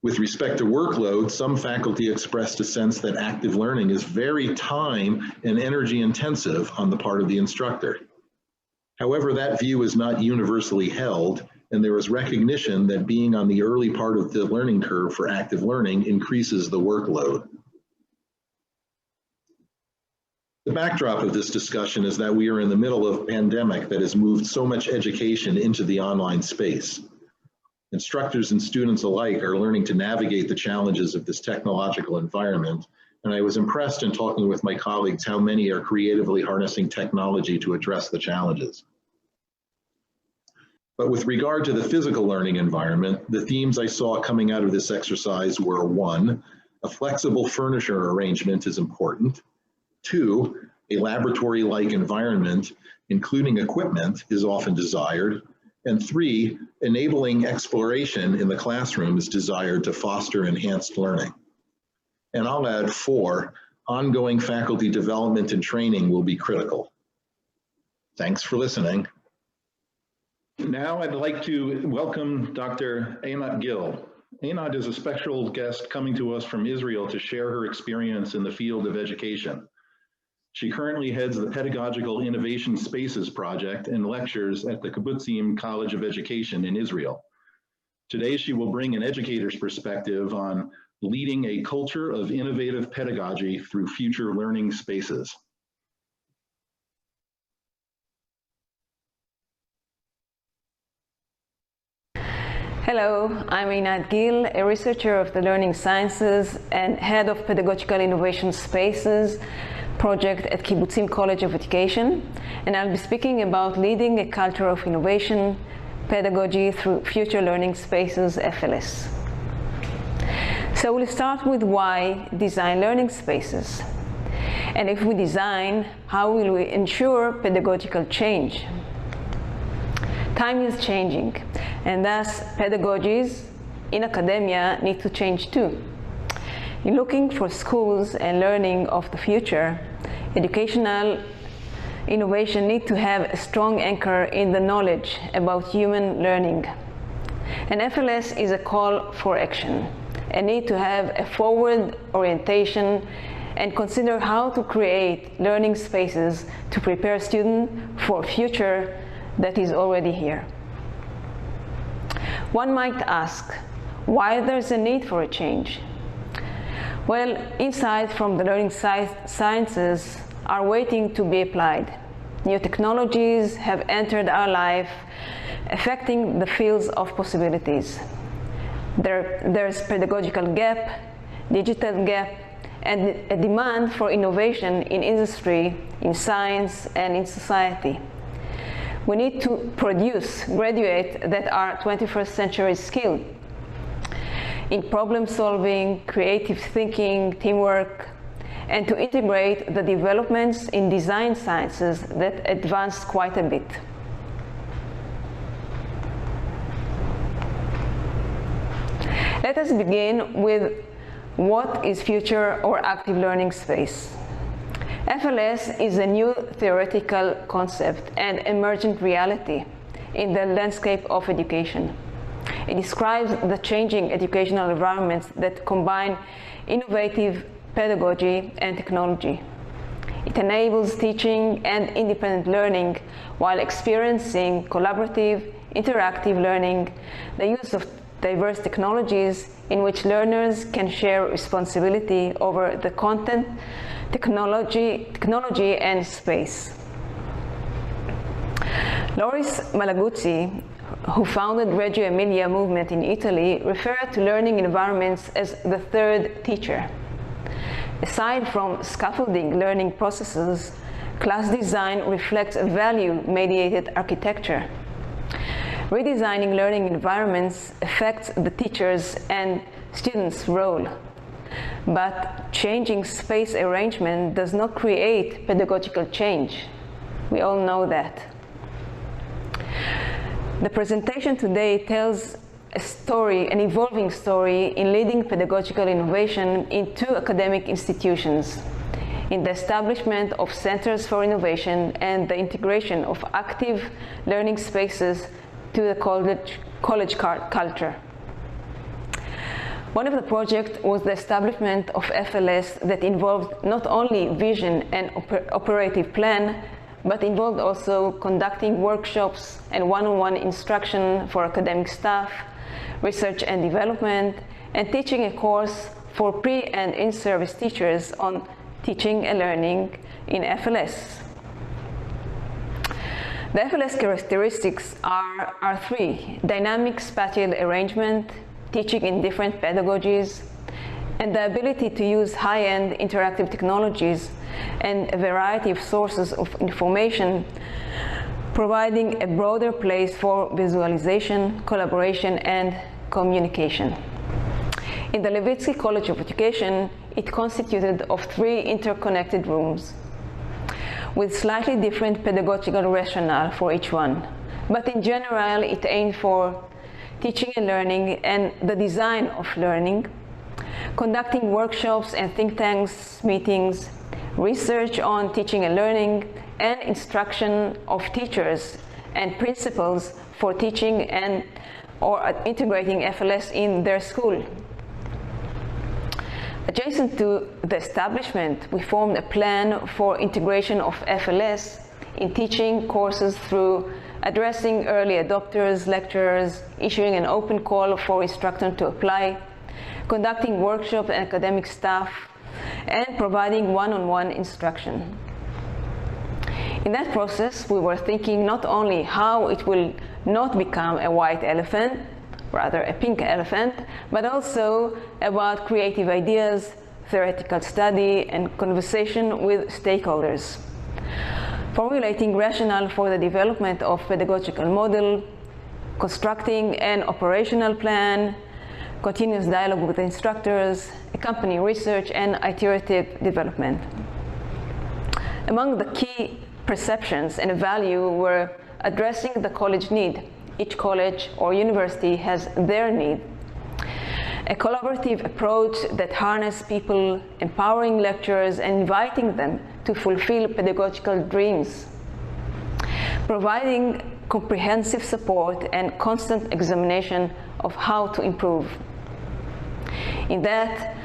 With respect to workload, some faculty expressed a sense that active learning is very time and energy intensive on the part of the instructor. However, that view is not universally held, and there is recognition that being on the early part of the learning curve for active learning increases the workload. The backdrop of this discussion is that we are in the middle of a pandemic that has moved so much education into the online space. Instructors and students alike are learning to navigate the challenges of this technological environment, and I was impressed in talking with my colleagues how many are creatively harnessing technology to address the challenges. But with regard to the physical learning environment, the themes I saw coming out of this exercise were 1, a flexible furniture arrangement is important. 2, a laboratory-like environment, including equipment, is often desired. And 3, enabling exploration in the classroom is desired to foster enhanced learning. And I'll add 4, ongoing faculty development and training will be critical. Thanks for listening. Now I'd like to welcome Dr. Einat Gil. Einat is a special guest coming to us from Israel to share her experience in the field of education. She currently heads the Pedagogical Innovation Spaces project and lectures at the Kibbutzim College of Education in Israel. Today, she will bring an educator's perspective on leading a culture of innovative pedagogy through future learning spaces. Hello, I'm Einat Gil, a researcher of the Learning Sciences and head of Pedagogical Innovation Spaces project at Kibbutzim College of Education, and I'll be speaking about leading a culture of innovation, pedagogy through future learning spaces, FLS. So we'll start with why design learning spaces. And if we design, how will we ensure pedagogical change? Time is changing, and thus pedagogies in academia need to change too. In looking for schools and learning of the future, educational innovation need to have a strong anchor in the knowledge about human learning. And FLS is a call for action, a need to have a forward orientation and consider how to create learning spaces to prepare students for a future that is already here. One might ask, why there's a need for a change? Well, insights from the learning sciences are waiting to be applied. New technologies have entered our life, affecting the fields of possibilities. There's pedagogical gap, digital gap, and a demand for innovation in industry, in science, and in society. We need to produce graduates that are 21st century skilled in problem solving, creative thinking, teamwork, and to integrate the developments in design sciences that advanced quite a bit. Let us begin with what is future or active learning space. FLS is a new theoretical concept and emergent reality in the landscape of education. It describes the changing educational environments that combine innovative pedagogy and technology. It enables teaching and independent learning while experiencing collaborative, interactive learning, the use of diverse technologies in which learners can share responsibility over the content, technology and space. Loris Malaguzzi, who founded Reggio Emilia movement in Italy, referred to learning environments as the third teacher. Aside from scaffolding learning processes, class design reflects a value-mediated architecture. Redesigning learning environments affects the teachers' and students' role. But changing space arrangement does not create pedagogical change. We all know that. The presentation today tells a story, an evolving story in leading pedagogical innovation in two academic institutions, in the establishment of centers for innovation and the integration of active learning spaces to the college culture. One of the projects was the establishment of FLS that involved not only vision and operative plan, but involved also conducting workshops and one-on-one instruction for academic staff, research and development, and teaching a course for pre- and in-service teachers on teaching and learning in FLS. The FLS characteristics are three: dynamic spatial arrangement, teaching in different pedagogies, and the ability to use high-end interactive technologies and a variety of sources of information, providing a broader place for visualization, collaboration, and communication. In the Levitsky College of Education, it constituted of 3 interconnected rooms with slightly different pedagogical rationale for each one. But in general, it aimed for teaching and learning and the design of learning, conducting workshops and think tanks meetings, research on teaching and learning, and instruction of teachers and principals for teaching and or integrating FLS in their school. Adjacent to the establishment, we formed a plan for integration of FLS in teaching courses through addressing early adopters, lecturers, issuing an open call for instructors to apply, conducting workshops and academic staff, and providing one-on-one instruction. In that process, we were thinking not only how it will not become a white elephant, rather a pink elephant, but also about creative ideas, theoretical study, and conversation with stakeholders. Formulating rationale for the development of pedagogical model, constructing an operational plan, continuous dialogue with instructors, accompanying research, and iterative development. Among the key perceptions and value were addressing the college need. Each college or university has their need. A collaborative approach that harnesses people, empowering lecturers and inviting them to fulfill pedagogical dreams. Providing comprehensive support and constant examination of how to improve. In that,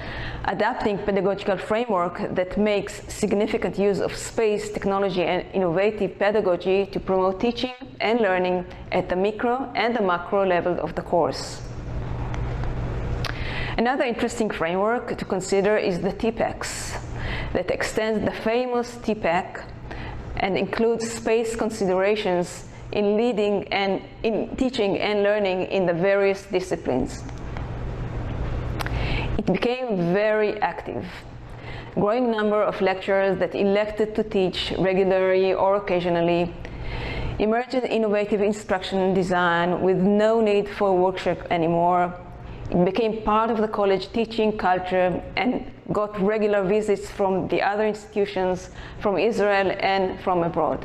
adapting pedagogical framework that makes significant use of space, technology, and innovative pedagogy to promote teaching and learning at the micro and the macro level of the course. Another interesting framework to consider is the TPEX that extends the famous TPEC and includes space considerations in leading and in teaching and learning in the various disciplines. It became very active. Growing number of lecturers that elected to teach regularly or occasionally, emergent innovative instruction and design with no need for workshop anymore. It became part of the college teaching culture and got regular visits from the other institutions, from Israel and from abroad.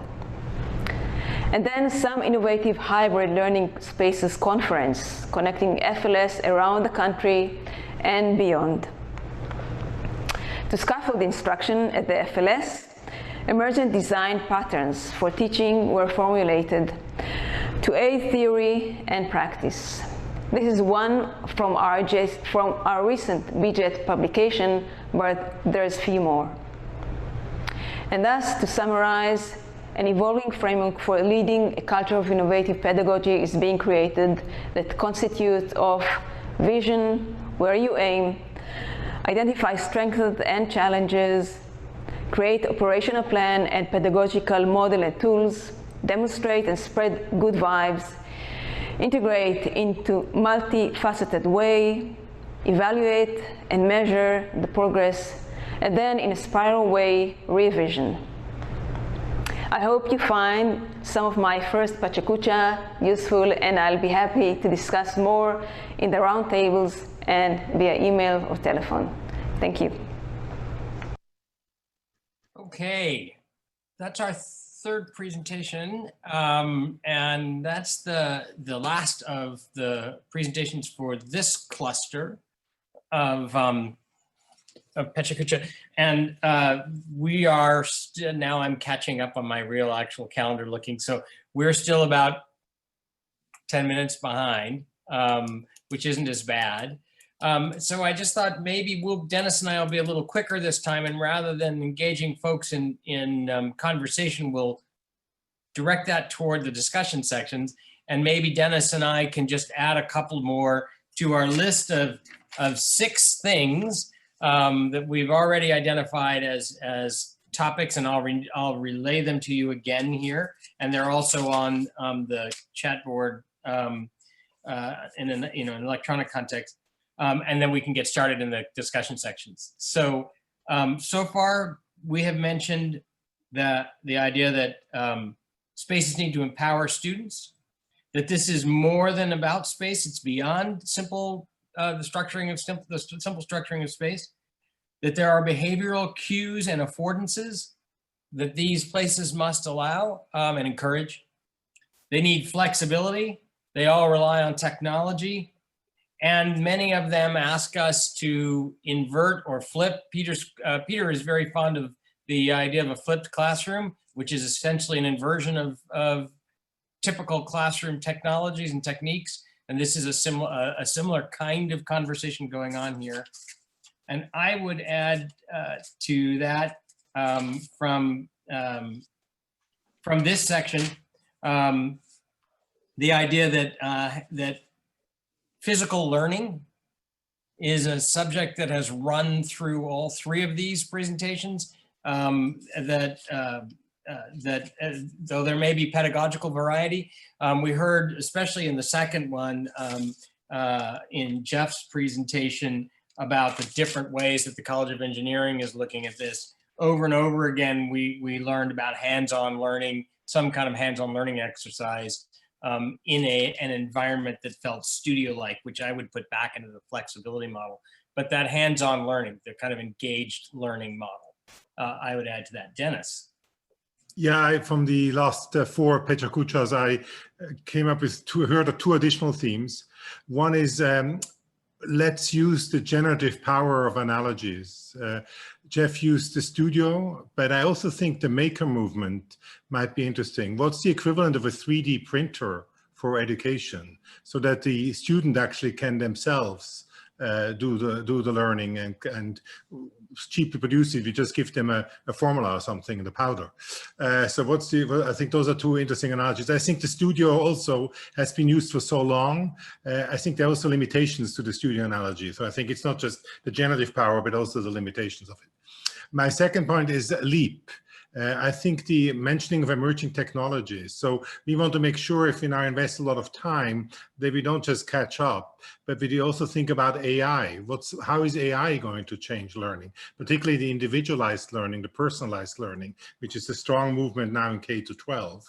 And then some innovative hybrid learning spaces conference, connecting FLS around the country and beyond. To scaffold instruction at the FLS, emergent design patterns for teaching were formulated to aid theory and practice. This is one from our recent BJET publication, but there's few more. And thus, to summarize, an evolving framework for leading a culture of innovative pedagogy is being created that constitutes of vision, where you aim, identify strengths and challenges, create operational plan and pedagogical model and tools, demonstrate and spread good vibes, integrate into multifaceted way, evaluate and measure the progress, and then in a spiral way, revision. I hope you find some of my first Pachacucha useful, and I'll be happy to discuss more in the roundtables and via email or telephone. Thank you. Okay, that's our third presentation, and that's the last of the presentations for this cluster of Pachacucha. And we are now I'm catching up on my real actual calendar looking, so we're still about 10 minutes behind, which isn't as bad. So I just thought maybe Dennis and I will be a little quicker this time, and rather than engaging folks in conversation, we'll direct that toward the discussion sections. And maybe Dennis and I can just add a couple more to our list of 6 things that we've already identified as topics, and I'll relay them to you again here. And they're also on the chat board in an electronic context. And then we can get started in the discussion sections. So, so far we have mentioned the idea that spaces need to empower students, that this is more than about space, it's beyond simple the simple structuring of space, that there are behavioral cues and affordances that these places must allow and encourage. They need flexibility. They all rely on technology. And many of them ask us to invert or flip. Peter is very fond of the idea of a flipped classroom, which is essentially an inversion of typical classroom technologies and techniques. And this is a similar kind of conversation going on here. And I would add to that from this section, the idea that physical learning is a subject that has run through all 3 of these presentations, that though there may be pedagogical variety, we heard, especially in the second one, in Jeff's presentation, about the different ways that the College of Engineering is looking at this. Over and over again, we learned about hands-on learning, some kind of hands-on learning exercise in an environment that felt studio-like, which I would put back into the flexibility model. But that hands-on learning, the kind of engaged learning model, I would add to that. Dennis. Yeah, from the last four Pechakuchas, I came up with heard two additional themes. One is let's use the generative power of analogies. Jeff used the studio, but I also think the maker movement might be interesting. What's the equivalent of a 3D printer for education, so that the student actually can themselves do the learning and cheaply produce it. You just give them a formula or something in the powder. So I think those are two interesting analogies. I think the studio also has been used for so long. I think there are also limitations to the studio analogy. So I think it's not just the generative power, but also the limitations of it. My second point is leap. I think the mentioning of emerging technologies. So we want to make sure, if we now invest a lot of time, that we don't just catch up, but we also think about AI. How is AI going to change learning, particularly the individualized learning, the personalized learning, which is a strong movement now in K-12.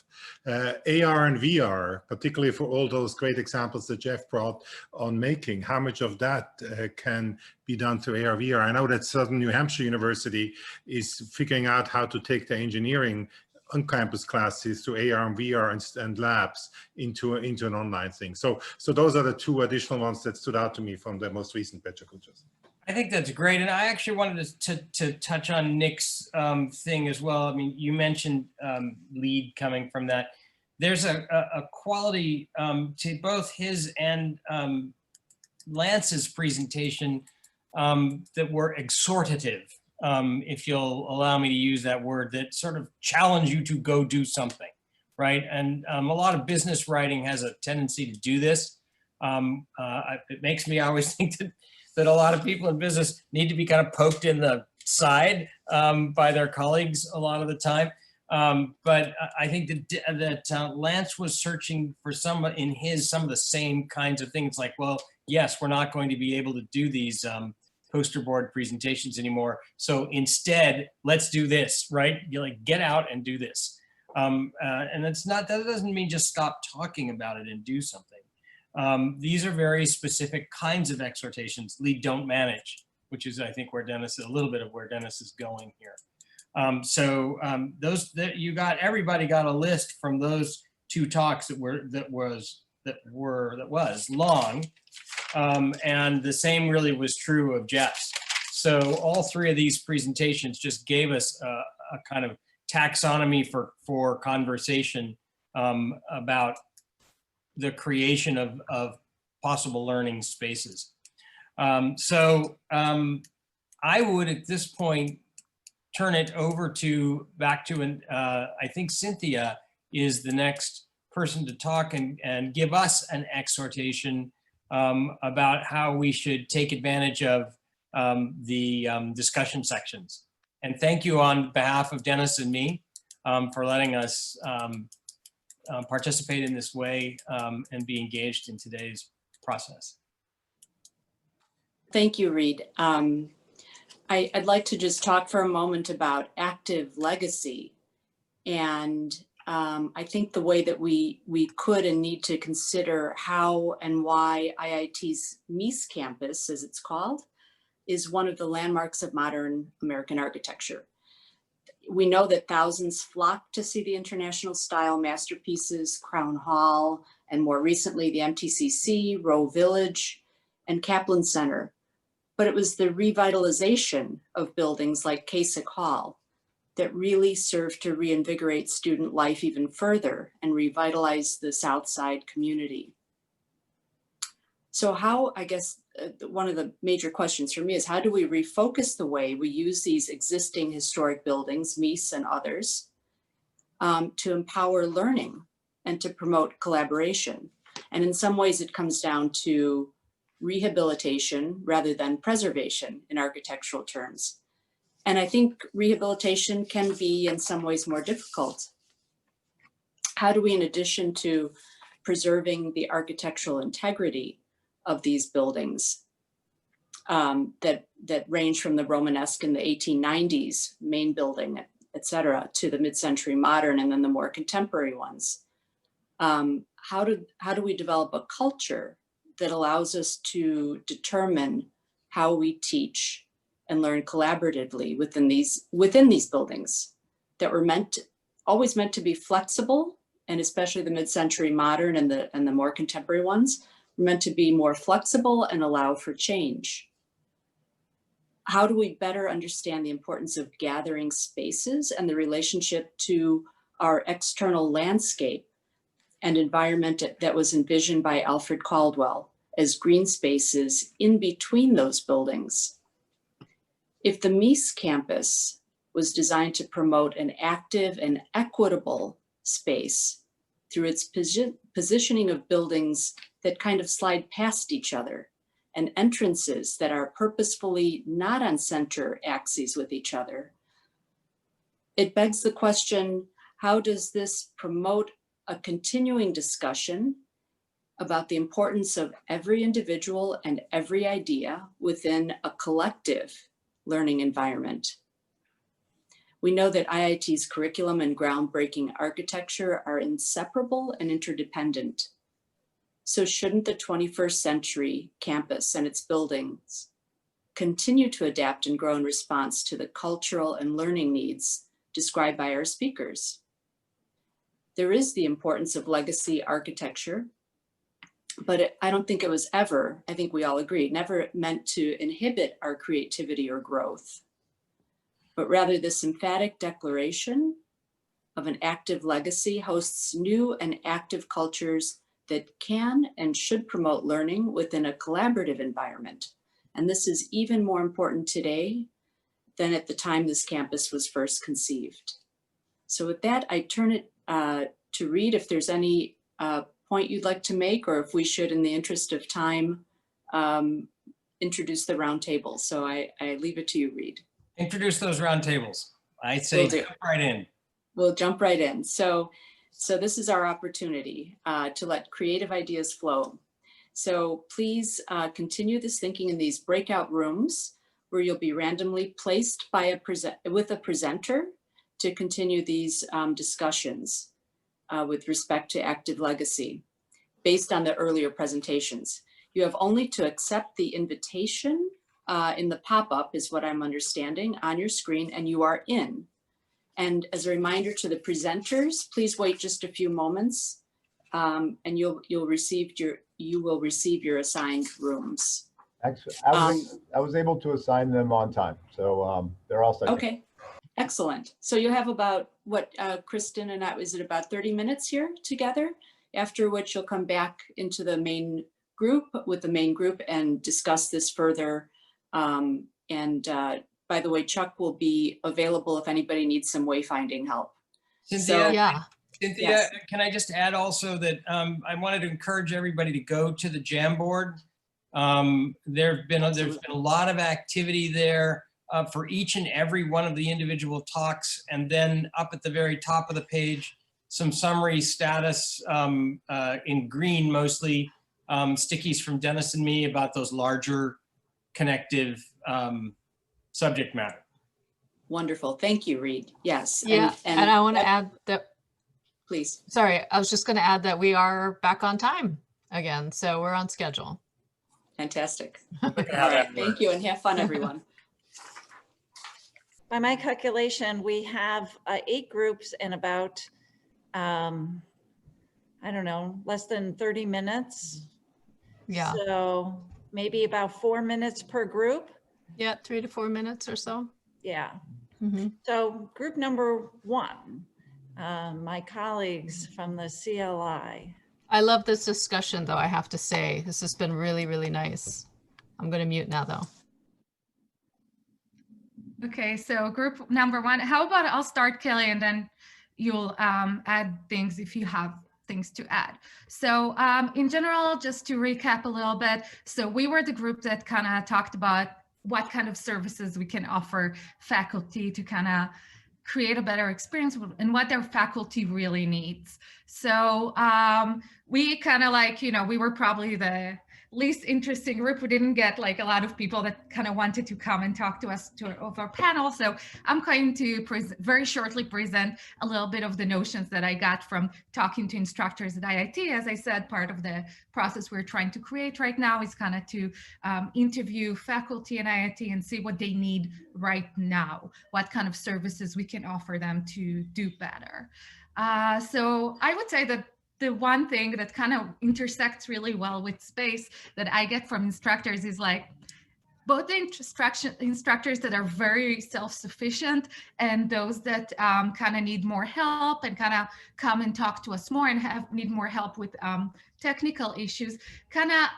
AR and VR, particularly for all those great examples that Jeff brought on making, how much of that can be done through AR, VR. I know that Southern New Hampshire University is figuring out how to take the engineering on-campus classes to AR and VR and labs into an online thing. So those are the two additional ones that stood out to me from the most recent Pechakuchas. I think that's great. And I actually wanted to touch on Nick's thing as well. I mean, you mentioned lead coming from that. There's a quality to both his and Lance's presentation that were exhortative, if you'll allow me to use that word, that sort of challenge you to go do something, right? And a lot of business writing has a tendency to do this. It makes me always think that a lot of people in business need to be kind of poked in the side by their colleagues a lot of the time. But I think that Lance was searching for some of the same kinds of things, like, well, yes, we're not going to be able to do these poster board presentations anymore. So instead, let's do this, right? You like get out and do this. And that doesn't mean just stop talking about it and do something. These are very specific kinds of exhortations. Lead, don't manage, which is, I think, a little bit of where Dennis is going here. Everybody got a list from those two talks that was long. And the same really was true of Jeff's. So all three of these presentations just gave us a kind of taxonomy for conversation about the creation of possible learning spaces. I would, at this point, turn it over back to I think Cynthia is the next person to talk and give us an exhortation about how we should take advantage of the discussion sections. And thank you on behalf of Dennis and me for letting us participate in this way and be engaged in today's process. Thank you, Reed. I'd like to just talk for a moment about active legacy. And I think the way that we could and need to consider how and why IIT's Mies campus, as it's called, is one of the landmarks of modern American architecture. We know that thousands flock to see the international style masterpieces, Crown Hall, and more recently the MTCC, Rowe Village, and Kaplan Center. But it was the revitalization of buildings like Kasich Hall that really served to reinvigorate student life even further and revitalize the South Side community. So how, I guess, one of the major questions for me is, how do we refocus the way we use these existing historic buildings, Mies and others, to empower learning and to promote collaboration? And in some ways it comes down to rehabilitation rather than preservation in architectural terms. And I think rehabilitation can be in some ways more difficult. How do we, in addition to preserving the architectural integrity of these buildings that range from the Romanesque in the 1890s, main building, et cetera, to the mid-century modern and then the more contemporary ones, how do we develop a culture that allows us to determine how we teach and learn collaboratively within these buildings that were meant always meant to be flexible, and especially the mid-century modern and the more contemporary ones were meant to be more flexible and allow for change. How do we better understand the importance of gathering spaces and the relationship to our external landscape and environment that was envisioned by Alfred Caldwell as green spaces in between those buildings? If the Mies campus was designed to promote an active and equitable space through its positioning of buildings that kind of slide past each other and entrances that are purposefully not on center axes with each other, it begs the question, how does this promote a continuing discussion about the importance of every individual and every idea within a collective learning environment? We know that IIT's curriculum and groundbreaking architecture are inseparable and interdependent. So shouldn't the 21st century campus and its buildings continue to adapt and grow in response to the cultural and learning needs described by our speakers? There is the importance of legacy architecture, but I don't think it was ever, I think we all agree, never meant to inhibit our creativity or growth, but rather this emphatic declaration of an active legacy hosts new and active cultures that can and should promote learning within a collaborative environment. And this is even more important today than at the time this campus was first conceived. So with that, I turn it to Reed if there's any point you'd like to make, or if we should, in the interest of time, introduce the roundtable. So I leave it to you, Reed. Introduce those roundtables. I say jump right in. We'll jump right in. So this is our opportunity to let creative ideas flow. So please continue this thinking in these breakout rooms where you'll be randomly placed by with a presenter to continue these discussions with respect to active legacy based on the earlier presentations. You have only to accept the invitation in the pop-up is what I'm understanding on your screen, and you are in. And as a reminder to the presenters, please wait just a few moments and you will receive your assigned rooms. Actually, I was able to assign them on time, so they're all set. Okay, excellent. So you have about Kristen and I, is it about 30 minutes here together? After which you'll come back into the main group and discuss this further. By the way, Chuck will be available if anybody needs some wayfinding help. Cynthia, yes. Can I just add also that I wanted to encourage everybody to go to the Jamboard. There's been a lot of activity there for each and every one of the individual talks, and then up at the very top of the page, some summary status in green mostly, stickies from Dennis and me about those larger connective subject matter. Wonderful. Thank you, Reed. Yes. Yeah. And I want to add that. Please. Sorry, I was just going to add that we are back on time again. So we're on schedule. Fantastic. All right. Thank you. And have fun, everyone. By my calculation, we have 8 groups and about, I don't know, less than 30 minutes. Yeah. So maybe about 4 minutes per group. Yeah, 3 to 4 minutes or so. Yeah. Mm-hmm. So group number 1, my colleagues from the CLI. I love this discussion, though, I have to say. This has been really, really nice. I'm going to mute now, though. Okay, so group number 1, how about I'll start, Kelly, and then you'll add things if you have things to add. So in general, just to recap a little bit, so we were the group that kind of talked about what kind of services we can offer faculty to kind of create a better experience and what their faculty really needs. So we kind of we were probably the least interesting group. We didn't get like a lot of people that kind of wanted to come and talk to us of our panel. So I'm going to very shortly present a little bit of the notions that I got from talking to instructors at IIT. As I said, part of the process we're trying to create right now is kind of to interview faculty in IIT and see what they need right now, what kind of services we can offer them to do better. So I would say that the one thing that kind of intersects really well with space that I get from instructors is like both the instructors that are very self-sufficient and those that kind of need more help and kind of come and talk to us more and need more help with technical issues, kind of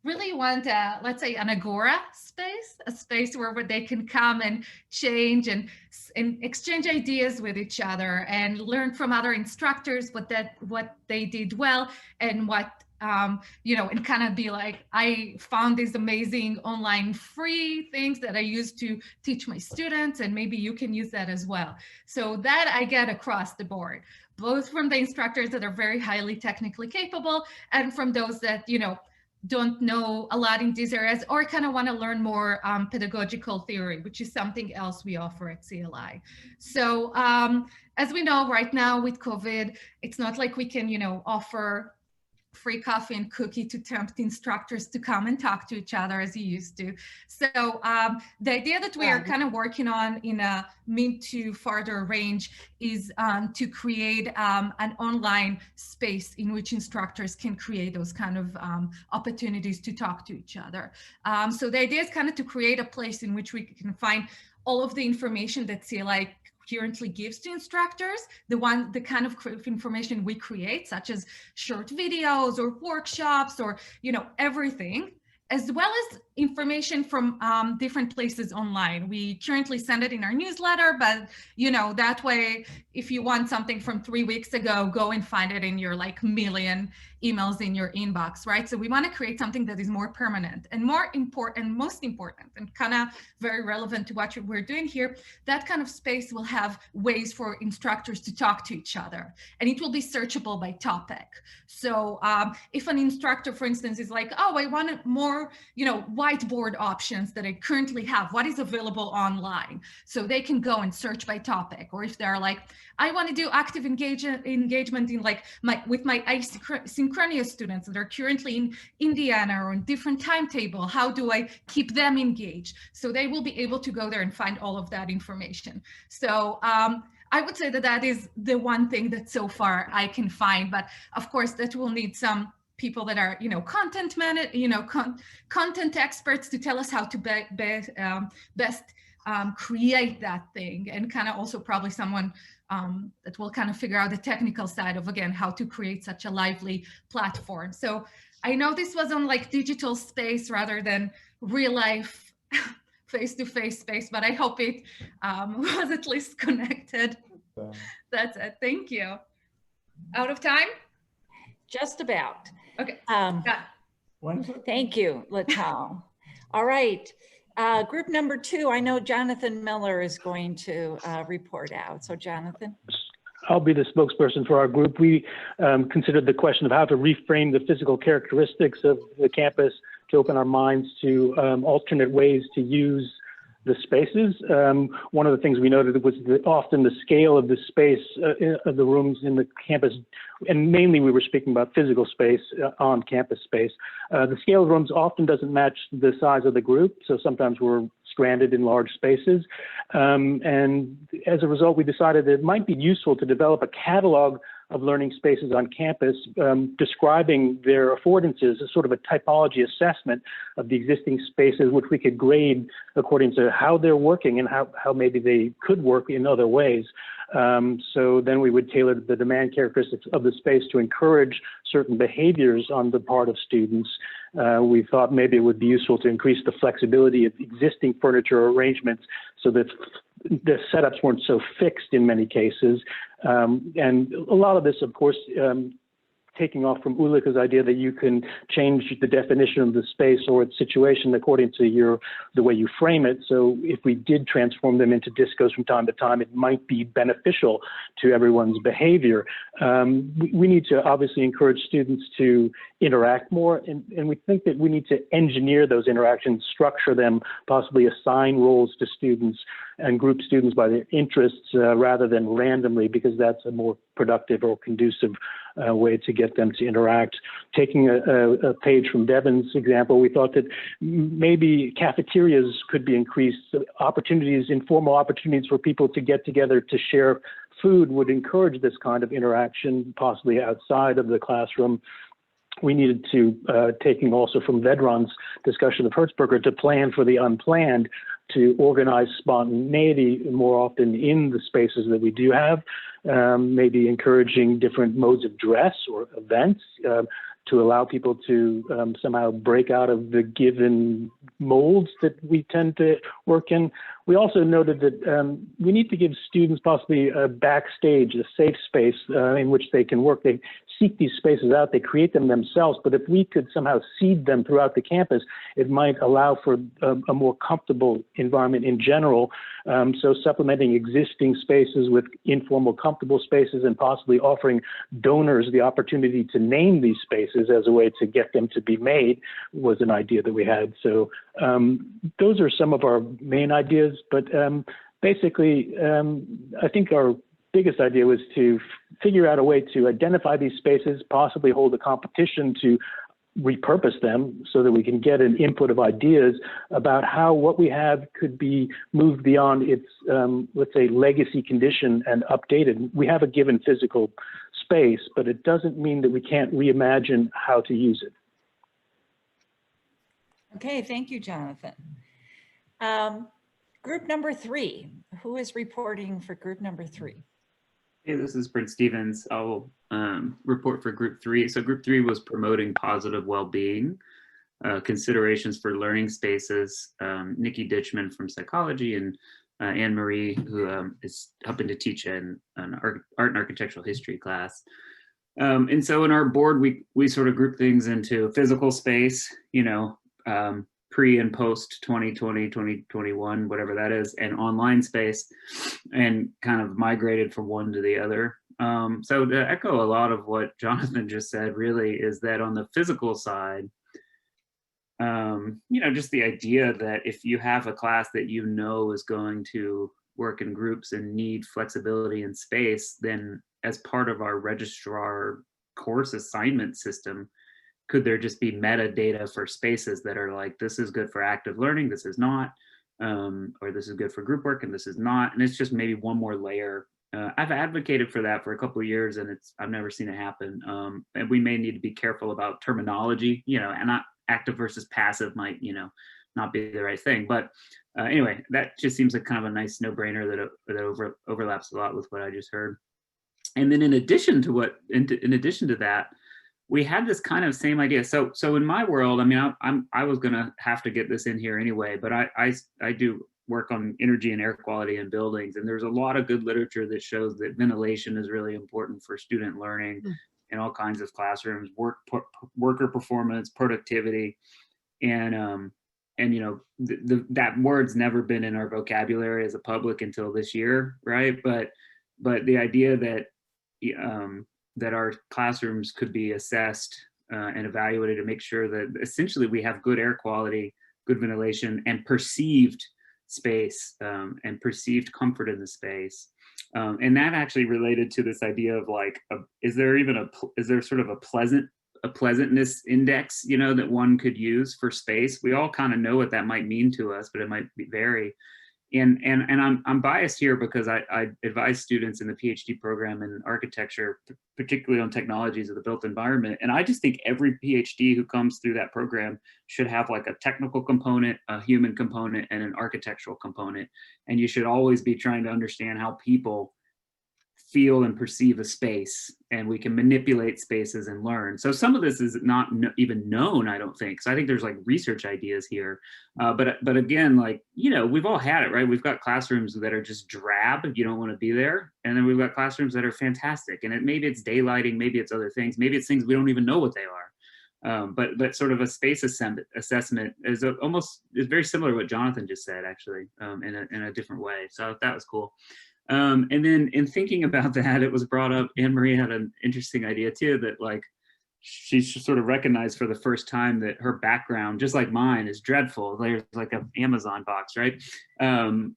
really want, let's say, an agora space, a space where they can come and change and exchange ideas with each other and learn from other instructors what they did well and what, you know, and kind of be like, I found these amazing online free things that I use to teach my students, and maybe you can use that as well. So that I get across the board, both from the instructors that are very highly technically capable and from those that, you know, don't know a lot in these areas or kind of want to learn more pedagogical theory, which is something else we offer at CLI. So as we know right now with COVID, it's not like we can, you know, offer free coffee and cookie to tempt instructors to come and talk to each other as you used to. So the idea that we are kind of working on in a mid to farther range is to create an online space in which instructors can create those kind of opportunities to talk to each other. So the idea is kind of to create a place in which we can find all of the information that CLI currently gives to instructors, the kind of information we create, such as short videos or workshops or, you know, everything, as well as information from different places online. We currently send it in our newsletter, but, you know, that way, if you want something from 3 weeks ago, go and find it in your like million emails in your inbox, right? So we want to create something that is more permanent and more important, most important, and kind of very relevant to what we're doing here. That kind of space will have ways for instructors to talk to each other, and it will be searchable by topic. So if an instructor, for instance, is like, oh, I want more, you know, whiteboard options that I currently have, what is available online? So they can go and search by topic. Or if they're like, I want to do active engagement in like with my asynchronous students that are currently in Indiana or on different timetable, how do I keep them engaged? So they will be able to go there and find all of that information. So I would say that that is the one thing that so far I can find, but of course that will need some people that are, you know, content experts to tell us how to best create that thing, and kind of also probably someone that will kind of figure out the technical side of, again, how to create such a lively platform. So I know this was on like digital space rather than real life face-to-face space, but I hope it was at least connected. That's it. Thank you. Out of time? Just about. Okay. Thank you, Lital. All right. Group number 2, I know Jonathan Miller is going to report out. So Jonathan. I'll be the spokesperson for our group. We considered the question of how to reframe the physical characteristics of the campus to open our minds to alternate ways to use the spaces. One of the things we noted was that often the scale of the space of the rooms in the campus, and mainly we were speaking about physical space, on campus space. The scale of rooms often doesn't match the size of the group, so sometimes we're stranded in large spaces. And as a result, we decided that it might be useful to develop a catalog of learning spaces on campus, describing their affordances as sort of a typology assessment of the existing spaces, which we could grade according to how they're working and how maybe they could work in other ways. So then we would tailor the demand characteristics of the space to encourage certain behaviors on the part of students. We thought maybe it would be useful to increase the flexibility of existing furniture arrangements so that the setups weren't so fixed in many cases. And a lot of this, of course, taking off from Ulrike's idea that you can change the definition of the space or its situation according to the way you frame it. So if we did transform them into discos from time to time, it might be beneficial to everyone's behavior. We need to obviously encourage students to interact more, and we think that we need to engineer those interactions, structure them, possibly assign roles to students and group students by their interests rather than randomly, because that's a more productive or conducive way to get them to interact. Taking a page from Devin's example, we thought that maybe cafeterias could be increased. Opportunities, informal opportunities for people to get together to share food would encourage this kind of interaction, possibly outside of the classroom. We needed to, taking also from Vedran's discussion of Hertzberger, to plan for the unplanned, to organize spontaneity more often in the spaces that we do have, maybe encouraging different modes of dress or events to allow people to somehow break out of the given molds that we tend to work in. We also noted that we need to give students possibly a backstage, a safe space in which they can work. They seek these spaces out, they create them themselves, but if we could somehow seed them throughout the campus, it might allow for a more comfortable environment in general. So supplementing existing spaces with informal, comfortable spaces, and possibly offering donors the opportunity to name these spaces as a way to get them to be made was an idea that we had. So those are some of our main ideas, but basically, I think our biggest idea was to figure out a way to identify these spaces, possibly hold a competition to repurpose them so that we can get an input of ideas about how what we have could be moved beyond its, let's say, legacy condition and updated. We have a given physical space, but it doesn't mean that we can't reimagine how to use it. Okay, thank you, Jonathan. Group number 3, who is reporting for group number 3? Hey, this is Brent Stevens. I'll report for group 3. So group 3 was promoting positive well-being, considerations for learning spaces. Nikki Ditchman from psychology and Anne-Marie, who is helping to teach an art and architectural history class. And so in our board, we sort of group things into physical space, you know, pre and post 2020, 2021, whatever that is, and online space, and kind of migrated from one to the other. So to echo a lot of what Jonathan just said, really is that on the physical side, you know, just the idea that if you have a class that you know is going to work in groups and need flexibility in space, then as part of our registrar course assignment system, could there just be metadata for spaces that are like, this is good for active learning, this is not, or this is good for group work and this is not, and it's just maybe one more layer. I've advocated for that for a couple of years and I've never seen it happen. And we may need to be careful about terminology, you know, and not active versus passive might, you know, not be the right thing. But anyway, that just seems like kind of a nice no-brainer that overlaps a lot with what I just heard. And then in addition to that, we had this kind of same idea. So in my world, I mean, I was gonna have to get this in here anyway, but I do work on energy and air quality in buildings, and there's a lot of good literature that shows that ventilation is really important for student learning in all kinds of classrooms, worker performance, productivity, and you know, that word's never been in our vocabulary as a public until this year, right? But the idea that that our classrooms could be assessed and evaluated to make sure that essentially we have good air quality, good ventilation, and perceived space and perceived comfort in the space. And that actually related to this idea of like, is there sort of a pleasantness index, you know, that one could use for space? We all kind of know what that might mean to us, but it might vary. And I'm biased here because I advise students in the PhD program in architecture, particularly on technologies of the built environment. And I just think every PhD who comes through that program should have like a technical component, a human component, and an architectural component. And you should always be trying to understand how people feel and perceive a space, and we can manipulate spaces and learn. So some of this is not even known, I don't think. So I think there's like research ideas here. But again, like, you know, we've all had it, right? We've got classrooms that are just drab, you don't want to be there. And then we've got classrooms that are fantastic. And maybe it's daylighting, maybe it's other things, maybe it's things we don't even know what they are. But sort of a space assessment is very similar to what Jonathan just said, actually, in a different way. So that was cool. And then in thinking about that, it was brought up, Anne Marie had an interesting idea too, that like she sort of recognized for the first time that her background, just like mine, is dreadful. There's like an Amazon box, right? And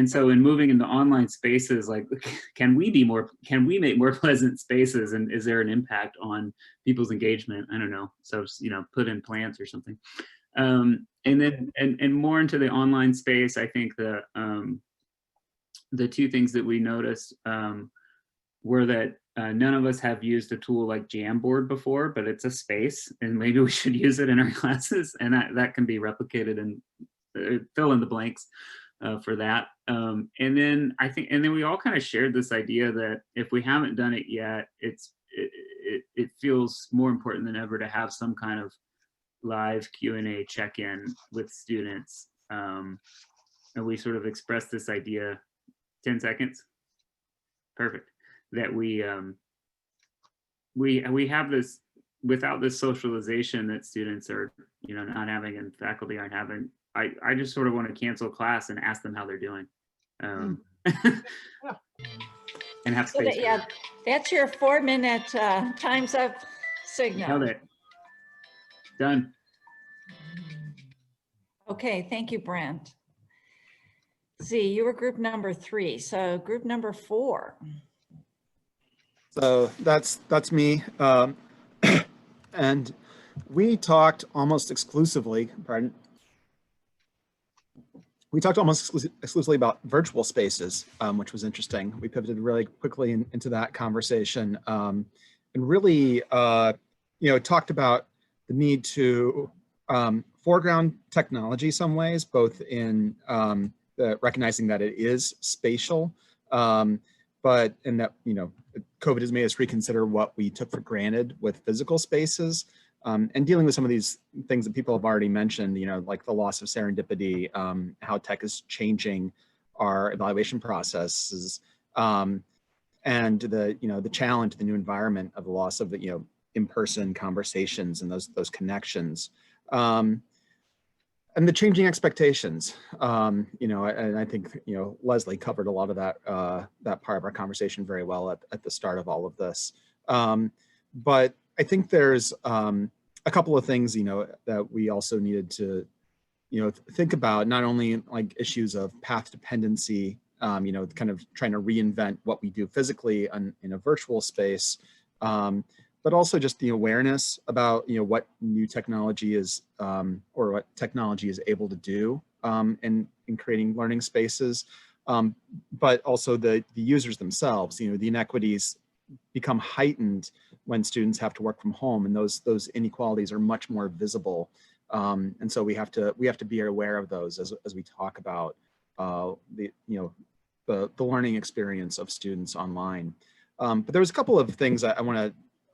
so in moving into online spaces, like, can we make more pleasant spaces? And is there an impact on people's engagement? I don't know. So, you know, put in plants or something. And then, and more into the online space, I think the two things that we noticed were that none of us have used a tool like Jamboard before, but it's a space, and maybe we should use it in our classes, and that can be replicated and fill in the blanks for that. And then we all kind of shared this idea that if we haven't done it yet, it feels more important than ever to have some kind of live Q&A check-in with students. And we sort of expressed this idea. 10 seconds. Perfect. That we have this, without this socialization that students are, you know, not having and faculty aren't having. I just sort of want to cancel class and ask them how they're doing. And have space. So that's your 4-minute time's up signal. Held it. Done. Okay, thank you, Brent. Z, you were group number 3, so group number 4. So that's me. And we talked almost exclusively, exclusively about virtual spaces, which was interesting. We pivoted really quickly into that conversation, and really, you know, talked about the need to foreground technology some ways, both in recognizing that it is spatial, but in that, you know, COVID has made us reconsider what we took for granted with physical spaces, and dealing with some of these things that people have already mentioned, you know, like the loss of serendipity, how tech is changing our evaluation processes, and the, you know, the challenge, the new environment of the loss of the, you know, in-person conversations and those connections. And the changing expectations, you know, and I think, you know, Leslie covered a lot of that that part of our conversation very well at the start of all of this. But I think there's a couple of things, you know, that we also needed to, you know, think about, not only like issues of path dependency, you know, kind of trying to reinvent what we do physically in a virtual space, but also just the awareness about, you know, what new technology is, or what technology is able to do in creating learning spaces, but also the users themselves. You know, the inequities become heightened when students have to work from home, and those inequalities are much more visible. And so we have to be aware of those as we talk about the learning experience of students online. But there was a couple of things I want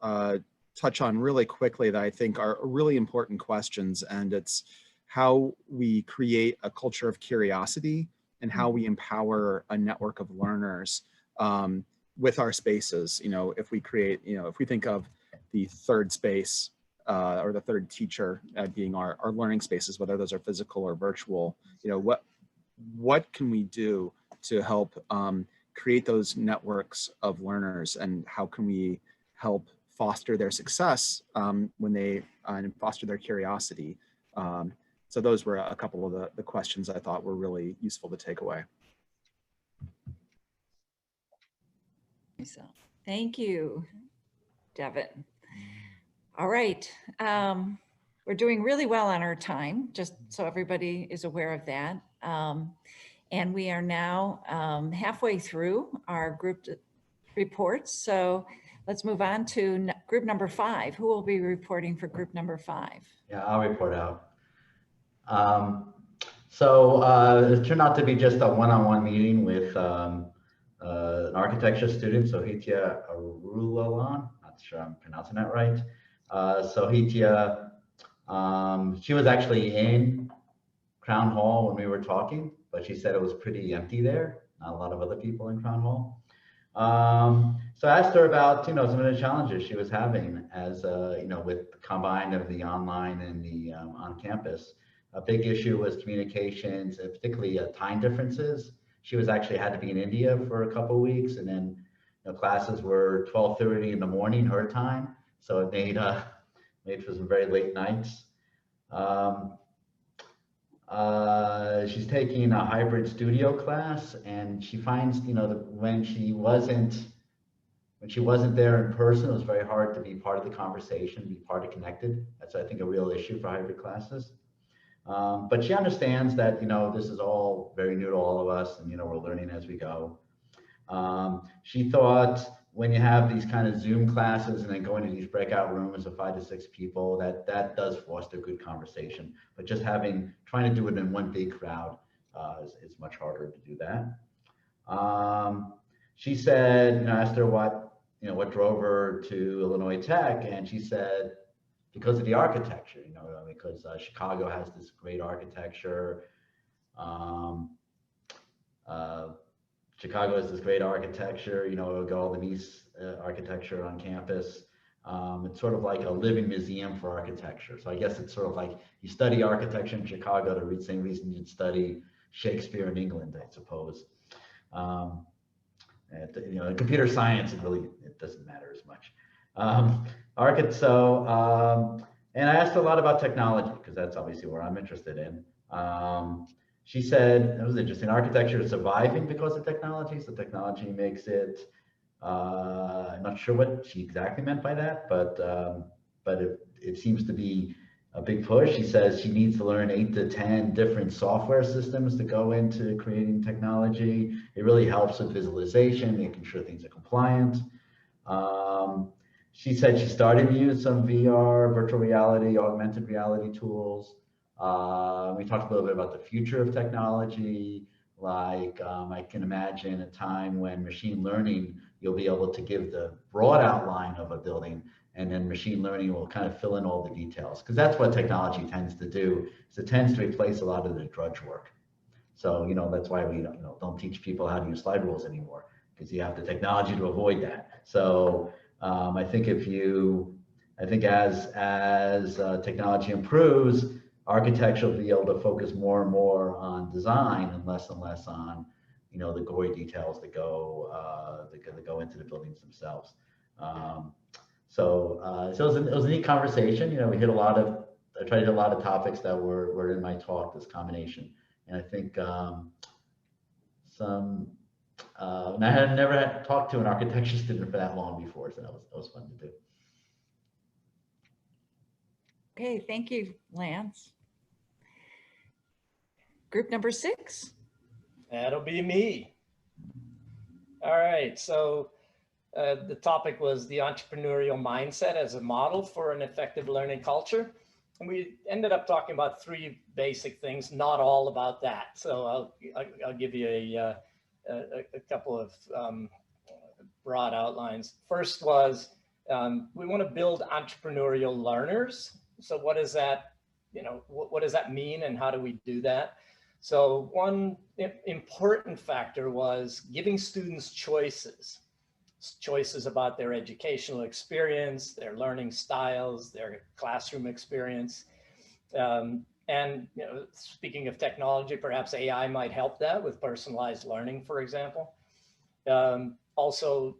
to touch on really quickly that I think are really important questions, and it's how we create a culture of curiosity and how we empower a network of learners with our spaces. You know, if we create, you know, if we think of the third space or the third teacher being our learning spaces, whether those are physical or virtual, you know, what can we do to help create those networks of learners, and how can we help foster their success when they and foster their curiosity. So those were a couple of the questions I thought were really useful to take away. Thank you, Devin. All right, we're doing really well on our time, just so everybody is aware of that. And we are now halfway through our group reports. So let's move on to group number 5. Who will be reporting for group number 5? Yeah, I'll report out. So it turned out to be just a one-on-one meeting with an architecture student, Sohitia Arulalan, not sure I'm pronouncing that right. Sohitia, she was actually in Crown Hall when we were talking, but she said it was pretty empty there, not a lot of other people in Crown Hall. So I asked her about, some of the challenges she was having as, with the combine of the online and the on campus. A big issue was communications, and particularly time differences. She was actually had to be in India for a couple of weeks, and then classes were 12:30 in the morning her time, so it made for some very late nights. She's taking a hybrid studio class, and she finds, that when she wasn't there in person, it was very hard to be part of the conversation, be part of connected. That's, I think, a real issue for hybrid classes. But she understands that, this is all very new to all of us, and, we're learning as we go. She thought when you have these kind of Zoom classes and then go into these breakout rooms of 5 to 6 people, that does foster good conversation. But just trying to do it in one big crowd is much harder to do that. She said, asked her what drove her to Illinois Tech, and she said, because of the architecture, because Chicago has this great architecture. Chicago has this great architecture, we've got all the Mies architecture on campus. It's sort of like a living museum for architecture. So I guess it's sort of like you study architecture in Chicago the same reason you'd study Shakespeare in England, I suppose. Computer science, it doesn't matter as much. And I asked a lot about technology because that's obviously where I'm interested in. She said, it was interesting, architecture is surviving because of technology. So technology makes it, I'm not sure what she exactly meant by that, but it seems to be a big push. She says she needs to learn 8 to 10 different software systems to go into creating technology. It really helps with visualization, making sure things are compliant. She said she started to use some VR, virtual reality, augmented reality tools. We talked a little bit about the future of technology. Like I can imagine a time when machine learning, you'll be able to give the broad outline of a building, and then machine learning will kind of fill in all the details. Because that's what technology tends to do, is it tends to replace a lot of the drudge work. So, that's why we don't teach people how to use slide rules anymore, because you have the technology to avoid that. So I think as technology improves, architecture will be able to focus more and more on design and less on, the gory details that go into the buildings themselves. So it was a neat conversation. We hit I tried to hit a lot of topics that were in my talk, this combination. And I think and I had never talked to an architecture student for that long before, so that was fun to do. Okay, thank you, Lance. Group number 6. That'll be me. All right, so the topic was the entrepreneurial mindset as a model for an effective learning culture. And we ended up talking about 3 basic things, not all about that. So I'll give you a couple of broad outlines. First was we want to build entrepreneurial learners. So what is that? What does that mean, and how do we do that? So one important factor was giving students choices about their educational experience, their learning styles, their classroom experience. And speaking of technology, perhaps AI might help that with personalized learning, for example. Also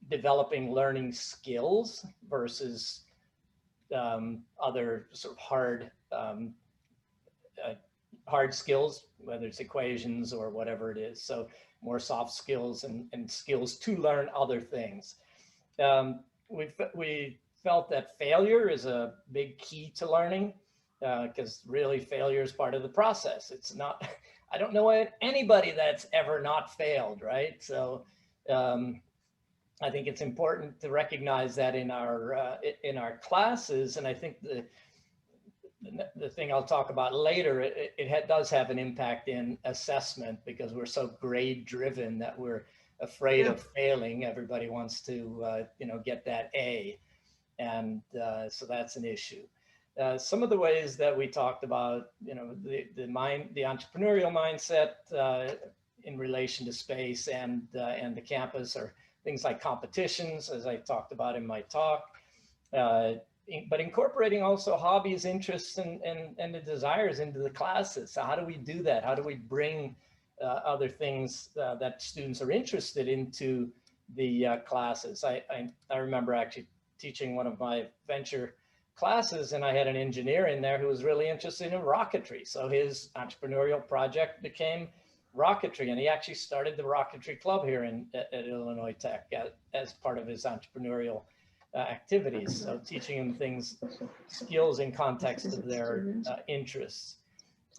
developing learning skills versus other sort of hard skills, whether it's equations or whatever it is. So more soft skills and skills to learn other things. We felt that failure is a big key to learning, because really failure is part of the process. It's not, I don't know anybody that's ever not failed, right? So I think it's important to recognize that in our classes. And I think the thing I'll talk about later, it does have an impact in assessment, because we're so grade driven that we're afraid of failing. Everybody wants to, you know, get that A. And so that's an issue. Some of the ways that we talked about, you know, the entrepreneurial mindset in relation to space and the campus are things like competitions, as I talked about in my talk, but incorporating also hobbies, interests, and the desires into the classes. So how do we do that? How do we bring other things that students are interested into the classes? I remember actually teaching one of my venture classes, and I had an engineer in there who was really interested in rocketry. So his entrepreneurial project became rocketry, and he actually started the rocketry club here at Illinois Tech as part of his entrepreneurial activities. So teaching them things, skills in context of their interests.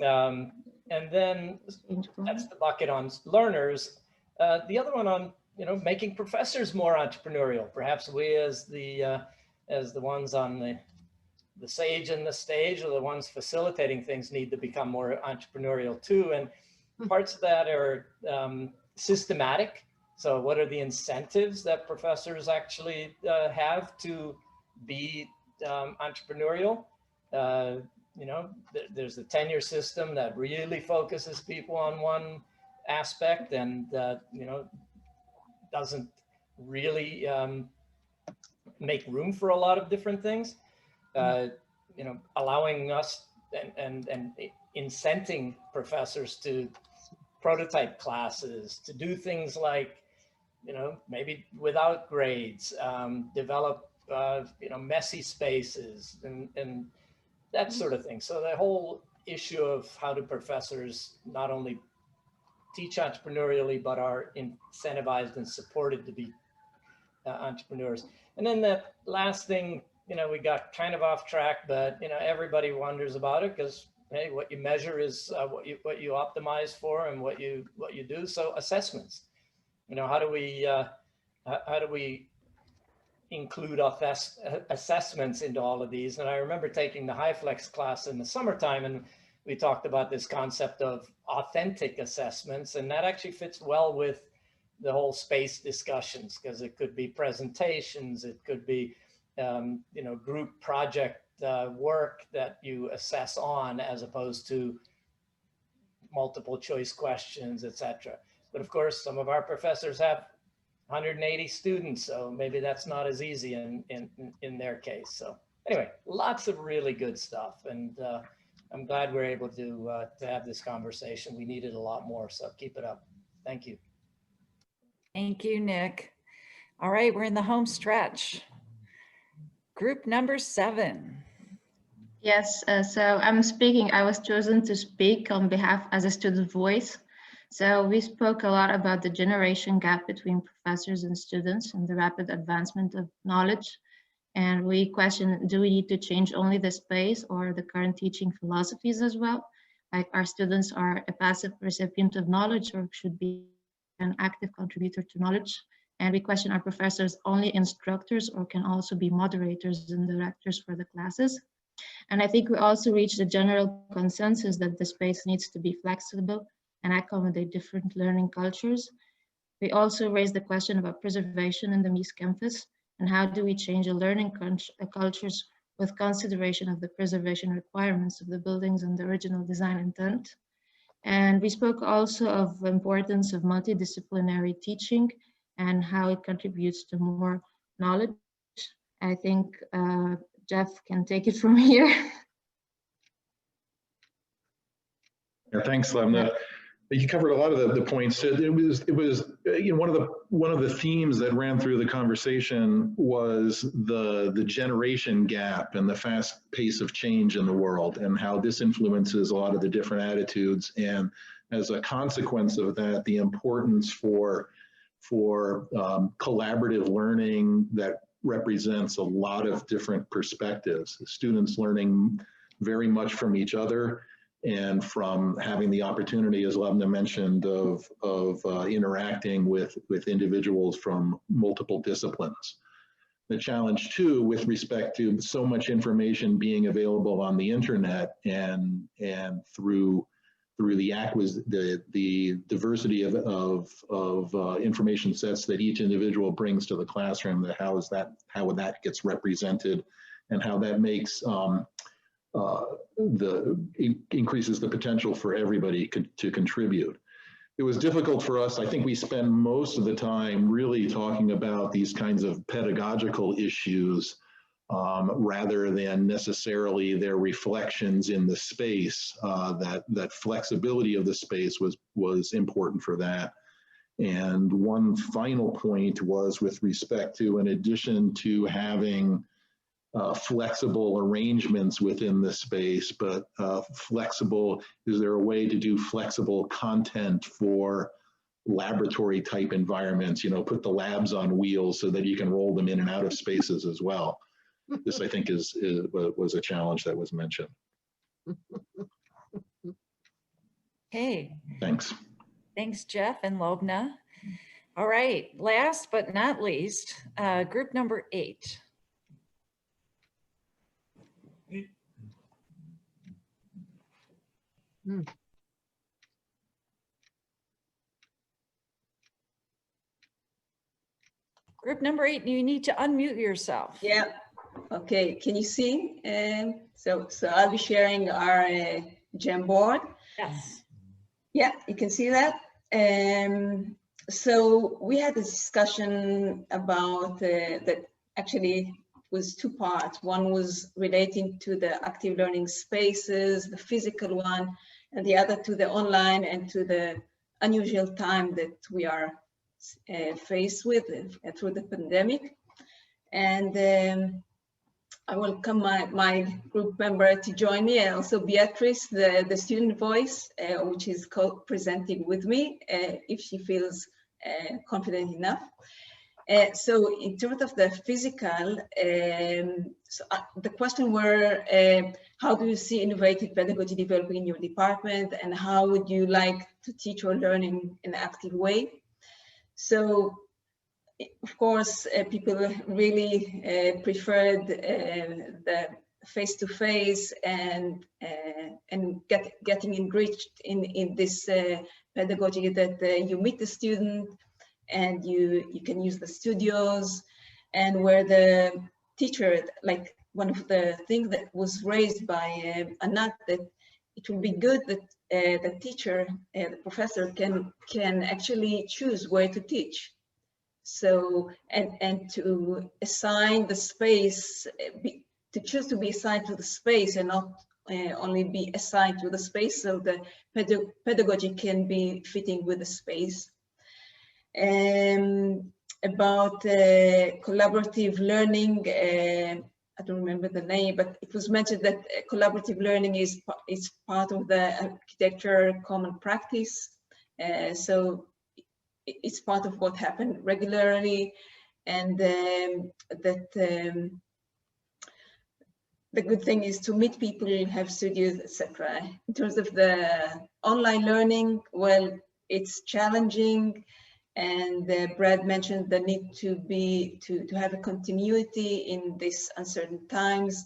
And then that's the bucket on learners. The other one on, you know, making professors more entrepreneurial. Perhaps we as the ones on the sage and the stage, or the ones facilitating things, need to become more entrepreneurial too. And parts of that are systematic. So what are the incentives that professors actually have to be entrepreneurial? You know, there's the tenure system that really focuses people on one aspect and, you know, doesn't really make room for a lot of different things. You know, allowing us and incenting professors to prototype classes, to do things like, you know, maybe without grades, develop, you know, messy spaces and that sort of thing. So the whole issue of how do professors not only teach entrepreneurially, but are incentivized and supported to be entrepreneurs. And then the last thing, you know, we got kind of off track, but, you know, everybody wonders about it because, hey, what you measure is what you optimize for and what you do. So assessments, you know, how do we include assessments into all of these? And I remember taking the HighFlex class in the summertime, and we talked about this concept of authentic assessments, and that actually fits well with the whole space discussions, because it could be presentations, it could be you know, group project work that you assess on, as opposed to multiple choice questions, etc. But of course, some of our professors have 180 students, so maybe that's not as easy in their case. So anyway, lots of really good stuff, and I'm glad we're able to have this conversation. We needed a lot more, so keep it up. Thank you. Thank you, Nick. All right, we're in the home stretch. Group number 7. Yes, so I was chosen to speak on behalf as a student voice. So we spoke a lot about the generation gap between professors and students and the rapid advancement of knowledge. And we questioned, do we need to change only the space or the current teaching philosophies as well? Like, our students are a passive recipient of knowledge or should be an active contributor to knowledge? And we question, are professors only instructors or can also be moderators and directors for the classes? And I think we also reached a general consensus that the space needs to be flexible and accommodate different learning cultures. We also raised the question about preservation in the Mies campus and how do we change the learning cultures with consideration of the preservation requirements of the buildings and the original design intent. And we spoke also of the importance of multidisciplinary teaching and how it contributes to more knowledge. I think Jeff can take it from here. Yeah, thanks, Lemna. You covered a lot of the points. It was you know, one of the themes that ran through the conversation was the generation gap and the fast pace of change in the world, and how this influences a lot of the different attitudes, and as a consequence of that, the importance for collaborative learning that represents a lot of different perspectives. Students learning very much from each other, and from having the opportunity, as Lemna mentioned, of interacting with individuals from multiple disciplines. The challenge too, with respect to so much information being available on the internet and through through the diversity of information sets that each individual brings to the classroom, that how that gets represented, and how that makes increases the potential for everybody to contribute. It was difficult for us. I think we spend most of the time really talking about these kinds of pedagogical issues rather than necessarily their reflections in the space. That flexibility of the space was important for that. And one final point was with respect to, in addition to having flexible arrangements within the space, but flexible, is there a way to do flexible content for laboratory type environments, put the labs on wheels so that you can roll them in and out of spaces as well. This, I think, was a challenge that was mentioned. Hey. Thanks. Thanks, Jeff and Lobna. All right, last but not least, group number 8. Group number 8, you need to unmute yourself. Yeah. Okay. Can you see? So I'll be sharing our Jamboard. Yes. Yeah, you can see that. So we had a discussion about that actually was 2 parts. One was relating to the active learning spaces, the physical one, and the other to the online and to the unusual time that we are faced with through the pandemic. And I welcome my group member to join me, and also Beatrice, the student voice, which is co-presenting with me, if she feels confident enough. So in terms of the physical, the question were, how do you see innovative pedagogy developing in your department, and how would you like to teach or learn in an active way? So, of course, people really preferred the face-to-face and getting enriched in this pedagogy that you meet the student and you can use the studios, and where the teacher, like one of the things that was raised by Anat, that it will be good that the teacher, the professor can actually choose where to teach. So, and to assign the space, to choose to be assigned to the space and not only be assigned to the space, so the pedagogy can be fitting with the space. About collaborative learning, I don't remember the name, but it was mentioned that collaborative learning is part of the architecture common practice. So it's part of what happened regularly, and that the good thing is to meet people, have studios, etc. In terms of the online learning, well, it's challenging, and Brad mentioned the need to have a continuity in these uncertain times.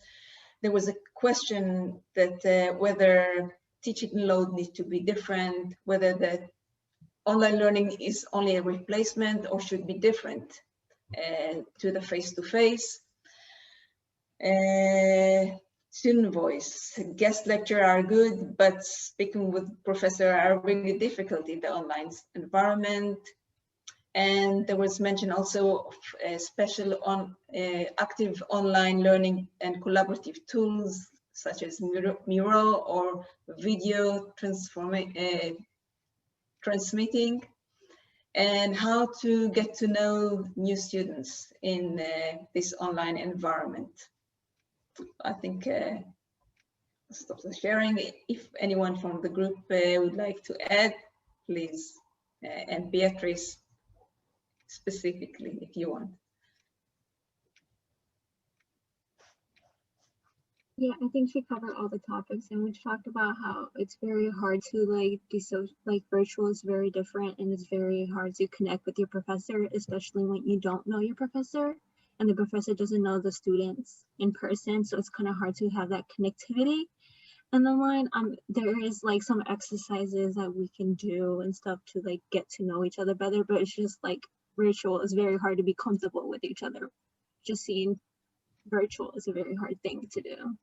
There was a question that whether teaching load needs to be different, whether the online learning is only a replacement or should be different to the face-to-face. Student voice, guest lecture are good, but speaking with professor are really difficult in the online environment. And there was mention also of special active online learning and collaborative tools such as Miro or video transmitting, and how to get to know new students in this online environment. I think I'll stop the sharing. If anyone from the group would like to add, please, and Beatrice specifically, if you want. Yeah, I think she covered all the topics, and we talked about how it's very hard to virtual is very different, and it's very hard to connect with your professor, especially when you don't know your professor and the professor doesn't know the students in person. So it's kind of hard to have that connectivity. And then there is like some exercises that we can do and stuff to like get to know each other better, but it's just like virtual is very hard to be comfortable with each other. Just seeing virtual is a very hard thing to do.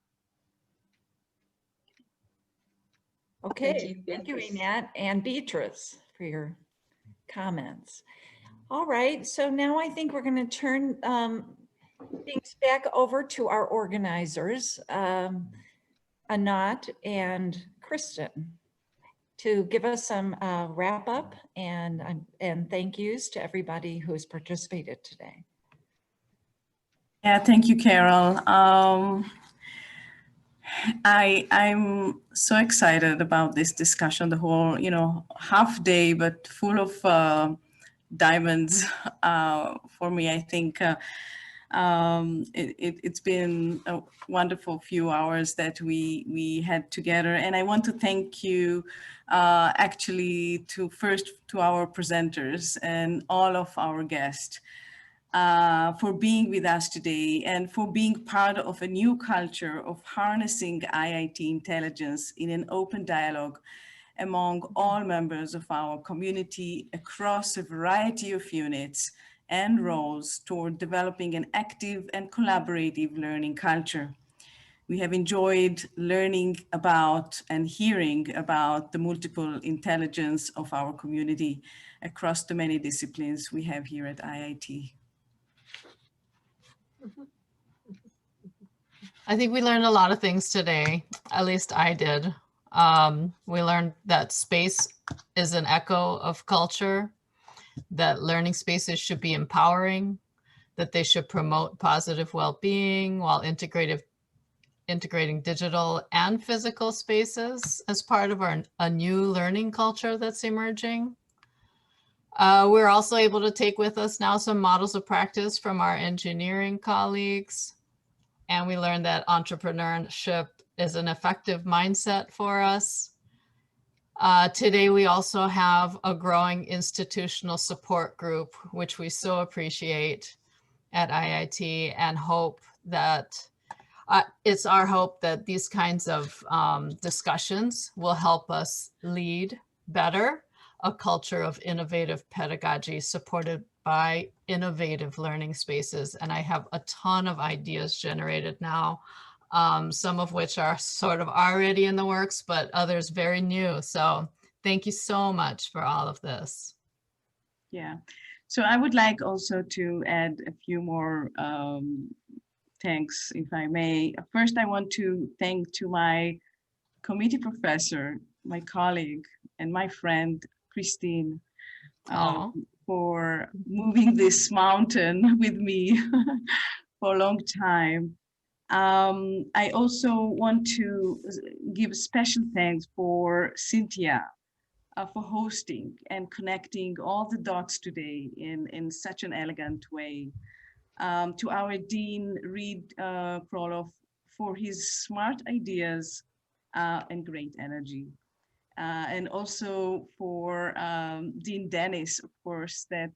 Okay, thank you, Annette and Beatrice, for your comments. All right, so now I think we're going to turn things back over to our organizers, Anat and Kristen, to give us some wrap up and thank yous to everybody who's participated today. Yeah, thank you, Carol. I'm so excited about this discussion, the whole, half day, but full of diamonds for me. I think it's been a wonderful few hours that we had together. And I want to thank you actually to our presenters and all of our guests for being with us today and for being part of a new culture of harnessing IIT intelligence in an open dialogue among all members of our community across a variety of units and roles toward developing an active and collaborative learning culture. We have enjoyed learning about and hearing about the multiple intelligence of our community across the many disciplines we have here at IIT. I think we learned a lot of things today, at least I did. We learned that space is an echo of culture, that learning spaces should be empowering, that they should promote positive well-being while integrating digital and physical spaces as part of a new learning culture that's emerging. We're also able to take with us now some models of practice from our engineering colleagues. And we learned that entrepreneurship is an effective mindset for us. Today, we also have a growing institutional support group, which we so appreciate at IIT, and hope that it's our hope that these kinds of discussions will help us lead better a culture of innovative pedagogy supported by innovative learning spaces. And I have a ton of ideas generated now, some of which are sort of already in the works, but others very new. So thank you so much for all of this. Yeah, so I would like also to add a few more thanks, if I may. First, I want to thank to my committee professor, my colleague, and my friend, Christine, for moving this mountain with me for a long time. I also want to give special thanks for Cynthia for hosting and connecting all the dots today in such an elegant way. To our Dean, Reed Kroloff, for his smart ideas and great energy. And also for Dean Dennis, of course, that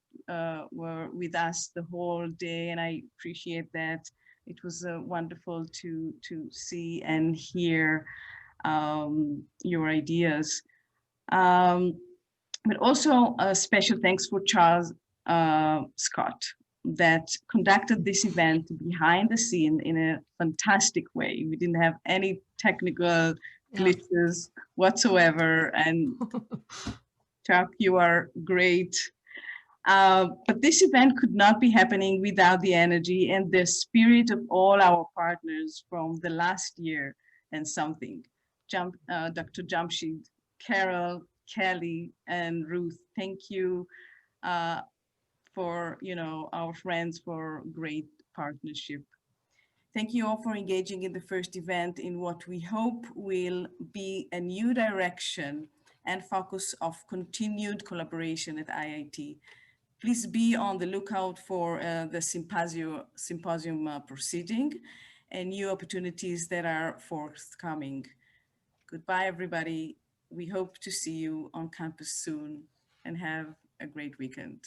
were with us the whole day, and I appreciate that. It was wonderful to see and hear your ideas. But also a special thanks for Charles Scott, that conducted this event behind the scene in a fantastic way. We didn't have any technical glitches whatsoever. And Chuck, you are great. But this event could not be happening without the energy and the spirit of all our partners from the last year and something. Dr. Jamshid, Carol, Kelly, and Ruth, thank you for our friends for great partnership. Thank you all for engaging in the first event in what we hope will be a new direction and focus of continued collaboration at IIT. Please be on the lookout for the symposium proceeding and new opportunities that are forthcoming. Goodbye, everybody. We hope to see you on campus soon, and have a great weekend.